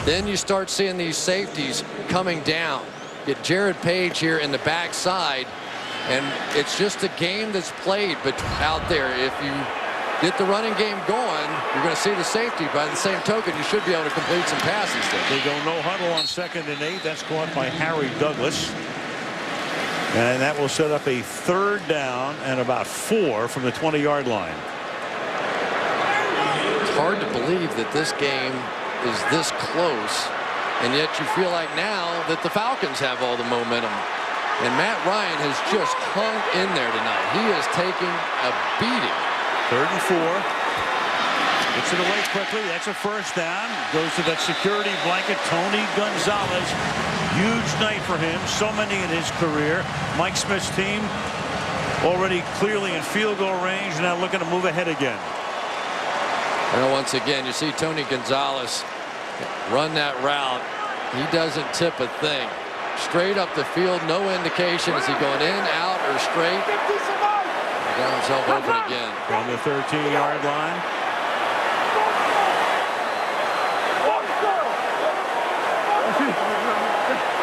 then you start seeing these safeties coming down. Get Jared Page here in the backside, and it's just a game that's played but out there. If you get the running game going, you're going to see the safety. By the same token, you should be able to complete some passes there. They go no huddle on 2nd and 8. That's caught by Harry Douglas. And that will set up a 3rd down and about 4 from the 20-yard line. It's hard to believe that this game is this close, and yet you feel like now that the Falcons have all the momentum. And Matt Ryan has just hung in there tonight. He is taking a beating. 3rd and 4. Gets it away quickly. That's a 1st down. Goes to that security blanket, Tony Gonzalez. Huge night for him. So many in his career. Mike Smith's team already clearly in field goal range, now looking to move ahead again. Well, once again, you see Tony Gonzalez run that route. He doesn't tip a thing. Straight up the field, no indication. Is he going in, out, or straight? He got himself open again. From the 13-yard line.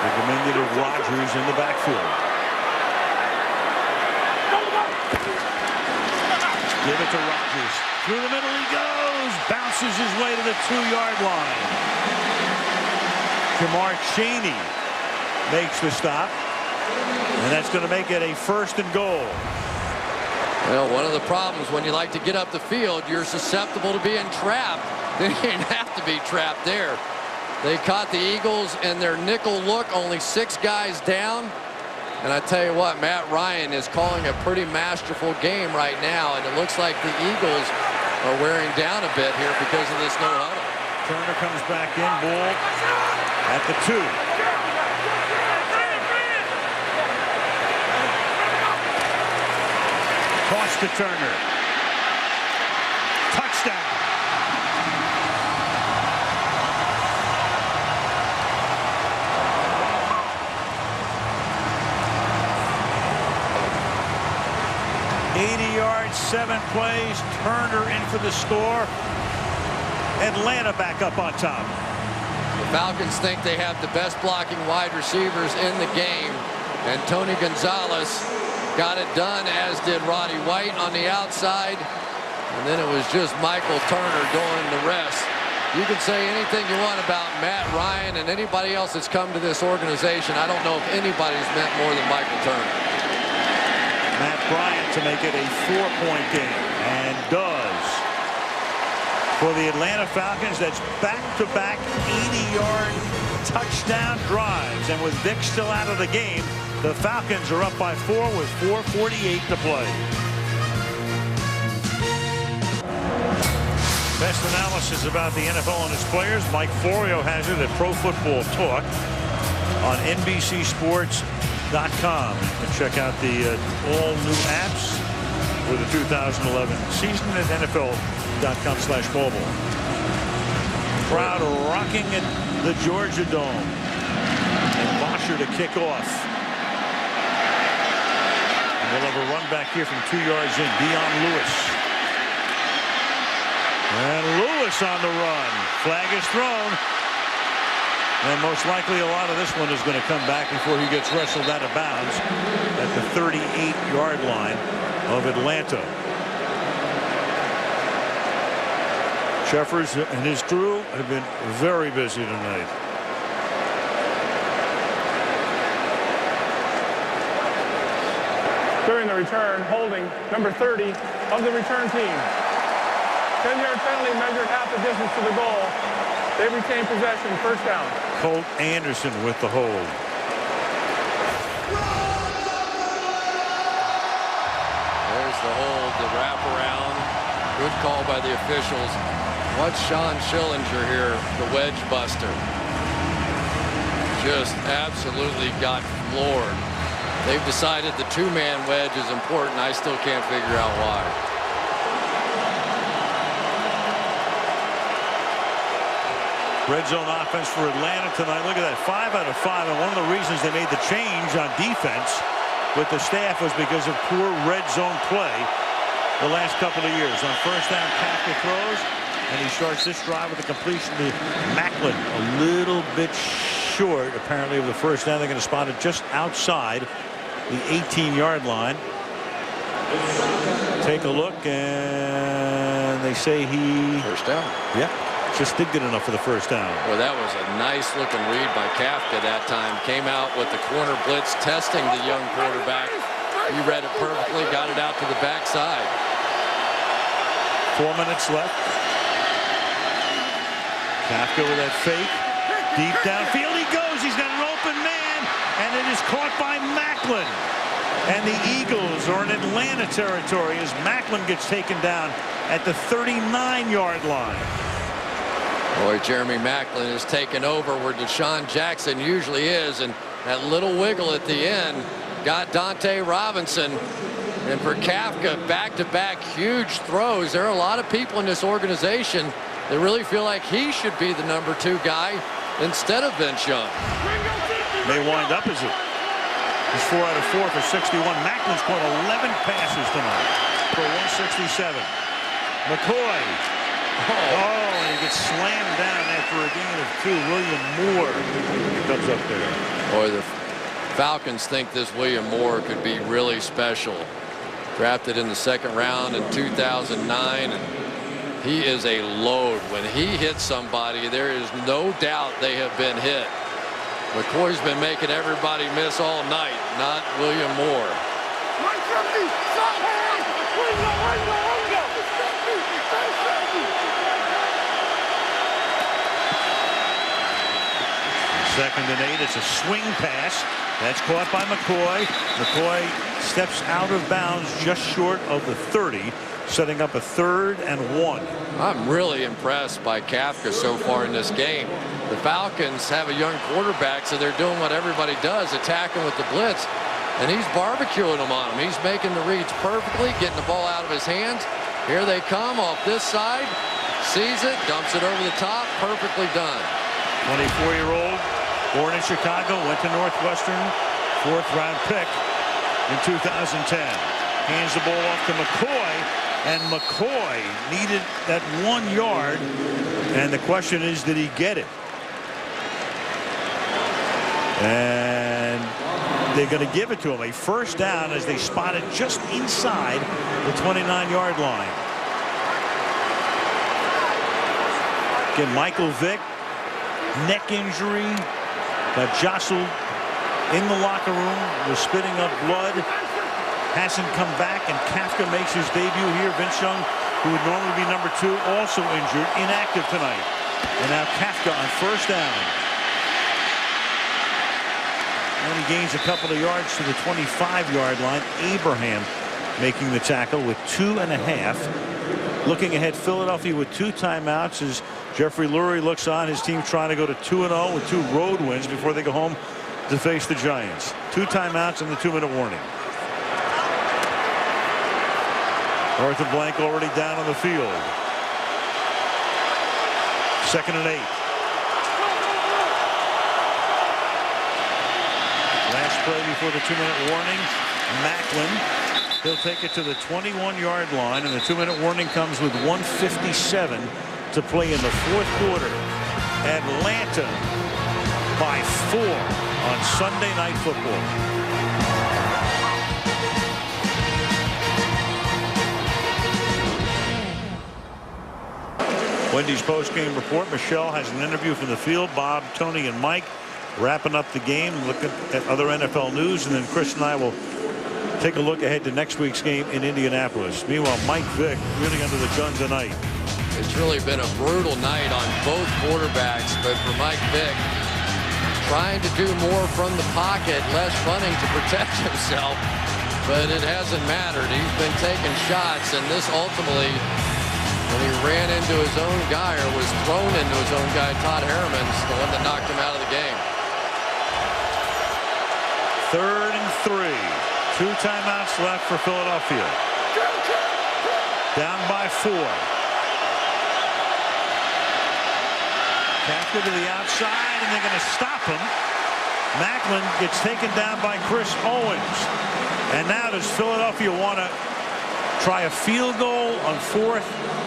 The diminutive Rodgers in the backfield. Give it to Rodgers. Through the middle he goes. Bounces his way to the 2-yard line. Jamar Chaney makes the stop. And that's going to make it a 1st and goal. Well, one of the problems when you like to get up the field, you're susceptible to being trapped. They didn't have to be trapped there. They caught the Eagles in their nickel look, only 6 guys down. And I tell you what, Matt Ryan is calling a pretty masterful game right now, and it looks like the Eagles are wearing down a bit here because of this no huddle. Turner comes back in, ball at the 2. Toss to Turner. Touchdown. 80 yards, 7 plays. Turner in for the score. Atlanta back up on top. The Falcons think they have the best blocking wide receivers in the game. And Tony Gonzalez got it done, as did Roddy White on the outside. And then it was just Michael Turner doing the rest. You can say anything you want about Matt Ryan and anybody else that's come to this organization. I don't know if anybody's meant more than Michael Turner. Matt Bryant to make it a 4-point game, and does. For the Atlanta Falcons, that's back-to-back 80-yard touchdown drives. And with Vick still out of the game, the Falcons are up by 4 with 4:48 to play. Best analysis about the NFL and its players. Mike Florio has it at Pro Football Talk on NBCSports.com. You can check out the all new apps for the 2011 season at NFL.com/mobile. Crowd rocking at the Georgia Dome. And Bosher to kick off. And we'll have a run back here from 2 yards in. Dion Lewis. And Lewis on the run. Flag is thrown. And most likely a lot of this one is going to come back before he gets wrestled out of bounds at the 38-yard line of Atlanta. Jeffers and his crew have been very busy tonight. During the return, holding number 30 of the return team. 10-yard penalty measured half the distance to the goal. They retain possession, first down. Colt Anderson with the hold. There's the hold, the wraparound. Good call by the officials. What's Sean Schillinger here, the wedge buster? Just absolutely got floored. They've decided the two-man wedge is important. I still can't figure out why. Red zone offense for Atlanta tonight. Look at that, 5 out of 5. And one of the reasons they made the change on defense with the staff was because of poor red zone play the last couple of years. On first down, Kafka throws, and he starts this drive with a completion to Macklin. A little bit short, apparently, of the first down. They're going to spot it just outside the 18-yard line. Take a look, and they say he... First down. Yeah. Just did good enough for the first down. Well, that was a nice looking read by Kafka that time. Came out with the corner blitz, testing the young quarterback. He read it perfectly, got it out to the backside. 4 minutes left. Kafka with that fake. Deep downfield he goes. He's got an open man, and it is caught by Macklin. And the Eagles are in Atlanta territory as Macklin gets taken down at the 39-yard line. Boy, Jeremy Macklin is taken over where Deshaun Jackson usually is, and that little wiggle at the end got Dante Robinson. And for Kafka, back-to-back huge throws. There are a lot of people in this organization that really feel like he should be the number 2 guy instead of Vince Young. May wind up as it. He's 4 out of 4 for 61. Macklin's caught 11 passes tonight for 167. McCoy. Oh, and he gets slammed down after a gain of 2. William Moore comes up there. Boy, the Falcons think this William Moore could be really special. Drafted in the 2nd round in 2009. And he is a load. When he hits somebody, there is no doubt they have been hit. McCoy's been making everybody miss all night, not William Moore. Second and 8. It's a swing pass. That's caught by McCoy. McCoy steps out of bounds just short of the 30, setting up a 3rd and 1. I'm really impressed by Kafka so far in this game. The Falcons have a young quarterback, so they're doing what everybody does, attacking with the blitz. And he's barbecuing them on him. He's making the reads perfectly, getting the ball out of his hands. Here they come off this side. Sees it, dumps it over the top. Perfectly done. 24-year-old, born in Chicago, went to Northwestern, 4th round pick in 2010. Hands the ball off to McCoy, and McCoy needed that 1 yard, and the question is, did he get it? And they're going to give it to him. A first down as they spot it just inside the 29-yard line. Again, Michael Vick, neck injury, got jostled in the locker room, was spitting up blood. Hasn't come back, and Kafka makes his debut here. Vince Young, who would normally be number 2, also injured, inactive tonight. And now Kafka on first down. And he gains a couple of yards to the 25-yard line. Abraham making the tackle with 2.5. Looking ahead, Philadelphia with 2 timeouts as Jeffrey Lurie looks on. His team trying to go to 2-0 with 2 road wins before they go home to face the Giants. 2 timeouts and the 2-minute warning. Arthur Blank already down on the field. 2nd and 8. Last play before the 2-minute warning. Macklin. He'll take it to the 21-yard line, and the 2-minute warning comes with 1:57 to play in the 4th quarter. Atlanta by 4 on Sunday Night Football. Wendy's post-game report. Michelle has an interview from the field. Bob, Tony, and Mike wrapping up the game, looking at other NFL news, and then Chris and I will take a look ahead to next week's game in Indianapolis. Meanwhile, Mike Vick really under the gun tonight. It's really been a brutal night on both quarterbacks, but for Mike Vick, trying to do more from the pocket, less running to protect himself, but it hasn't mattered. He's been taking shots, and this ultimately, when he ran into his own guy, or was thrown into his own guy, Todd Harriman's the one that knocked him out of the game. 3rd and 3. 2 timeouts left for Philadelphia. Down by 4. Kafka to the outside, and they're going to stop him. Macklin gets taken down by Chris Owens. And now does Philadelphia want to try a field goal on 4th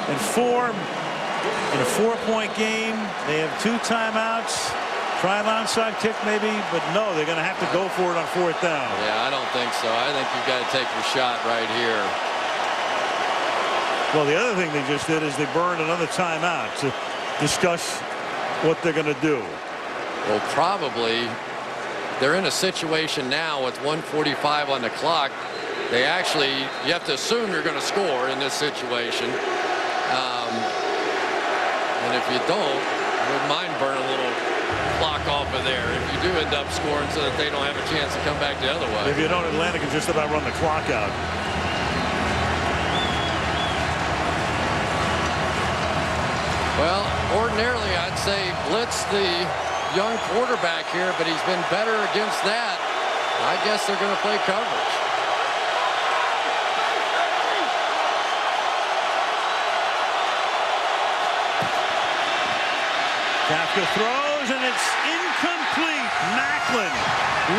and 4 in a 4-point game? They have 2 timeouts. Try an onside kick maybe, but no, they're going to have to go for it on 4th down. Yeah, I don't think so. I think you've got to take your shot right here. Well, the other thing they just did is they burned another timeout to discuss what they're going to do. Well, probably they're in a situation now with 1:45 on the clock. They actually, you have to assume you're going to score in this situation. And if you don't, I wouldn't mind burning a little clock off of there if you do end up scoring so that they don't have a chance to come back the other way. If you don't, Atlanta can just about run the clock out. Well, ordinarily I'd say blitz the young quarterback here, but he's been better against that. I guess they're going to play coverage. Kafka throws, and it's incomplete. Macklin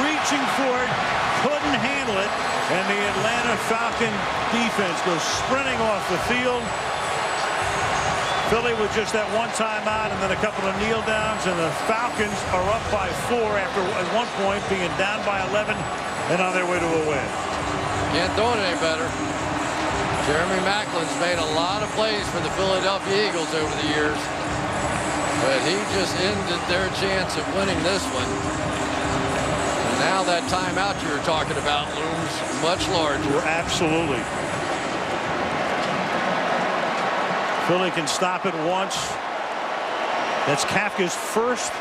reaching for it, couldn't handle it, and the Atlanta Falcon defense goes sprinting off the field. Philly with just that 1 timeout and then a couple of kneel downs, and the Falcons are up by 4 after at one point being down by 11 and on their way to a win. Can't throw it any better. Jeremy Macklin's made a lot of plays for the Philadelphia Eagles over the years, but he just ended their chance of winning this one. And now that timeout you were talking about looms much larger. Absolutely. Philly can stop it once. That's Kafka's first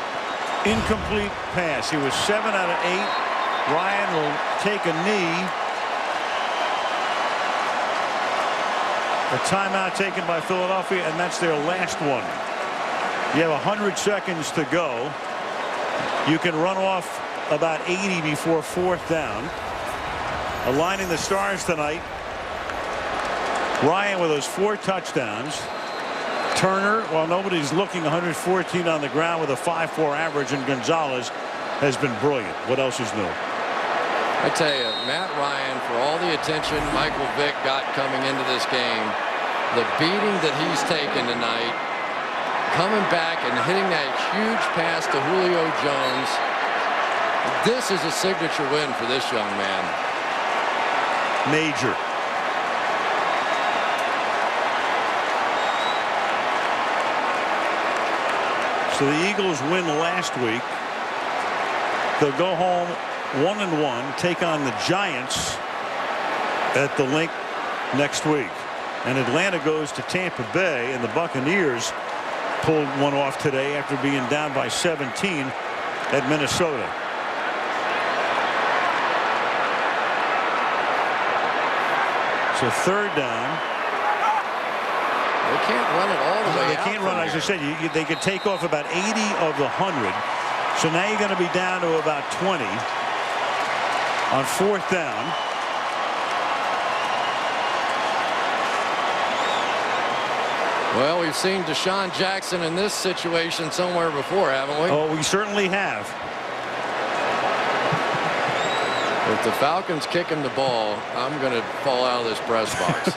incomplete pass. He was 7 out of 8. Ryan will take a knee. A timeout taken by Philadelphia, and that's their last one. You have 100 seconds to go. You can run off about 80 before 4th down. Aligning the stars tonight, Ryan with those 4 touchdowns. Turner, while nobody's looking, 114 on the ground with a 5.4 average, and Gonzalez has been brilliant. What else is new? I tell you, Matt Ryan, for all the attention Michael Vick got coming into this game, the beating that he's taken tonight, coming back and hitting that huge pass to Julio Jones, this is a signature win for this young man. Major. So the Eagles win last week. They'll go home 1-1, take on the Giants at the Link next week. And Atlanta goes to Tampa Bay, and the Buccaneers pulled one off today after being down by 17 at Minnesota. So third down. They can't run it all the way They out can't run, from as I said, they could take off about 80 of the 100. So now you're going to be down to about 20 on fourth down. Well, we've seen Deshaun Jackson in this situation somewhere before, haven't we? Oh, we certainly have. If the Falcons kick him the ball, I'm going to fall out of this press box.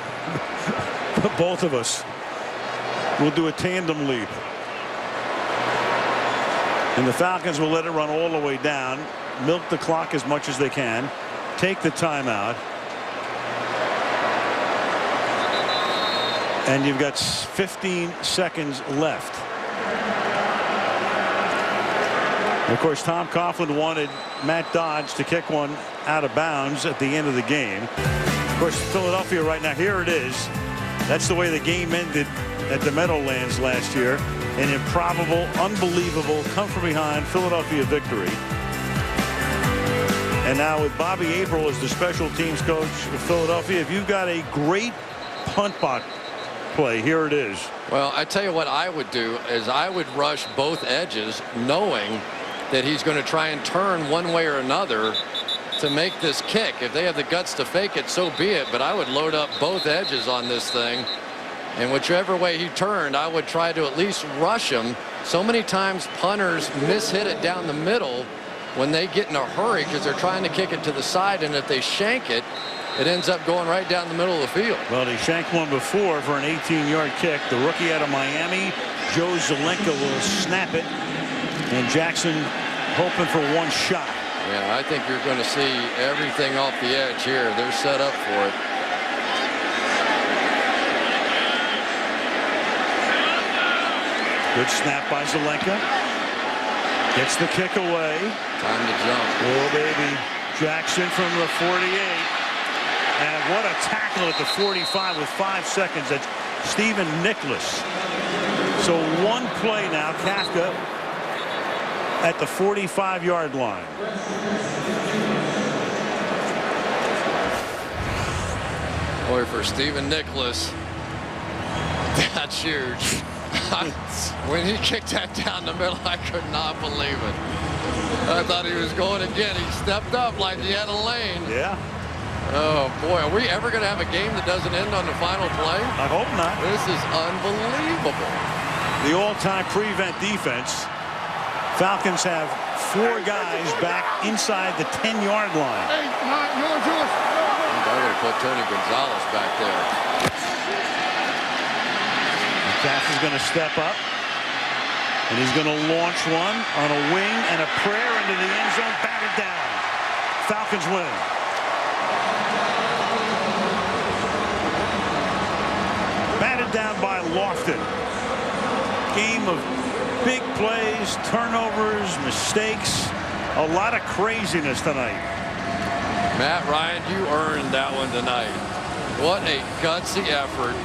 Both of us. We'll do a tandem leap. And the Falcons will let it run all the way down, milk the clock as much as they can, take the timeout. And you've got 15 seconds left. And of course, Tom Coughlin wanted Matt Dodge to kick one out of bounds at the end of the game. Of course, Philadelphia right now, here it is. That's the way the game ended at the Meadowlands last year. An improbable, unbelievable, come from behind Philadelphia victory. And now with Bobby April as the special teams coach of Philadelphia, if you've got a great punt block play, here it is. Well, I tell you what I would do is I would rush both edges knowing that he's going to try and turn one way or another to make this kick. If they have the guts to fake it, so be it. But I would load up both edges on this thing. And whichever way he turned, I would try to at least rush him. So many times punters mishit it down the middle when they get in a hurry because they're trying to kick it to the side. And if they shank it, it ends up going right down the middle of the field. Well, he shanked one before for an 18-yard kick. The rookie out of Miami, Joe Zelenka, will snap it. And Jackson hoping for one shot. Yeah, I think you're going to see everything off the edge here. They're set up for it. Good snap by Zelenka. Gets the kick away. Time to jump. Oh, baby. Jackson from the 48. And what a tackle at the 45 with 5 seconds. That's Stephen Nicholas. So one play now, Kafka at the 45-yard line. Boy, for Stephen Nicholas, that's huge. When he kicked that down the middle, I could not believe it. I thought he was going again. He stepped up like he had a lane. Yeah. Oh, boy. Are we ever going to have a game that doesn't end on the final play? I hope not. This is unbelievable. The all-time prevent defense. Falcons have 4 guys back inside the 10-yard line. I'm going to put Tony Gonzalez back there. Cass is going to step up. And he's going to launch one on a wing and a prayer into the end zone. Batted down. Falcons win. Batted down by Lofton. Game of big plays, turnovers, mistakes. A lot of craziness tonight. Matt Ryan, you earned that one tonight. What a gutsy effort.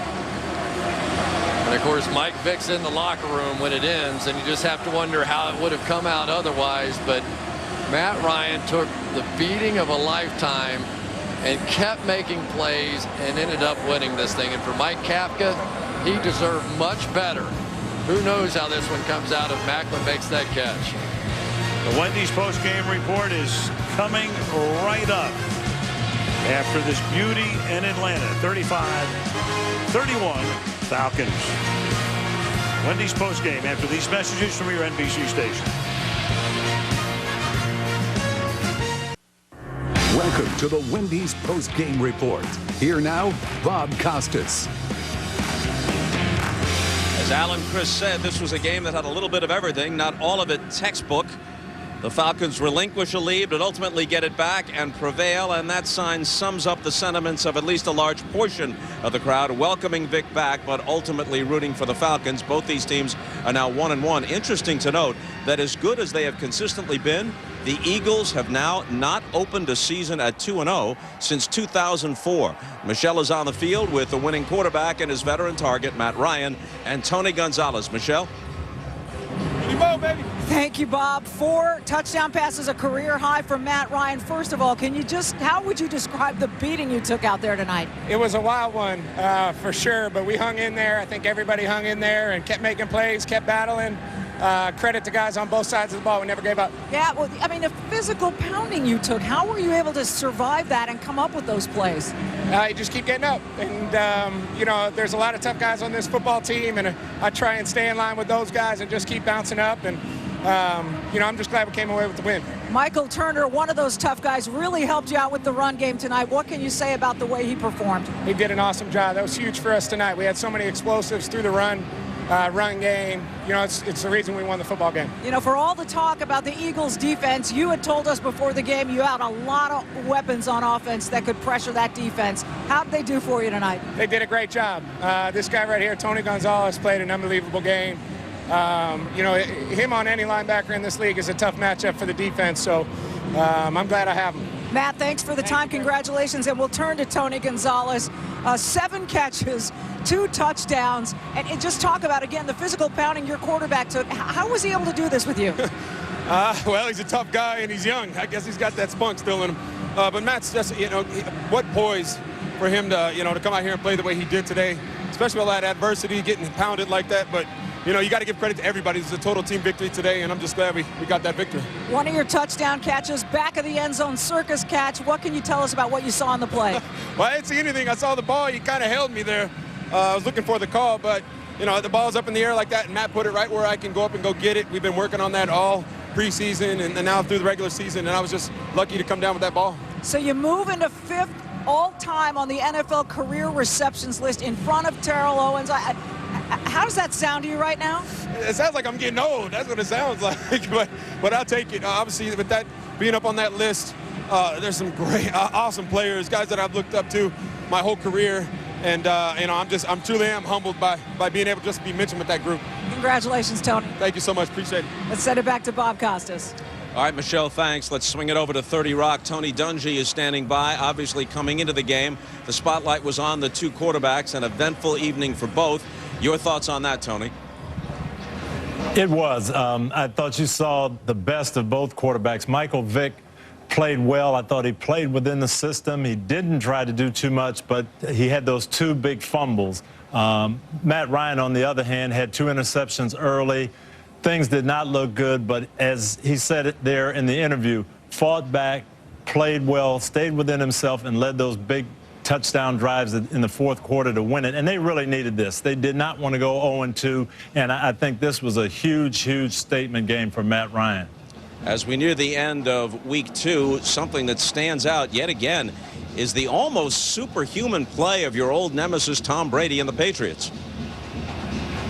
And of course, Mike Vick's in the locker room when it ends, and you just have to wonder how it would have come out otherwise. But Matt Ryan took the beating of a lifetime and kept making plays and ended up winning this thing. And for Mike Kafka, he deserved much better. Who knows how this one comes out if Macklin makes that catch. The Wendy's post-game report is coming right up after this beauty in Atlanta. 35-31 Falcons. Wendy's post-game after these messages from your NBC station. Welcome to the Wendy's post-game report. Here now, Bob Costas. As Alan Chris said, this was a game that had a little bit of everything, not all of it textbook. The Falcons relinquish a lead, but ultimately get it back and prevail, and that sign sums up the sentiments of at least a large portion of the crowd, welcoming Vick back, but ultimately rooting for the Falcons. Both these teams are now 1-1. Interesting to note that as good as they have consistently been, the Eagles have now not opened a season at 2-0 since 2004. Michelle is on the field with the winning quarterback and his veteran target, Matt Ryan, and Tony Gonzalez. Michelle? Thank you, Bob. 4 touchdown passes, a career high from Matt Ryan. First of all, how would you describe the beating you took out there tonight? It was a wild one, for sure, but we hung in there. I think everybody hung in there and kept making plays, kept battling. Credit to guys on both sides of the ball. We never gave up. Yeah, well, I mean, the physical pounding you took, how were you able to survive that and come up with those plays? You just keep getting up. And, you know, there's a lot of tough guys on this football team, and I try and stay in line with those guys and just keep bouncing up. And, you know, I'm just glad we came away with the win. Michael Turner, one of those tough guys, really helped you out with the run game tonight. What can you say about the way he performed? He did an awesome job. That was huge for us tonight. We had so many explosives through the run game. You know, it's the reason we won the football game. You know, for all the talk about the Eagles defense, you had told us before the game you had a lot of weapons on offense that could pressure that defense. How did they do for you tonight? They did a great job. This guy right here, Tony Gonzalez, played an unbelievable game. You know, him on any linebacker in this league is a tough matchup for the defense, so I'm glad I have him. Matt, thanks for the time. Congratulations. And we'll turn to Tony Gonzalez. 7 catches, 2 touchdowns. And just talk about, again, the physical pounding your quarterback took. How was he able to do this with you? Well, he's a tough guy, and he's young. I guess he's got that spunk still in him. But Matt's just, you know, what poise for him to, you know, to come out here and play the way he did today, especially with all that adversity, getting pounded like that. But you know, you got to give credit to everybody. It's a total team victory today, and I'm just glad we got that victory. One of your touchdown catches, back of the end zone circus catch. What can you tell us about what you saw on the play? Well, I didn't see anything. I saw the ball. He kind of held me there. I was looking for the call, but, you know, the ball's up in the air like that, and Matt put it right where I can go up and go get it. We've been working on that all preseason and now through the regular season, and I was just lucky to come down with that ball. So you move into 5th all-time on the NFL career receptions list in front of Terrell Owens. How does that sound to you right now? It sounds like I'm getting old. That's what it sounds like. but I'll take it. Obviously, with that being up on that list, there's some great, awesome players, guys that I've looked up to my whole career. And, you know, I'm truly humbled by being able to just be mentioned with that group. Congratulations, Tony. Thank you so much. Appreciate it. Let's send it back to Bob Costas. All right, Michelle, thanks. Let's swing it over to 30 Rock. Tony Dungy is standing by. Obviously, coming into the game, the spotlight was on the 2 quarterbacks, an eventful evening for both. Your thoughts on that, Tony? It was. I thought you saw the best of both quarterbacks. Michael Vick played well. I thought he played within the system. He didn't try to do too much, but he had those 2 big fumbles. Matt Ryan, on the other hand, had 2 interceptions early. Things did not look good, but as he said it there in the interview, fought back, played well, stayed within himself, and led those big touchdown drives in the 4th quarter to win it. And they really needed this. They did not want to go 0-2, and I think this was a huge, huge statement game for Matt Ryan. As we near the end of week 2, something that stands out yet again is the almost superhuman play of your old nemesis Tom Brady and the Patriots.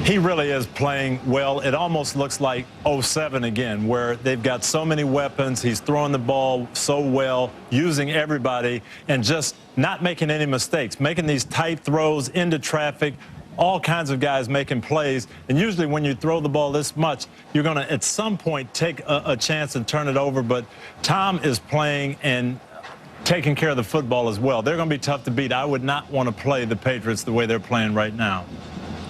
He really is playing well. It almost looks like 07 again, where they've got so many weapons. He's throwing the ball so well, using everybody, and just not making any mistakes, making these tight throws into traffic, all kinds of guys making plays. And usually when you throw the ball this much, you're going to, at some point, take a chance and turn it over. But Tom is playing and taking care of the football as well. They're going to be tough to beat. I would not want to play the Patriots the way they're playing right now.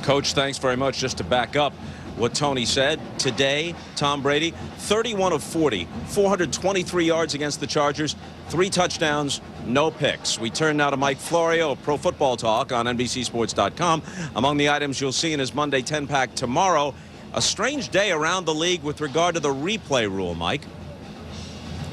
Coach, thanks very much. Just to back up what Tony said, today, Tom Brady, 31 of 40, 423 yards against the Chargers, 3 touchdowns, no picks. We turn now to Mike Florio of Pro Football Talk on NBCSports.com. Among the items you'll see in his Monday 10-pack tomorrow, a strange day around the league with regard to the replay rule, Mike.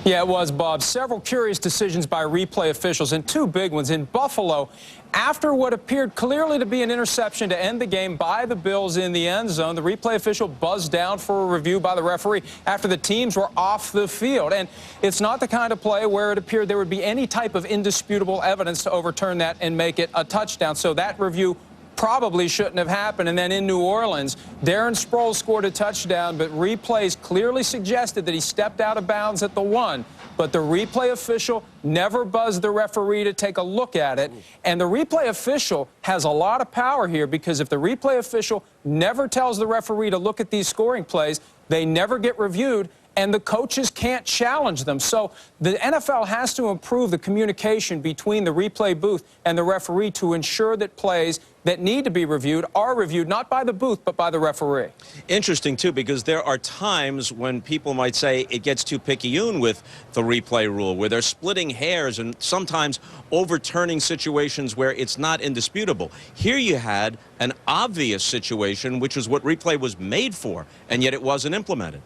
Yeah, it was, Bob. Several curious decisions by replay officials, and two big ones. In Buffalo, after what appeared clearly to be an interception to end the game by the Bills in the end zone, the replay official buzzed down for a review by the referee after the teams were off the field. And it's not the kind of play where it appeared there would be any type of indisputable evidence to overturn that and make it a touchdown. So that review probably shouldn't have happened. And then in New Orleans, Darren Sproles scored a touchdown, but replays clearly suggested that he stepped out of bounds at the 1. But the replay official never buzzed the referee to take a look at it. And the replay official has a lot of power here, because if the replay official never tells the referee to look at these scoring plays, they never get reviewed, and the coaches can't challenge them. So the NFL has to improve the communication between the replay booth and the referee to ensure that plays that need to be reviewed are reviewed, not by the booth, but by the referee. Interesting, too, because there are times when people might say it gets too picayune with the replay rule, where they're splitting hairs and sometimes overturning situations where it's not indisputable. Here you had an obvious situation, which is what replay was made for, and yet it wasn't implemented.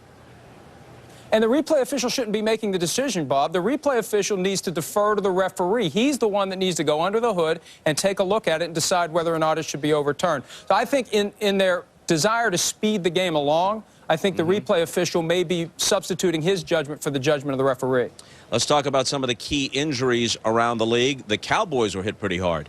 And the replay official shouldn't be making the decision, Bob. The replay official needs to defer to the referee. He's the one that needs to go under the hood and take a look at it and decide whether or not it should be overturned. So I think in their desire to speed the game along, I think the replay official may be substituting his judgment for the judgment of the referee. Let's talk about some of the key injuries around the league. The Cowboys were hit pretty hard.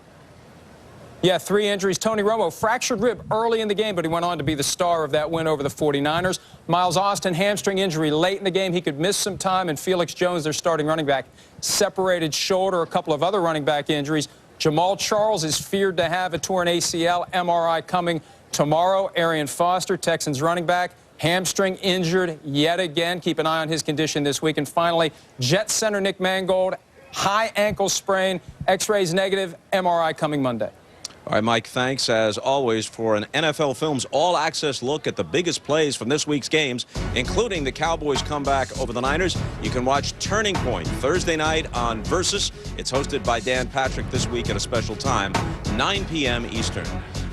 Yeah, 3 injuries. Tony Romo, fractured rib early in the game, but he went on to be the star of that win over the 49ers. Miles Austin, hamstring injury late in the game. He could miss some time. And Felix Jones, their starting running back, separated shoulder. A couple of other running back injuries. Jamal Charles is feared to have a torn ACL. MRI coming tomorrow. Arian Foster, Texans running back, hamstring injured yet again. Keep an eye on his condition this week. And finally, Jets center Nick Mangold, high ankle sprain, X-rays negative, MRI coming Monday. All right, Mike, thanks, as always, for an NFL Films all-access look at the biggest plays from this week's games, including the Cowboys' comeback over the Niners. You can watch Turning Point Thursday night on Versus. It's hosted by Dan Patrick this week at a special time, 9 p.m. Eastern.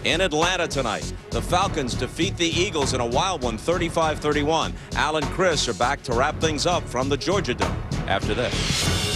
In Atlanta tonight, the Falcons defeat the Eagles in a wild one, 35-31. Al and Chris are back to wrap things up from the Georgia Dome after this.